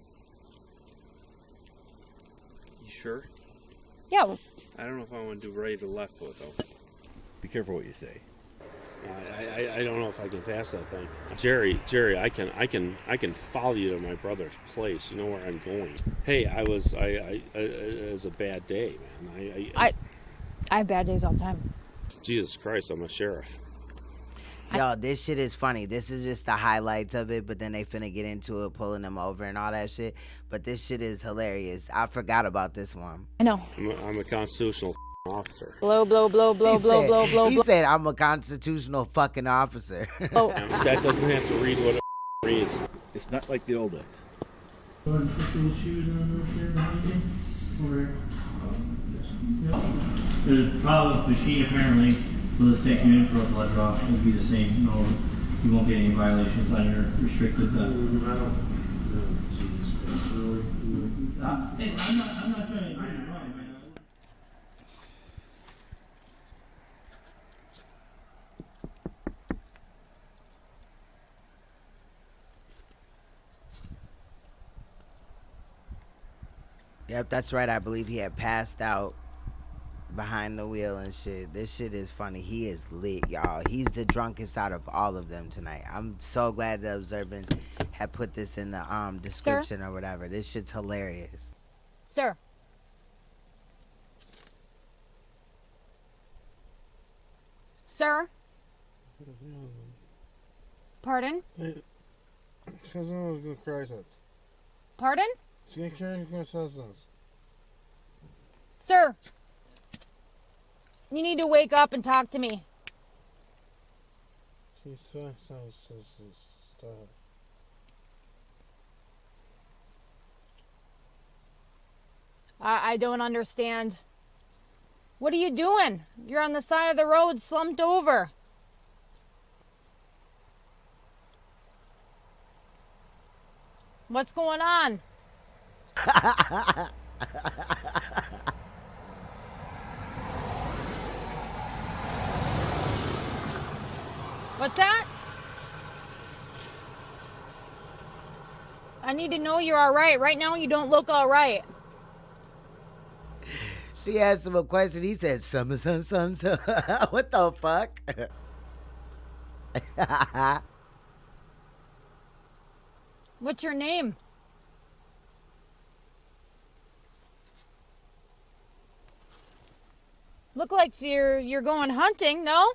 You sure? Yeah. I don't know if I want to do right or left foot though. Be careful what you say. I don't know if I can pass that thing. Jerry, I can follow you to my brother's place. You know where I'm going. Hey, it was a bad day, man. I have bad days all the time. Jesus Christ, I'm a sheriff. Yo, this shit is funny. This is just the highlights of it, but then they finna get into it, pulling them over and all that shit. But this shit is hilarious. I forgot about this one. I know. I'm a constitutional officer. Blow. He said, I'm a constitutional fucking officer. Oh. That doesn't have to read what it reads. It's not like the old days. There's a problem with the machine apparently. We'll just take you in for a blood draw. It'll be the same. No, you won't get any violations on your restricted. Jesus Christ, really? Hey, I'm not trying to do it wrong, man. Yep, that's right. I believe he had passed out behind the wheel and shit. This shit is funny. He is lit, y'all. He's the drunkest out of all of them tonight. I'm so glad the observant had put this in the description or whatever. This shit's hilarious. Sir. Sir? Pardon? Pardon? Sir. You need to wake up and talk to me. I don't understand. What are you doing? You're on the side of the road, slumped over. What's going on? What's that? I need to know you're all right. Right now, you don't look all right. She asked him a question. He said, "Summer, sun, sun, sun." What the fuck? What's your name? Look like you're going hunting, no?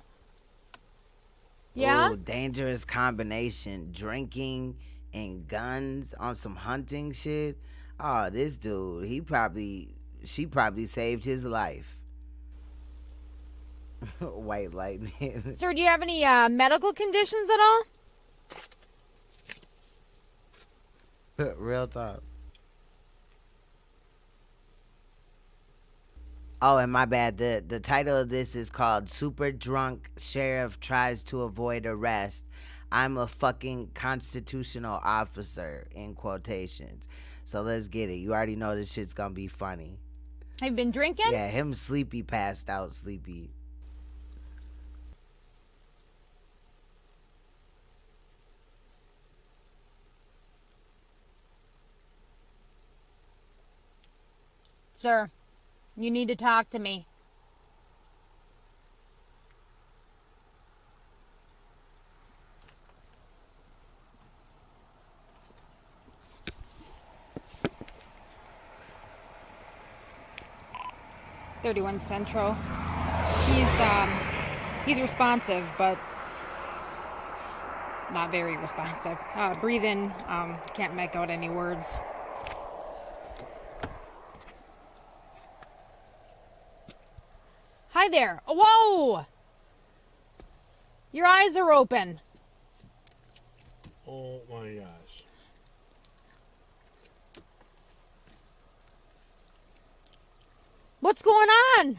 Yeah? Ooh, dangerous combination. Drinking and guns on some hunting shit. Oh, this dude, she probably saved his life. White lightning. Sir, do you have any medical conditions at all? Real talk. Oh, and my bad. The title of this is called Super Drunk Sheriff Tries to Avoid Arrest. I'm a fucking constitutional officer, in quotations. So let's get it. You already know this shit's gonna be funny. Have you been drinking? Yeah, him sleepy, passed out sleepy. Sir, you need to talk to me. .31 Central. He's responsive, but not very responsive. Breathe in. Can't make out any words. Hi there. Whoa! Your eyes are open. Oh my gosh. What's going on?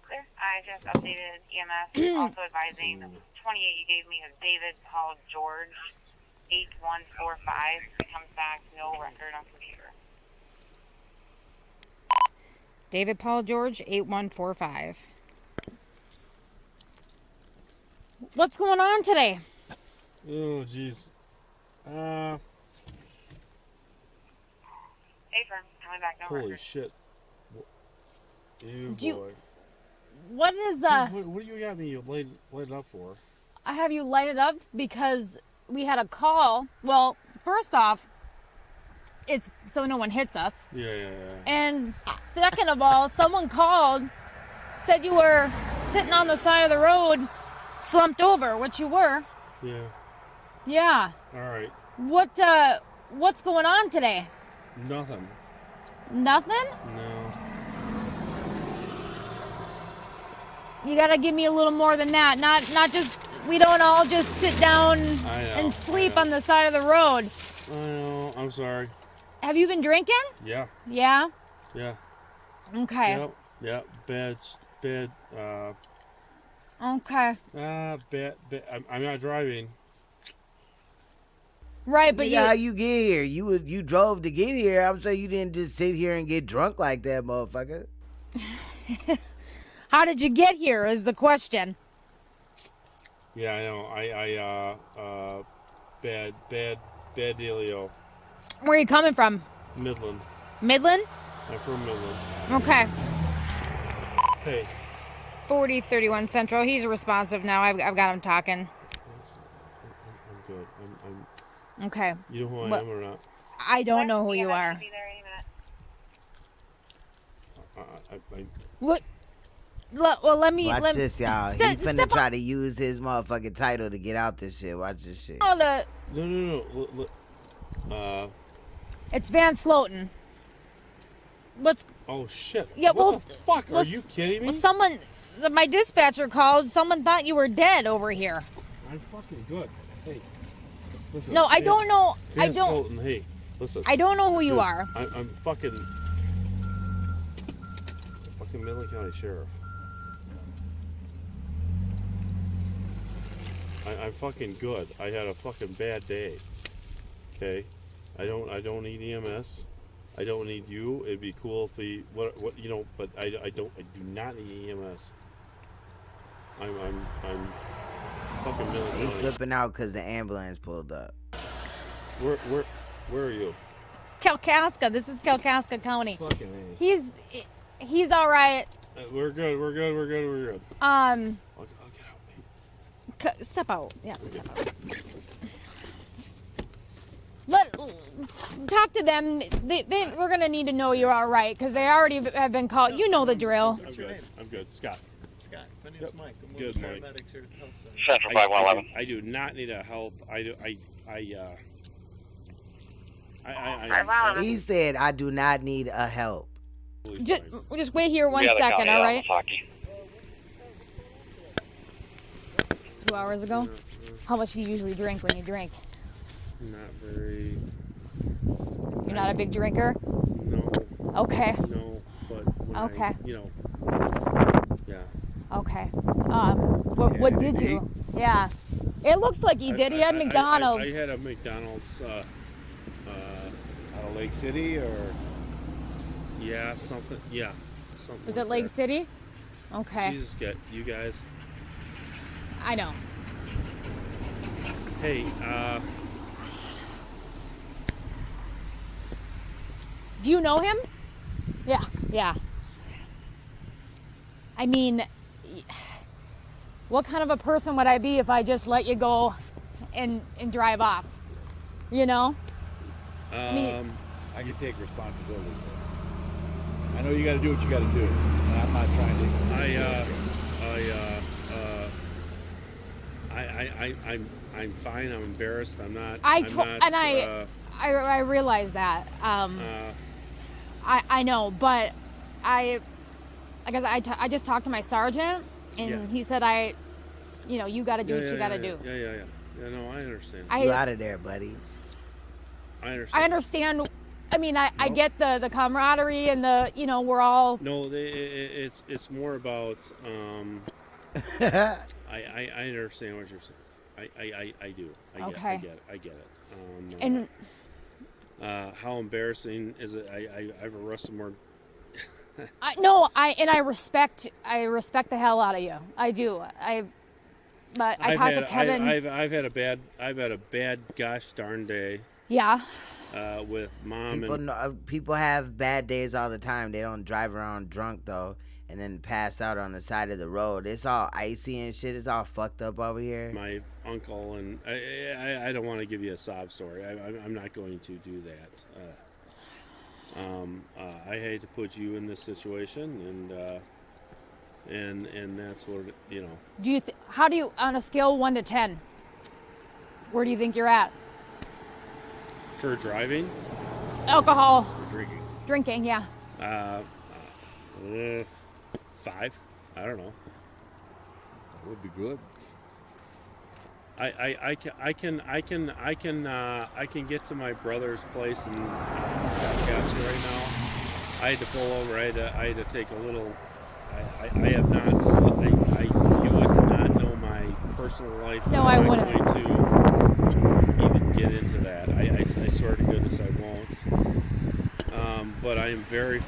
Sir, I just updated EMS, also advising the 28 you gave me is David Paul George, 8145. Comes back, no record on computer. David Paul George, 8145. What's going on today? Oh, jeez. Hey, firm, coming back, no Holy record. shit. Boy. What is, What do you got me lighted up for? I have you lighted up because we had a call. Well, first off, it's so no one hits us. Yeah. And second of all, someone called, said you were sitting on the side of the road, slumped over, which you were. Yeah. Yeah. All right. What's going on today? Nothing. Nothing? No. You gotta give me a little more than that. Not just, we don't all just sit down and sleep on the side of the road. I know. I'm sorry. Have you been drinking? Yeah. Yeah? Yeah. Okay. Yep. Bad. Okay. Bad. I'm not driving. Right, but how you get here? You drove to get here. I'm sure you didn't just sit here and get drunk like that, motherfucker. How did you get here is the question. Yeah, I know. Bad dealio. Where are you coming from? Midland. Midland? I'm from Midland. Okay. Hey. 4031 Central. He's responsive now. I've got him talking. I'm good. I'm Okay. You know who I am or not? I don't know who you are. Look. Well, let me... Watch this, y'all. He finna try on. to use his motherfucking title to get out this shit. Watch this shit. No. Look. It's Van Sloten. What's... Oh, shit. Yeah, what the fuck? Are you kidding me? Well, someone... My dispatcher called. Someone thought you were dead over here. I'm fucking good. Hey. Listen, No, I don't know. Van Sloten, hey. Listen. I don't know who you dude, are. I'm fucking Midland County Sheriff. I'm fucking good. I had a fucking bad day. Okay, I don't need EMS. I don't need you. It'd be cool if the what you know, but I do not need EMS. I'm fucking Midland He County. flipping out because the ambulance pulled up. Where are you? Kalkaska. This is Kalkaska County. Fucking A. He's all right. We're good. I'll get out. Step out. Yeah, step out. Talk to them. We're gonna need to know you're all right because they already have been called. You know the drill. I'm good. Scott. Scott. My name's Mike. I'm Good, one of the Mike. paramedics here at the health center. Central 5111. I do not need a help. He said, "I do not need a help." Just wait here 1 second, all right? 2 hours ago. How much do you usually drink when you drink? Not very. You're not a big drinker? No. Okay. No, but when okay. Yeah. Okay. What did you? Yeah. It looks like he did. He had McDonald's. I had a McDonald's. Out of Lake City or? Yeah, something. Yeah. Something. Was like it Lake that. City? Okay. Jesus, get you guys. I know. Hey, Do you know him? Yeah. I mean, what kind of a person would I be if I just let you go and drive off? You know? I can take responsibility for it. I know you got to do what you got to do, and I'm not trying to. I'm fine. I'm embarrassed. I'm not. I realize that. I know, but I guess I just talked to my sergeant, and he said you got to do what you got to do. Yeah. No, I understand. You out of there, buddy. I understand. I understand. I mean, I get the camaraderie and the we're all. No, it's more about. I understand what you're saying. I do. I get it. And how embarrassing is it? I've arrested more. I respect the hell out of you. I do. But I talked to Kevin. I've had a bad gosh darn day. Yeah. With mom people have bad days all the time. They don't drive around drunk though, and then passed out on the side of the road. It's all icy and shit. It's all fucked up over here. My uncle and I don't want to give you a sob story. I'm not going to do that. I hate to put you in this situation, and that's what you know. How do you, on a scale of 1 to 10, where do you think you're at? For driving? Alcohol. For drinking. Drinking, yeah. 5. I don't know. That would be good. I can get to my brother's place in Kalkaska right now. I had to pull over. I had to take a little. I have not. You would not know my personal life. No, I wouldn't. I'm going to even get into that. I swear to goodness I won't. But I'm very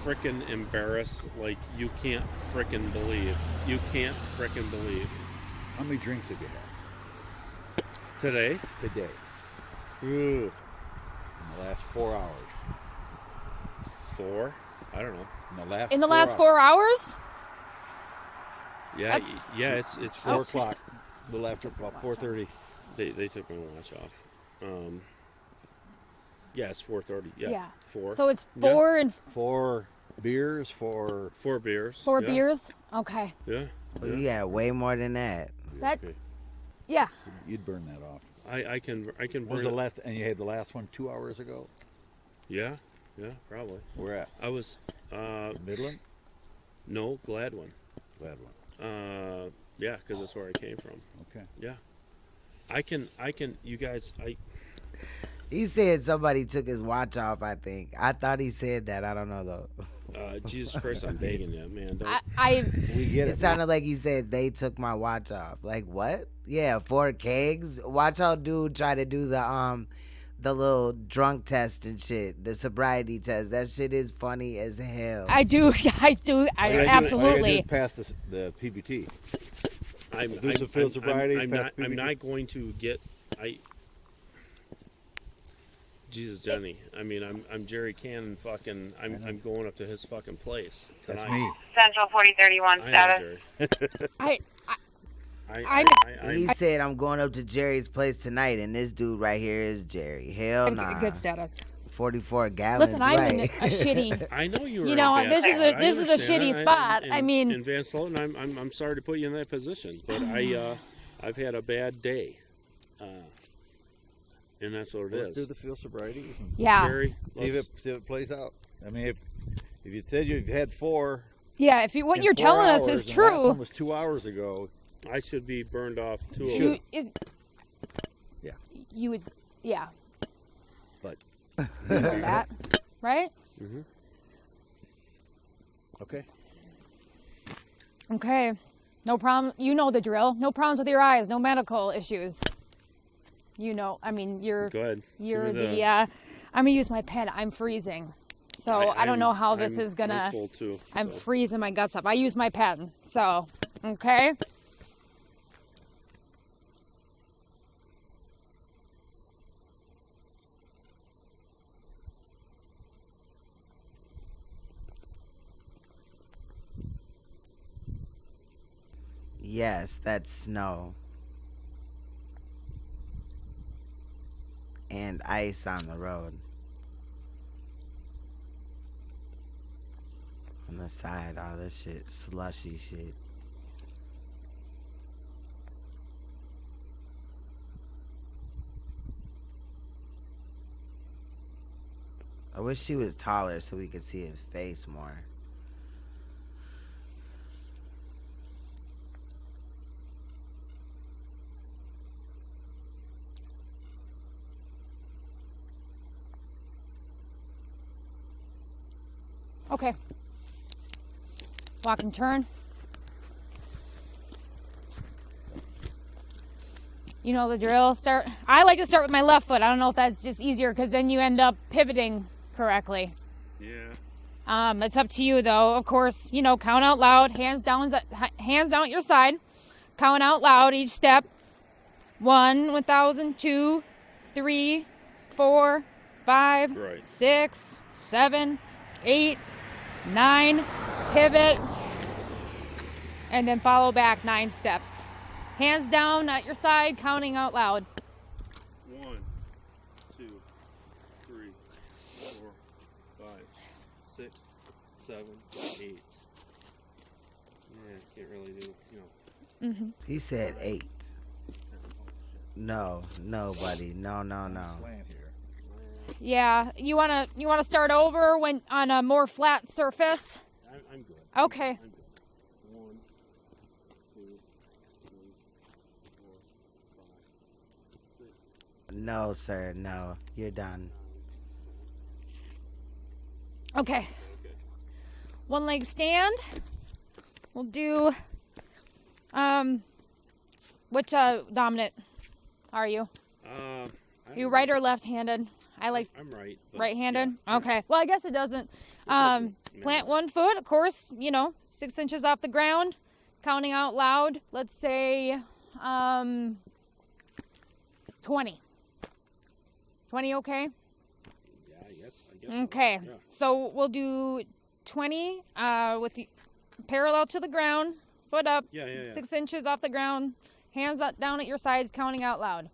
frickin' embarrassed. Like you can't frickin' believe. You can't frickin' believe. How many drinks have you had? Today? Today. Ooh. In the last 4 hours. 4? I don't know. In the last 4 hours? Yeah, it's 4 o'clock. A little after about 4:30. They took my watch off. Yeah, it's 4:30. Yeah. 4. So it's 4 and 4 beers. 4 beers. 4 beers. Okay. Yeah. Well, you got way more than that. That. Yeah. You'd burn that off. I can When was burn the last? And you had the last one 2 hours ago. Yeah, probably. Where at? I was Midland? No, Gladwin. Yeah, because that's where I came from. Okay. Yeah. I can you guys He said somebody took his watch off, I think. I thought he said that. I don't know, though. Jesus Christ, I'm begging you, man. We get It sounded like he said they took my watch off. Like, what? Yeah, 4 kegs. Watch how dude try to do the little drunk test and shit, the sobriety test. That shit is funny as hell. I do. Absolutely. Pass the PBT. I'm not going to get. Jesus, Jenny. I mean, I'm Jerry Cannon. Fucking, I'm going up to his fucking place tonight. That's me. Central 4031 status. He said I'm going up to Jerry's place tonight, and this dude right here is Jerry. Hell nah. Good status. 44 gallons. Listen, I'm right. in a shitty. I know you were. You know, this is a shitty spot. I mean, and Van Sloten, I'm sorry to put you in that position, but I've had a bad day, and that's what it is. Let's do the field sobriety. Yeah. Jerry, see if it plays out. I mean, if you said you've had 4. Yeah, what you're telling us is true. Last one was 2 hours ago. I should be burned off 2 You hours. Yeah. You would. Yeah. But. You know that, right? Mm-hmm. Okay. Okay. No problem. You know the drill. No problems with your eyes. No medical issues. You know. I mean, you're. Go ahead. You're the. I'm gonna use my pen. I'm freezing. So I don't know how this is gonna. I'm cold too, I'm freezing my guts up. I use my pen. So okay. Yes, that's snow. And ice on the road. On the side, all this shit, slushy shit. I wish she was taller so we could see his face more. Okay. Walk and turn. You know the drill. I like to start with my left foot. I don't know if that's just easier because then you end up pivoting correctly. Yeah. It's up to you though. Of course, you know, count out loud, hands down at your side. Count out loud each step. 1, 1,000, 2, 3, 4, 5, 6, 7, 8, 9, pivot, and then follow back 9 steps. Hands down at your side, counting out loud. 1, 2, 3, 4, 5, 6, 7, 8. Yeah, can't really do, you know. Mm-hmm. He said 8. No, buddy. No. Yeah, you wanna start over when on a more flat surface? I'm good. Okay. I'm good. 1, 2, 3, 4, 5, 6. No, sir. No, you're done. Okay. One leg stand. We'll do. Which dominant are you? You right or left-handed? I'm right. Right-handed? Yeah. Okay. Well, I guess it doesn't. Plant one foot, of course, 6 inches off the ground. Counting out loud, let's say 20. 20 okay? Yeah, I guess. Okay. So. Yeah. So we'll do 20 with the parallel to the ground, foot up, Yeah. 6 inches off the ground, hands up, down at your sides, counting out loud.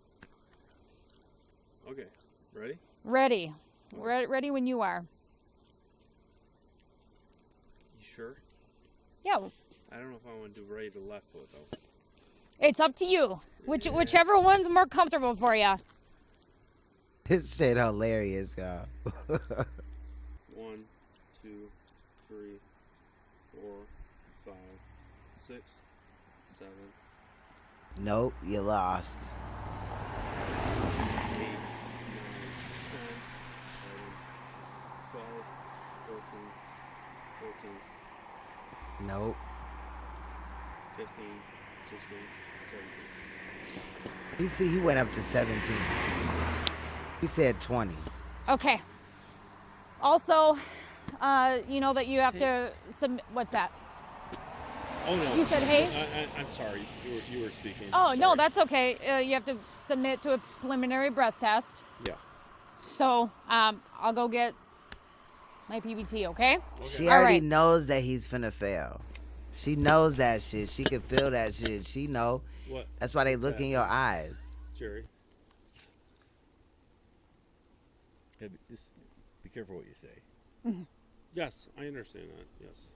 Okay. Ready? Ready. Ready when you are. You sure? Yeah. I don't know if I want to do right or left foot though. It's up to you. Whichever one's more comfortable for you. This shit hilarious, y'all. 1, 2, 3, 4, 5, 6, 7. Nope, you lost. 8, 9, Nope. 15, 16, 17. You see, he went up to 17. He said 20. Okay. Also, you know that you have to submit. What's that? Oh no. You said hey? I'm sorry. You were speaking. Oh, Sorry. no, that's okay. You have to submit to a preliminary breath test. Yeah. So, I'll go get my PBT, okay? She already knows that he's finna fail. She knows that shit. She can feel that shit. She know. What? That's why they look in your eyes. Jerry. Yeah, just be careful what you say. Yes, I understand that. Yes.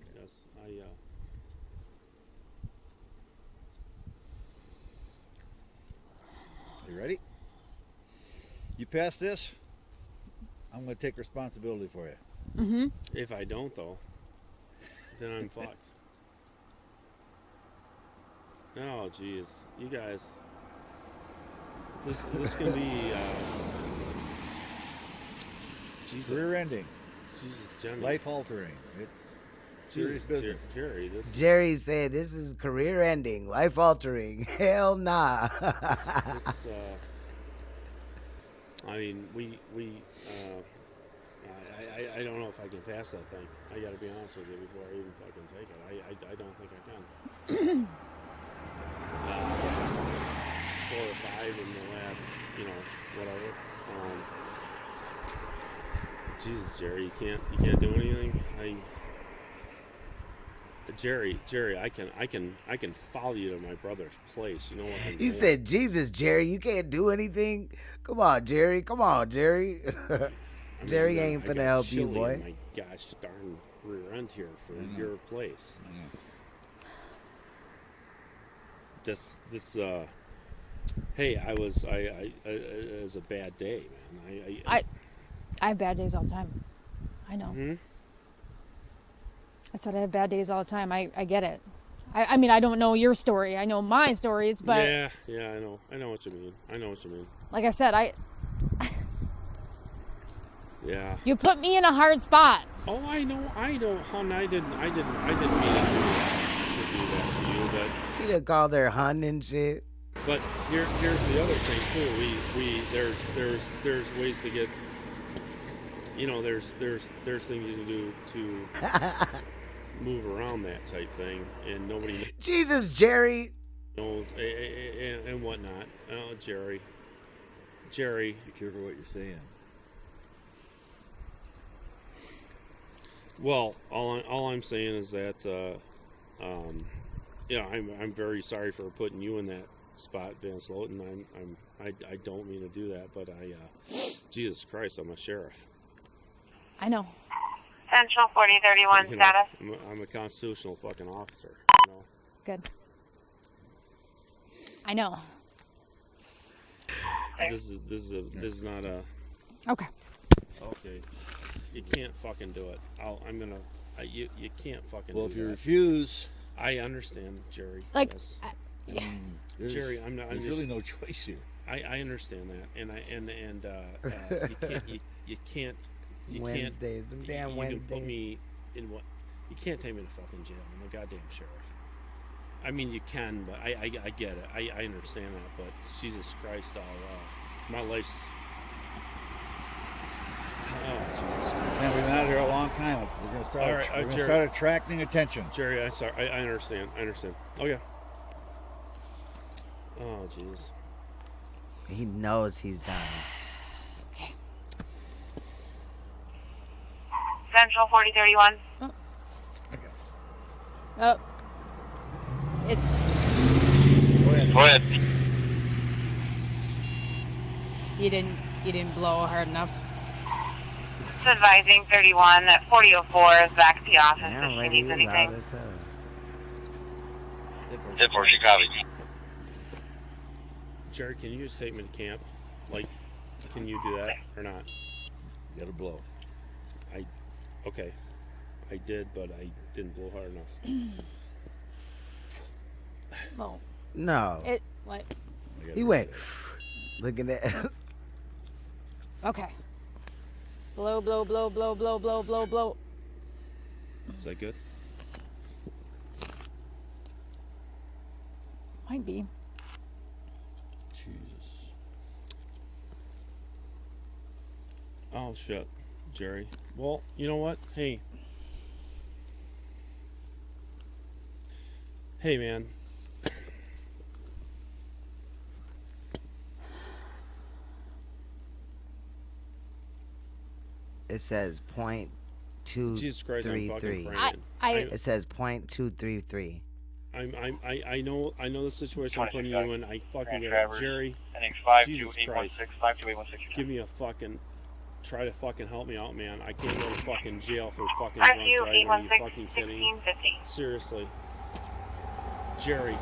You ready? You pass this, I'm going to take responsibility for you. Mm-hmm. If I don't, though, then I'm fucked. Oh, jeez. You guys. This can be. Jesus. Career ending. Jesus, Jenny. Life altering. It's serious business. Jerry, this. Jerry said this is career ending, life altering. Hell nah. I mean, I don't know if I can pass that thing. I got to be honest with you before I even fucking take it. I don't think I can. 4 or 5 in the last, whatever. Jesus, Jerry, you can't do anything. Jerry, I can follow you to my brother's place. You know what I'm He doing? said, Jesus, Jerry, you can't do anything? Come on, Jerry. Jerry ain't finna help you, boy. In my gosh darn rear end here for your place. Hey, it was a bad day, man. I have bad days all the time. I know. Mm-hmm. I said I have bad days all the time. I get it. I mean, I don't know your story. I know my stories, but yeah, I know what you mean. like I said, yeah. You put me in a hard spot. Oh, I know, hon. I didn't mean to do that to you, but He done called her hun and shit. But here's the other thing too. There's ways to get. There's things you can do to move around that type thing, and nobody. Jesus, Jerry. Knows and whatnot. Oh, Jerry. Be careful what you're saying. Well, all I'm saying is that, I'm very sorry for putting you in that spot, Van Sloten. I don't mean to do that, but Jesus Christ, I'm a sheriff. I know. Central 4031 status. I'm a constitutional fucking officer. Good. I know. This is not a. Okay. Okay. You can't fucking do it. You can't fucking do that. Well, if you refuse... I understand, Jerry. Yes. Jerry, there's really no choice here. I understand that, and you can't. Wednesdays, them damn Wednesdays. You can put me in what? You can't take me to fucking jail. I'm a goddamn sheriff. I mean, you can, but I get it. I understand that, but Jesus Christ, my life's. Oh, Jesus Christ. Man, we've been out here a long time. We're going to start attracting attention. Jerry, I'm sorry. I understand. Okay. Oh, jeez. He knows he's dying. Okay. Central 4031. Oh. It's. Go ahead. You didn't blow hard enough. It's advising 31 that 4004 is back to the office if she needs anything. 10-4, she copies. Jerry, can you just take me to camp? Can you do that or not? You gotta blow. Okay. I did, but I didn't blow hard enough. Well. No. What? He went. Looking at us. Okay. Blow, blow, blow, blow, blow, blow, blow, blow. Is that good? might be. Jesus. Oh shit, Jerry. Well, you know what? Hey, man. It says Jesus Christ, I'm fucking 0.233. praying. It says 0.233. I know the situation I'm putting you in. I fucking get it. Jerry, Jesus Christ. Give me a fucking, try to fucking help me out, man. I can't go to fucking jail for fucking drunk driving. Are you fucking kidding me? Seriously. Jerry.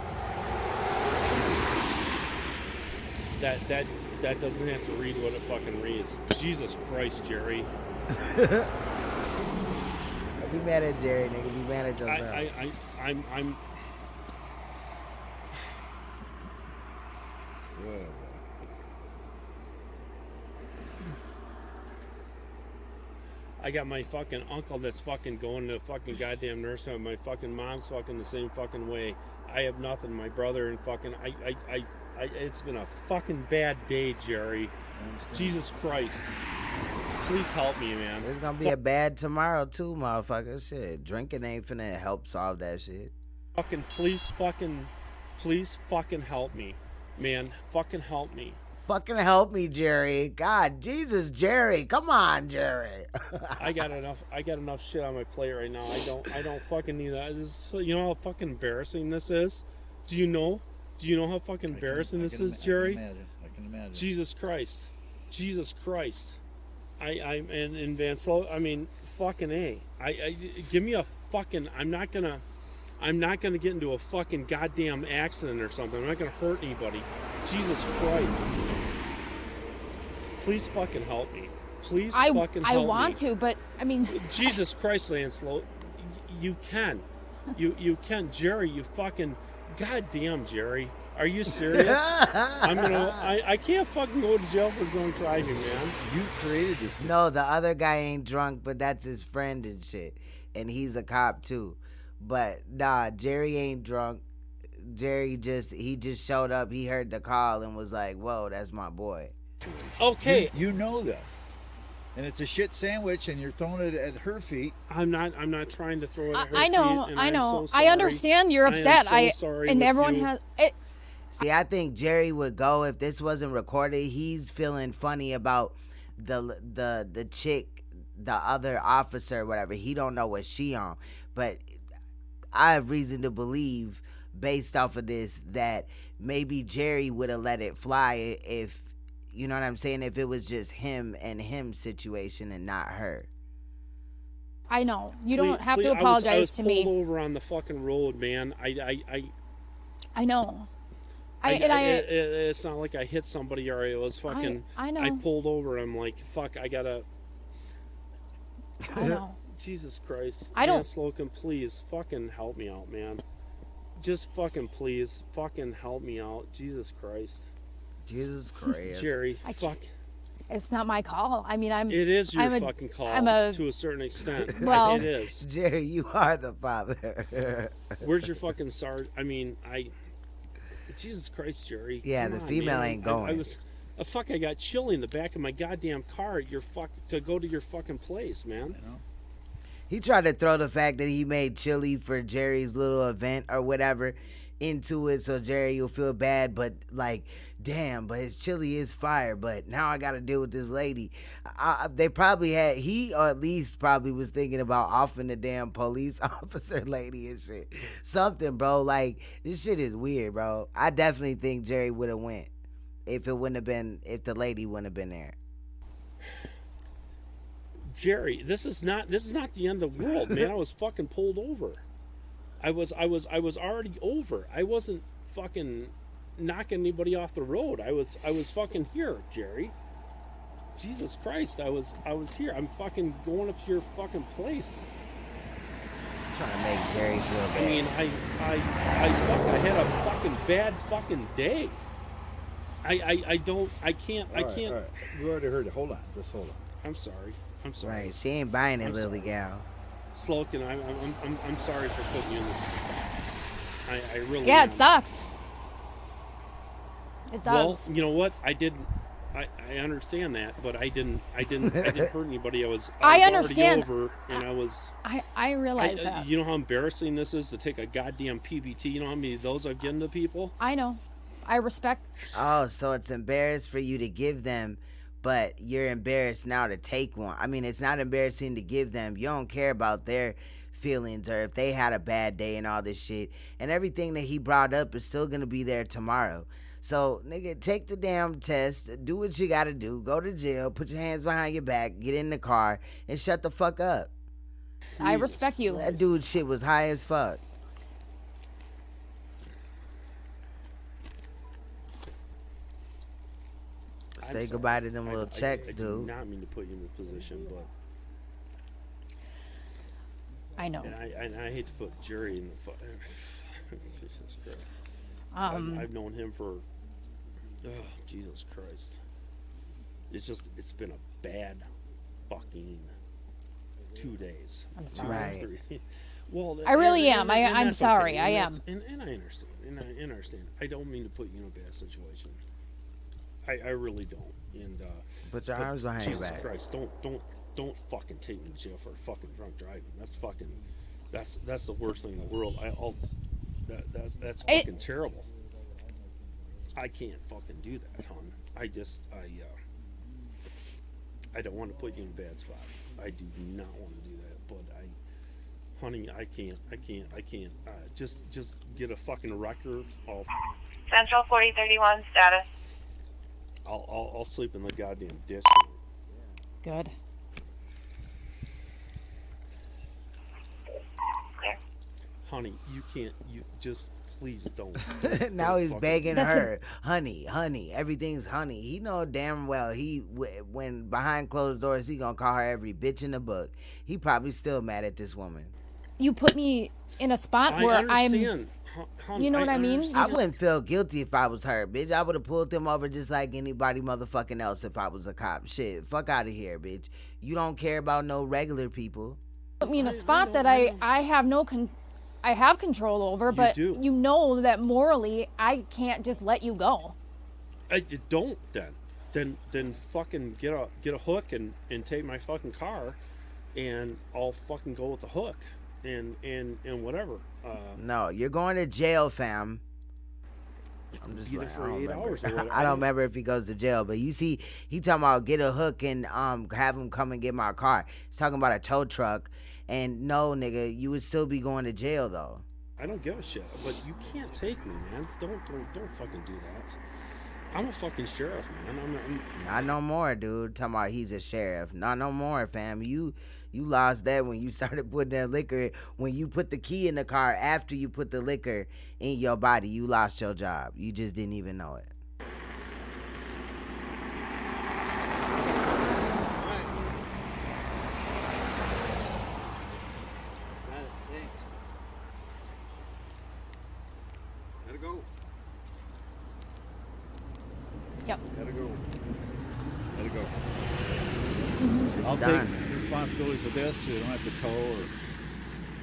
That doesn't have to read what it fucking reads. Jesus Christ, Jerry. Don't be mad at Jerry, nigga. Be mad at yourself. I'm I got my fucking uncle that's fucking going to fucking goddamn nurse home. My fucking mom's fucking the same fucking way. I have nothing. My brother and fucking it's been a fucking bad day, Jerry. Jesus Christ. Please help me, man. It's gonna be a bad tomorrow too, motherfucker. Shit. Drinking ain't finna help solve that shit. Please fucking help me. Man, fucking help me. Fucking help me, Jerry. God, Jesus, Jerry. Come on, Jerry. I got enough shit on my plate right now. I don't fucking need that. You know how fucking embarrassing this is? Do you know how fucking embarrassing this is, Jerry? I can imagine. Jesus Christ. And Van Slow, I mean, fucking A. Give me a fucking, I'm not gonna get into a fucking goddamn accident or something. I'm not gonna hurt anybody. Jesus Christ. Please fucking help me. Please fucking help me. I want to, but I mean. Jesus Christ, Lanslow, you can. You can. Jerry, you fucking, goddamn, Jerry. Are you serious? I can't fucking go to jail for drunk driving, man. You created this. No, the other guy ain't drunk, but that's his friend and shit. And he's a cop too. But nah, Jerry ain't drunk. Jerry just showed up. He heard the call and was like, "Whoa, that's my boy." Okay. You know this. And it's a shit sandwich and you're throwing it at her feet. I'm not trying to throw it at her I know, feet. I know. So I understand you're upset. I am so sorry and with everyone you. has it. See, I think Jerry would go if this wasn't recorded. He's feeling funny about the chick, the other officer, whatever. He don't know what she on, but I have reason to believe, based off of this, that maybe Jerry would have let it fly if, you know what I'm saying, if it was just him and him situation and not her. I know. You don't have to apologize to me. I was pulled over on the fucking road, man. I know. It's not like I hit somebody or it was fucking. I know. I pulled over. I'm like, fuck. I gotta. I know. Jesus Christ. I don't. Man, Slocum, please fucking help me out, man. Just fucking please fucking help me out. Jesus Christ. Jesus Christ. Jerry, fuck. It's not my call. I mean, It is your fucking call to a certain extent. Well, it is. Jerry, you are the father. Where's your fucking sergeant? I mean, Jesus Christ, Jerry. Yeah, the female ain't going. I got chili in the back of my goddamn car to go to your fucking place, man. He tried to throw the fact that he made chili for Jerry's little event or whatever into it so Jerry will feel bad, but like, damn, but his chili is fire, but now I gotta deal with this lady. They probably had, he or at least probably was thinking about offing the damn police officer lady and shit. Something, bro. Like, this shit is weird, bro. I definitely think Jerry would have went if the lady wouldn't have been there. Jerry, this is not the end of the world, man. I was fucking pulled over. I was already over. I wasn't fucking knocking anybody off the road. I was fucking here, Jerry. Jesus Christ, I was here. I'm fucking going up to your fucking place. Trying to make Jerry feel bad. I mean, I had a fucking bad fucking day. I can't. All right. We already heard it. Hold on. Just hold on. I'm sorry. Right, she ain't buying it, Lily gal. Slokin, I'm sorry for putting you in this spot. I really Yeah, am. it sucks. It does. Well, you know what? I understand that, but I didn't hurt anybody. I was understand. already over, and I was. I realize that. You know how embarrassing this is to take a goddamn PBT. You know how many of those I've given to people. I know. I respect. Oh, so it's embarrassed for you to give them, but you're embarrassed now to take one. I mean, it's not embarrassing to give them. You don't care about their feelings or if they had a bad day and all this shit. And everything that he brought up is still gonna be there tomorrow. So, nigga, take the damn test, do what you gotta do, go to jail, put your hands behind your back, get in the car, and shut the fuck up. I respect you. That dude shit was high as fuck. Say goodbye to them little checks, dude. I do not mean to put you in this position, but I know. And I hate to put Jerry in the Jesus Christ. I've known him for Jesus Christ. It's been a bad fucking 2 days. I'm sorry. 2 or 3. Well, I really am. I'm sorry. Okay. I am. And I understand. And I understand. I don't mean to put you in a bad situation. I really don't. And put your arms behind your back. Jesus Christ! Don't fucking take me to jail for fucking drunk driving. That's the worst thing in the world. That's fucking terrible. I can't fucking do that, hon. I don't want to put you in a bad spot. I do not want to do that, but honey, I can't. Just get a fucking record of Central 4031 status. I'll sleep in the goddamn ditch. Good. Honey, you can't. You just please don't. Now he's begging her, honey, everything's honey. He know damn well when behind closed doors he gonna call her every bitch in the book. He probably still mad at this woman. You put me in a spot where I'm. You know what I mean? I wouldn't feel guilty if I was her, bitch. I would have pulled them over just like anybody motherfucking else if I was a cop. Shit, fuck out of here, bitch. You don't care about no regular people. Put me in a spot that I have I have control over, but you know that morally I can't just let you go. Don't then fucking get a hook and take my fucking car, and I'll fucking go with the hook and whatever. No, you're going to jail, fam. I'm just either for 8 hours or whatever. I don't remember if he goes to jail, but you see, he talking about get a hook and have him come and get my car. He's talking about a tow truck, and no, nigga, you would still be going to jail though. I don't give a shit, but you can't take me, man. Don't fucking do that. I'm a fucking sheriff, man. I'm not no more, dude. Talking about he's a sheriff. Not no more, fam. You lost that when you started putting that liquor. When you put the key in the car after you put the liquor in your body, you lost your job. You just didn't even know it. Thanks. Gotta go. Yep. Gotta go. It's I'll done. take responsibility for this, so you don't have to tow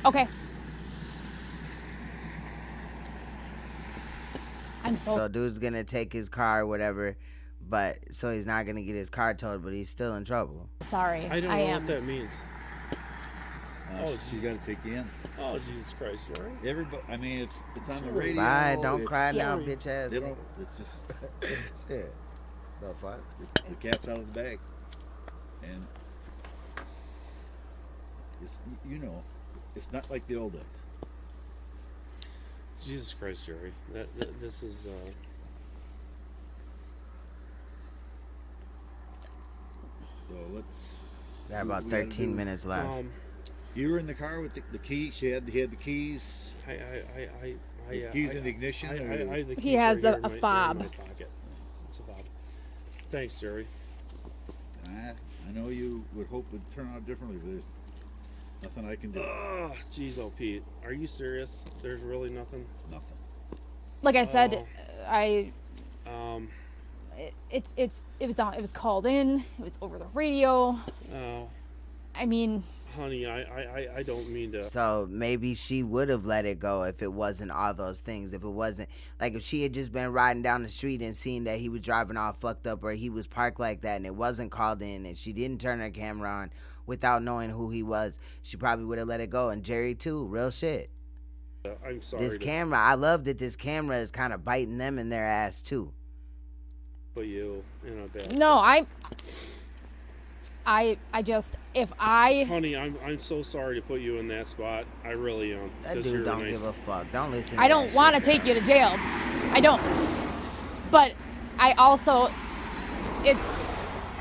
or... Okay. So dude's gonna take his car or whatever, but so he's not gonna get his car towed, but he's still in trouble. Sorry, I don't know what that means. She's got to take you in. Oh, Jesus Christ, you all right? Everybody, I mean, it's on the radio. Bye, don't cry now, bitch ass. They don't, it's just... Shit. The fuck? The cat's out of the bag. And... It's, it's not like the old days. Jesus Christ, Jerry. This is... So let's... Got about 13 minutes left. You were in the car with the key. He had the keys. The keys in the ignition. I have the keys He has right a here in fob. my pocket. It's a fob. Thanks, Jerry. I know you would hope it would turn out differently, but there's nothing I can do. Oh, jeez, Pete. Are you serious? There's really nothing? Nothing. Like I said, it was called in. It was over the radio. Oh. I mean, Honey, I don't mean to. So maybe she would have let it go if it wasn't all those things. If it wasn't, like, if she had just been riding down the street and seen that he was driving all fucked up, or he was parked like that and it wasn't called in, and she didn't turn her camera on without knowing who he was, she probably would have let it go. And Jerry too, real shit. I'm sorry. This camera, I love that this camera is kind of biting them in their ass too. Put you in a bad. No, I just, if I... Honey, I'm so sorry to put you in that spot. I really am. That dude don't give a fuck. Don't listen. I don't want to take you to jail. I don't. But I also, it's...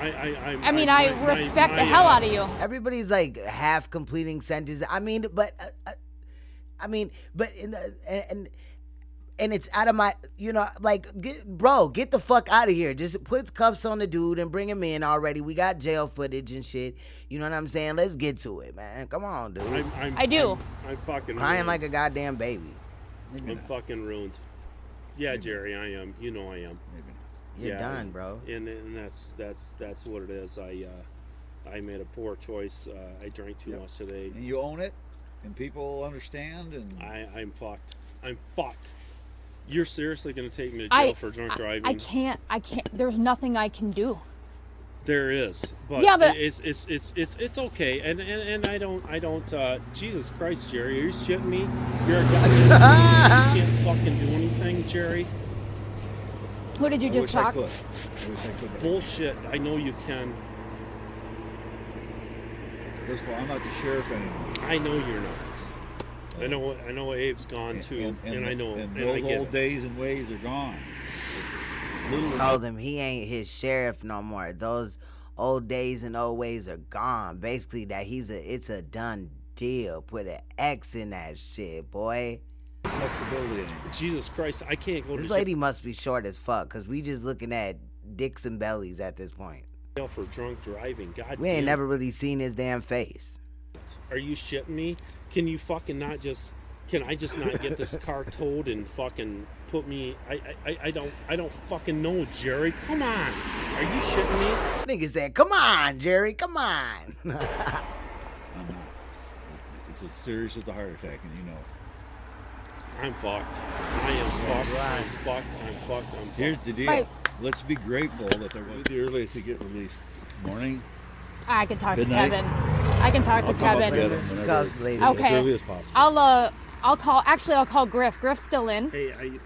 I mean, I respect the hell out of you. Everybody's like half completing sentences. I mean, but and it's out of my, you know, like, get the fuck out of here. Just put cuffs on the dude and bring him in already. We got jail footage and shit. You know what I'm saying? Let's get to it, man. Come on, dude. I do. I'm fucking crying ruined. like a goddamn baby. I'm fucking ruined. Yeah, Jerry, I am. You know I am. You're done, bro. And that's what it is. I made a poor choice. I drank too much today. And you own it, and people understand. And I'm fucked. I'm fucked. You're seriously gonna take me to jail for drunk driving? I can't. There's nothing I can do. There is, but, yeah, but it's okay. And I don't. Jesus Christ, Jerry, are you shitting me? You're a guy. You can't fucking do anything, Jerry. Who did you just talk? Bullshit. I know you can. First of all, I'm not the sheriff anymore. I know you're not. I know Abe's gone too, and I know. And I those get old it. days and ways are gone. Told him he ain't his sheriff no more. Those old days and old ways are gone. Basically, that it's a done deal. Put an X in that shit, boy. Flexibility. Jesus Christ, I can't go. This lady must be short as fuck, cause we just looking at dicks and bellies at this point. Jail for drunk driving. God. We ain't never really seen his damn face. Are you shitting me? Can you fucking not just? Can I just not get this car towed and fucking put me? I don't fucking know, Jerry. Come on. Are you shitting me? Nigga said, "Come on, Jerry. Come on." I'm not. It's as serious as the heart attack, and you know it. I'm fucked. I am fucked. I'm fucked. I'm fucked. I'm fucked. Here's the deal. Let's be grateful that they're the earliest to get released. Morning. I can talk Midnight. to Kevin. I can talk to Kevin. Okay. Okay. As early as possible. I'll call. Actually, I'll call Griff. Griff's still in. Hey,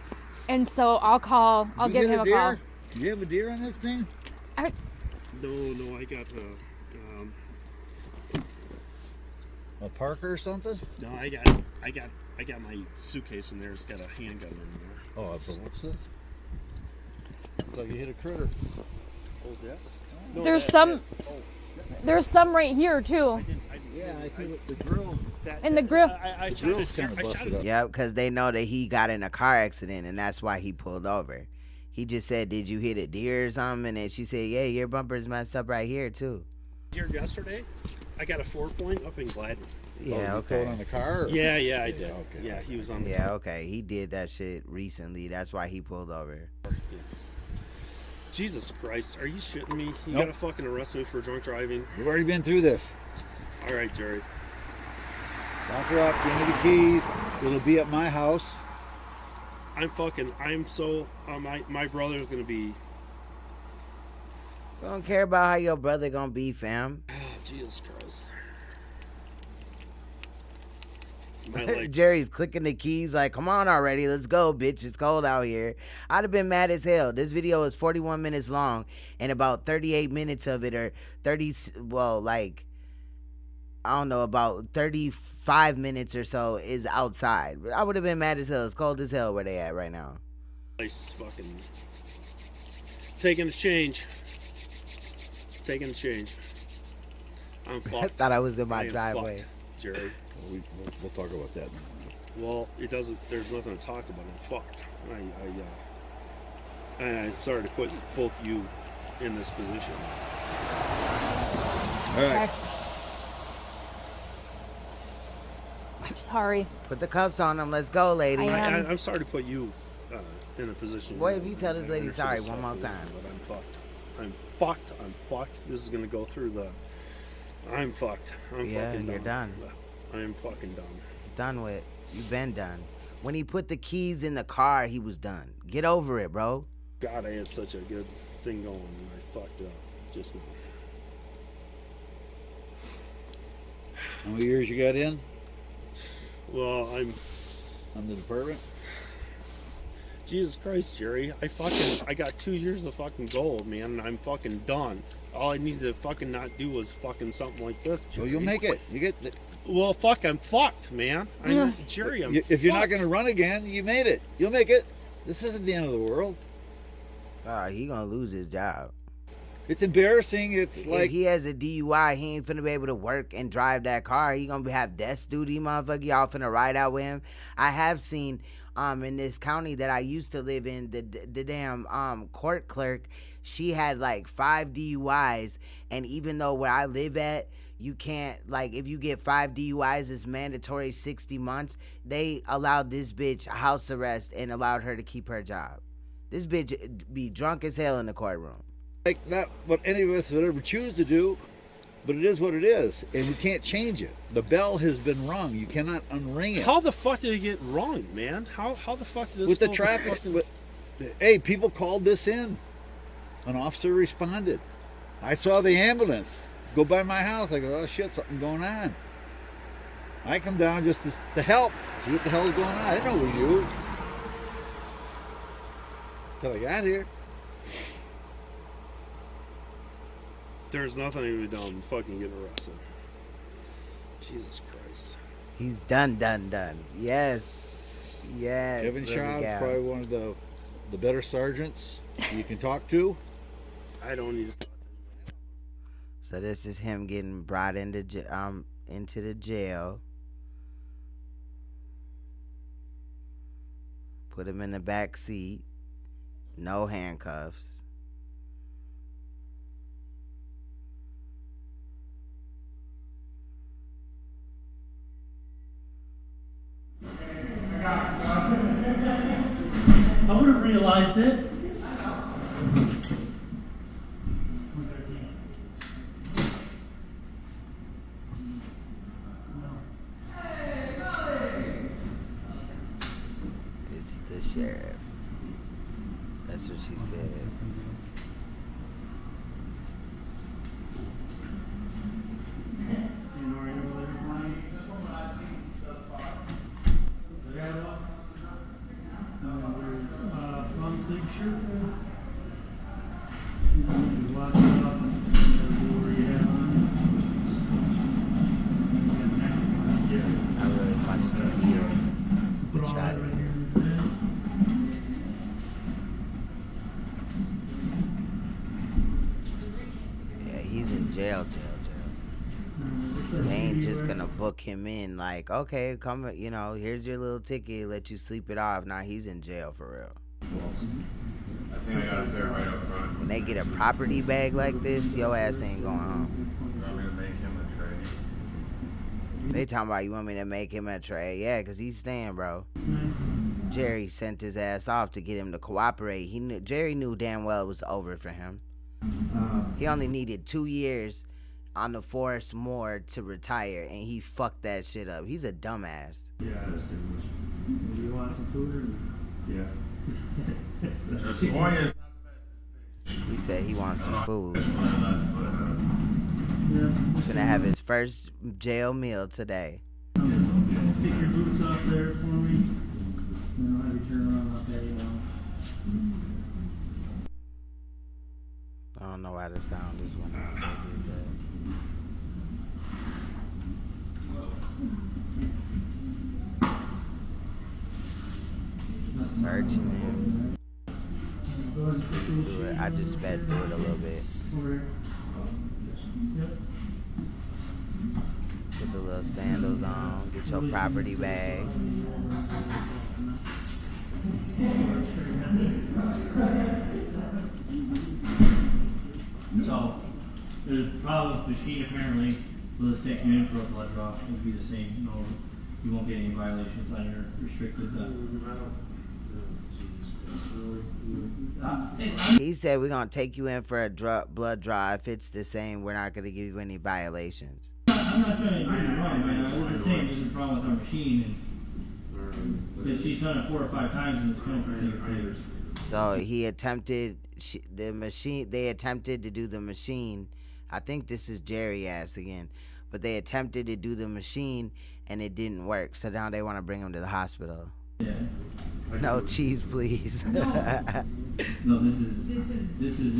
and so I'll call. I'll give him a call. Do you have a deer on this thing? No, I got a Parker or something? No, I got my suitcase in there. It's got a handgun in there. Oh, what's this? Looks like you hit a critter. Oh, this? No, There's some right here too. Yeah, I think the grill. And the grill. The grill's kind of busted up. Yeah, because they know that he got in a car accident and that's why he pulled over. He just said, "Did you hit a deer or something?" And she said, "Yeah, your bumper's messed up right here too." Here yesterday, I got a 4-point up in Gladden. Yeah, you okay. throw it on the car? Or? Yeah, I did. Okay. Yeah, he was on the Yeah, okay. He did that shit recently. That's why he pulled over. Yeah. Jesus Christ, are you shitting me? You Nope. gotta fucking arrest me for drunk driving. We've already been through this. All right, Jerry. Lock her up, give me the keys. It'll be at my house. I'm so, my brother's gonna be. I don't care about how your brother gonna be, fam. Oh, Jesus Christ. Jerry's clicking the keys like, "Come on already, let's go, bitch. It's cold out here." I'd have been mad as hell. This video is 41 minutes long, and about 38 minutes of it are 30, well, like, I don't know, about 35 minutes or so is outside. I would have been mad as hell. It's cold as hell where they at right now. Place fucking taking the change. Taking the change. I'm fucked. I thought I was in my I am driveway. Fucked, Jerry. We'll talk about that. Well, it doesn't. There's nothing to talk about. I'm fucked. I'm sorry to put both you in this position. All right. I'm sorry. Put the cuffs on him. Let's go, lady. I'm sorry to put you in a position. Boy, if you tell this lady sorry one more time. But I'm fucked. I'm fucked. I'm fucked. This is gonna go through the I'm fucked. I'm Yeah, fucking you're done. done. I am fucking done. It's done with. You've been done. When he put the keys in the car, he was done. Get over it, bro. God, I had such a good thing going, and I fucked up just now. How many years you got in? Well, I'm on the department. Jesus Christ, Jerry! I got 2 years of fucking gold, man, and I'm fucking done. All I needed to fucking not do was fucking something like this, Jerry. Well, you'll make it. You get. Well, fuck, I'm fucked, man. Jerry, I'm If you're not fucked. going to run again, you made it. You'll make it. This isn't the end of the world. He gonna lose his job. It's embarrassing. It's If like he has a DUI, he ain't finna be able to work and drive that car. He gonna have desk duty, motherfucker. Y'all finna ride out with him. I have seen in this county that I used to live in, the damn court clerk, she had like 5 DUIs, and even though where I live at, you can't, like, if you get 5 DUIs, it's mandatory 60 months. They allowed this bitch house arrest and allowed her to keep her job. This bitch be drunk as hell in the courtroom. like not what any of us would ever choose to do, but it is what it is, and we can't change it. The bell has been rung. You cannot unring it. How the fuck did it get rung, man? How the fuck did this With the go traffic, fucking- hey, people called this in. An officer responded. I saw the ambulance go by my house. I go, oh shit, something going on. I come down just to help. See what the hell is going on. I didn't know it was you. Till I got here. There's nothing to be done. Fucking get arrested. Jesus Christ. He's done. Yes. Kevin little Shaw, gal. probably one of the better sergeants you can talk to. I don't need to. So this is him getting brought into the jail. Put him in the back seat. No handcuffs. I would have realized it. It's the sheriff. That's what she said. Not really much to hear, but try to hear. Yeah, he's in jail. They ain't just gonna book him in like, okay, come, here's your little ticket, let you sleep it off. Nah, he's in jail for real. I think I got it there right up front. When they get a property bag like this, your ass ain't going home. You want me to make him a tray? They talking about you want me to make him a tray. Yeah, because he's staying, bro. Jerry sent his ass off to get him to cooperate. Jerry knew damn well it was over for him. He only needed 2 years on the force more to retire, and he fucked that shit up. He's a dumbass. Yeah, that's too much. Do you want some food or? Yeah. Just one is. He said he wants some food. Yeah. He's finna have his first jail meal today. Take your boots off there for me. Then I'll have you turn around out there, I don't know why the sound just went out. They did that. Searching him. Speed through it. I just sped through it a little bit. Put the little sandals on. Get your property bag. So, the problem with the machine apparently will just take you in for a blood draw. It'll be the same. No, you won't get any violations on your restricted. He said we're gonna take you in for a blood draw. If it's the same, we're not gonna give you any violations. I'm not trying to do you wrong, man. I was just saying there's a problem with our machine, and she's done it 4 or 5 times, and it's kind of the same thing. So he attempted the machine. They attempted to do the machine. I think this is Jerry ass again, but they attempted to do the machine and it didn't work. So now they want to bring him to the hospital. Yeah. No cheese, please. No, this is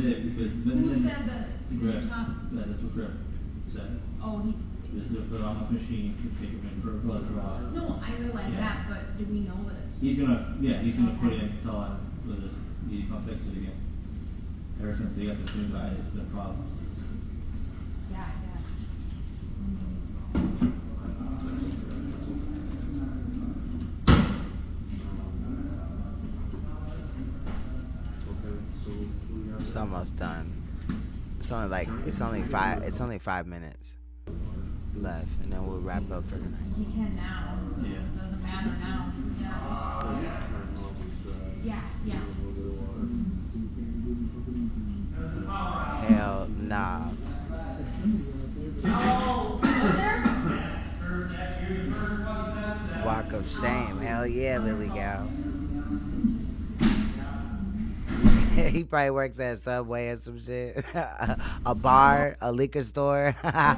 it because Who said that? Griff. Yeah, that's what Griff said. Oh, he. This is a phenomenal machine to take him in for a blood draw. No, I realize that, but do we know that? He's gonna put in until I was it easy come fix it again. Ever since they got the new guy, it's been problems. Yeah, I guess. It's almost done. It's only 5 minutes left, and then we'll wrap up for the night. You can now. Yeah. Doesn't matter now. Yeah. Hell nah. Oh, was there? Walk of shame. Hell yeah, Lily Gal. He probably works at Subway or some shit. A bar, a liquor store. That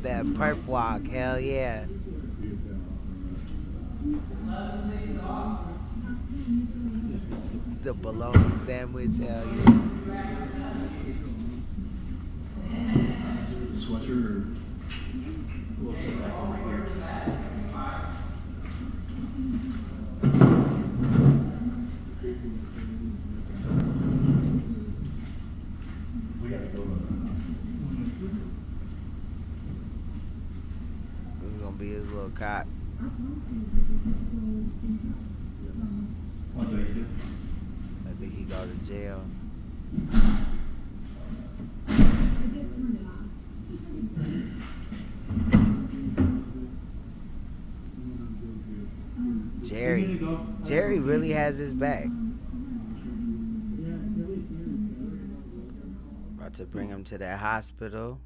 perp walk. Hell yeah. The bologna sandwich. Hell yeah. Sweatshirt or we'll sit back over here. We gotta go to This is gonna be his little cop. I think he go to jail. Jerry really has his back. About to bring him to that hospital.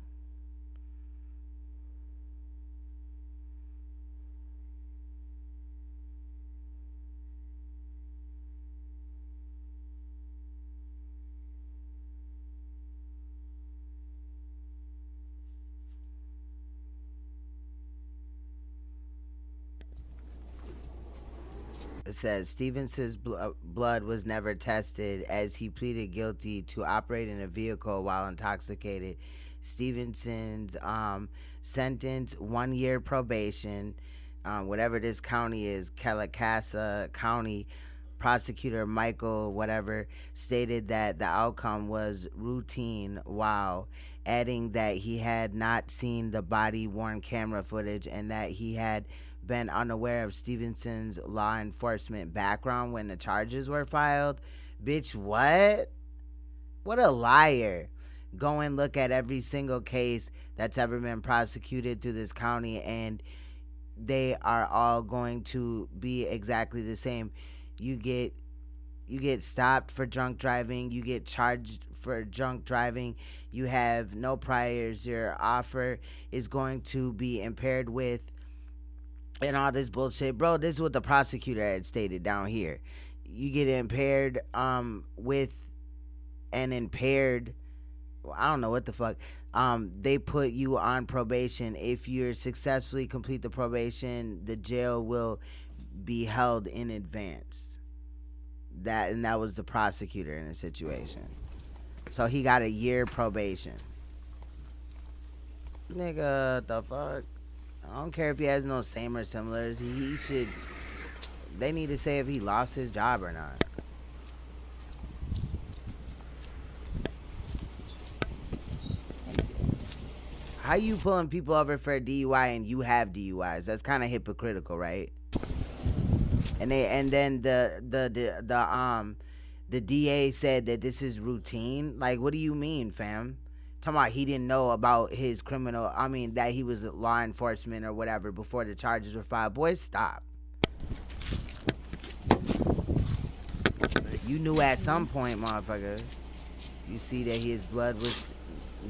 It says Stevenson's blood was never tested as he pleaded guilty to operating a vehicle while intoxicated. Stevenson's sentence 1 year probation. Whatever this county is, KSAT County prosecutor Michael whatever stated that the outcome was routine, while adding that he had not seen the body-worn camera footage and that he had been unaware of Stevenson's law enforcement background when the charges were filed. Bitch, what? What a liar. Go and look at every single case that's ever been prosecuted through this county and they are all going to be exactly the same. You get stopped for drunk driving, you get charged for drunk driving, you have no priors, your offer is going to be impaired with, and all this bullshit. Bro, this is what the prosecutor had stated down here. You get impaired with an impaired, I don't know what the fuck. They put you on probation. If you successfully complete the probation, the jail will be held in advance. That was the prosecutor in the situation. So he got a year probation. Nigga, the fuck? I don't care if he has no same or similars. He should. They need to say if he lost his job or not. How you pulling people over for a DUI and you have DUIs? That's kind of hypocritical, right? And then the DA said that this is routine. Like, what do you mean, fam? Talking about he didn't know about his criminal, that he was law enforcement or whatever before the charges were filed. Boys, stop. You knew at some point, motherfucker. You see that his blood was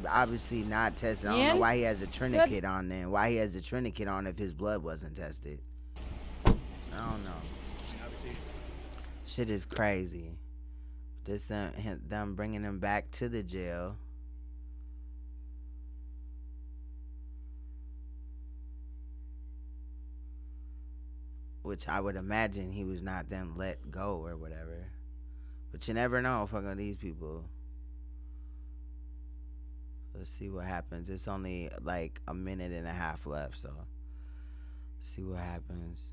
obviously not tested. I don't know why he has a tourniquet on then. Why he has a tourniquet on if his blood wasn't tested. I don't know. Shit is crazy. This them bringing him back to the jail. Which I would imagine he was not then let go or whatever. But you never know fucking these people. Let's see what happens. It's only like a minute and a half left, so see what happens.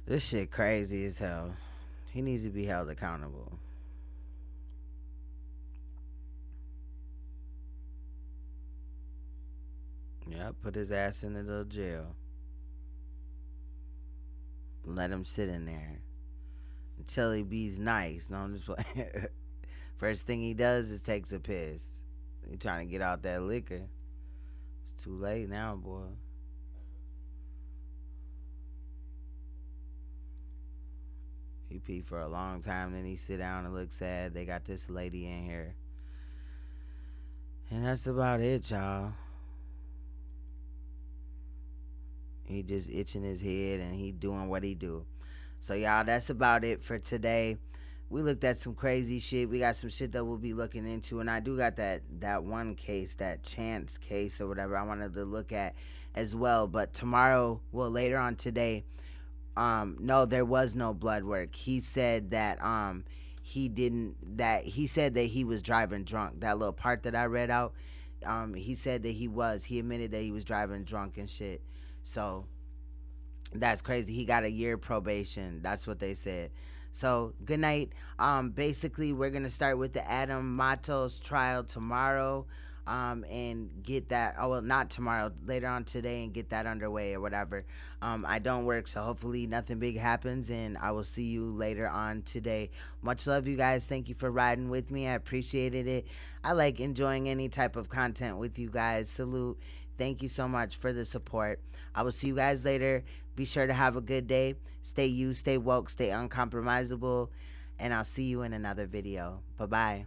This shit crazy as hell. He needs to be held accountable. Yep, put his ass in the little jail. Let him sit in there until he be's nice. No, I'm just playing. First thing he does is takes a piss. He trying to get out that liquor. It's too late now, boy. He pee for a long time, then he sit down and look sad. They got this lady in here. And that's about it, y'all. He just itching his head and he doing what he do. So y'all, that's about it for today. We looked at some crazy shit. We got some shit that we'll be looking into. And I do got that one case, that Chance case or whatever I wanted to look at as well. But tomorrow, well, later on today, no, there was no blood work. He said that he said that he was driving drunk. That little part that I read out, he said that he admitted that he was driving drunk and shit. So that's crazy. He got a year probation. That's what they said. So good night. Basically we're gonna start with the Adam Matos trial tomorrow. And get that, not tomorrow, later on today, and get that underway or whatever. I don't work, so hopefully nothing big happens, and I will see you later on today. Much love, you guys. Thank you for riding with me. I appreciated it. I like enjoying any type of content with you guys. Salute. Thank you so much for the support. I will see you guys later. Be sure to have a good day. Stay you, stay woke, stay uncompromisable, and I'll see you in another video. Bye-bye.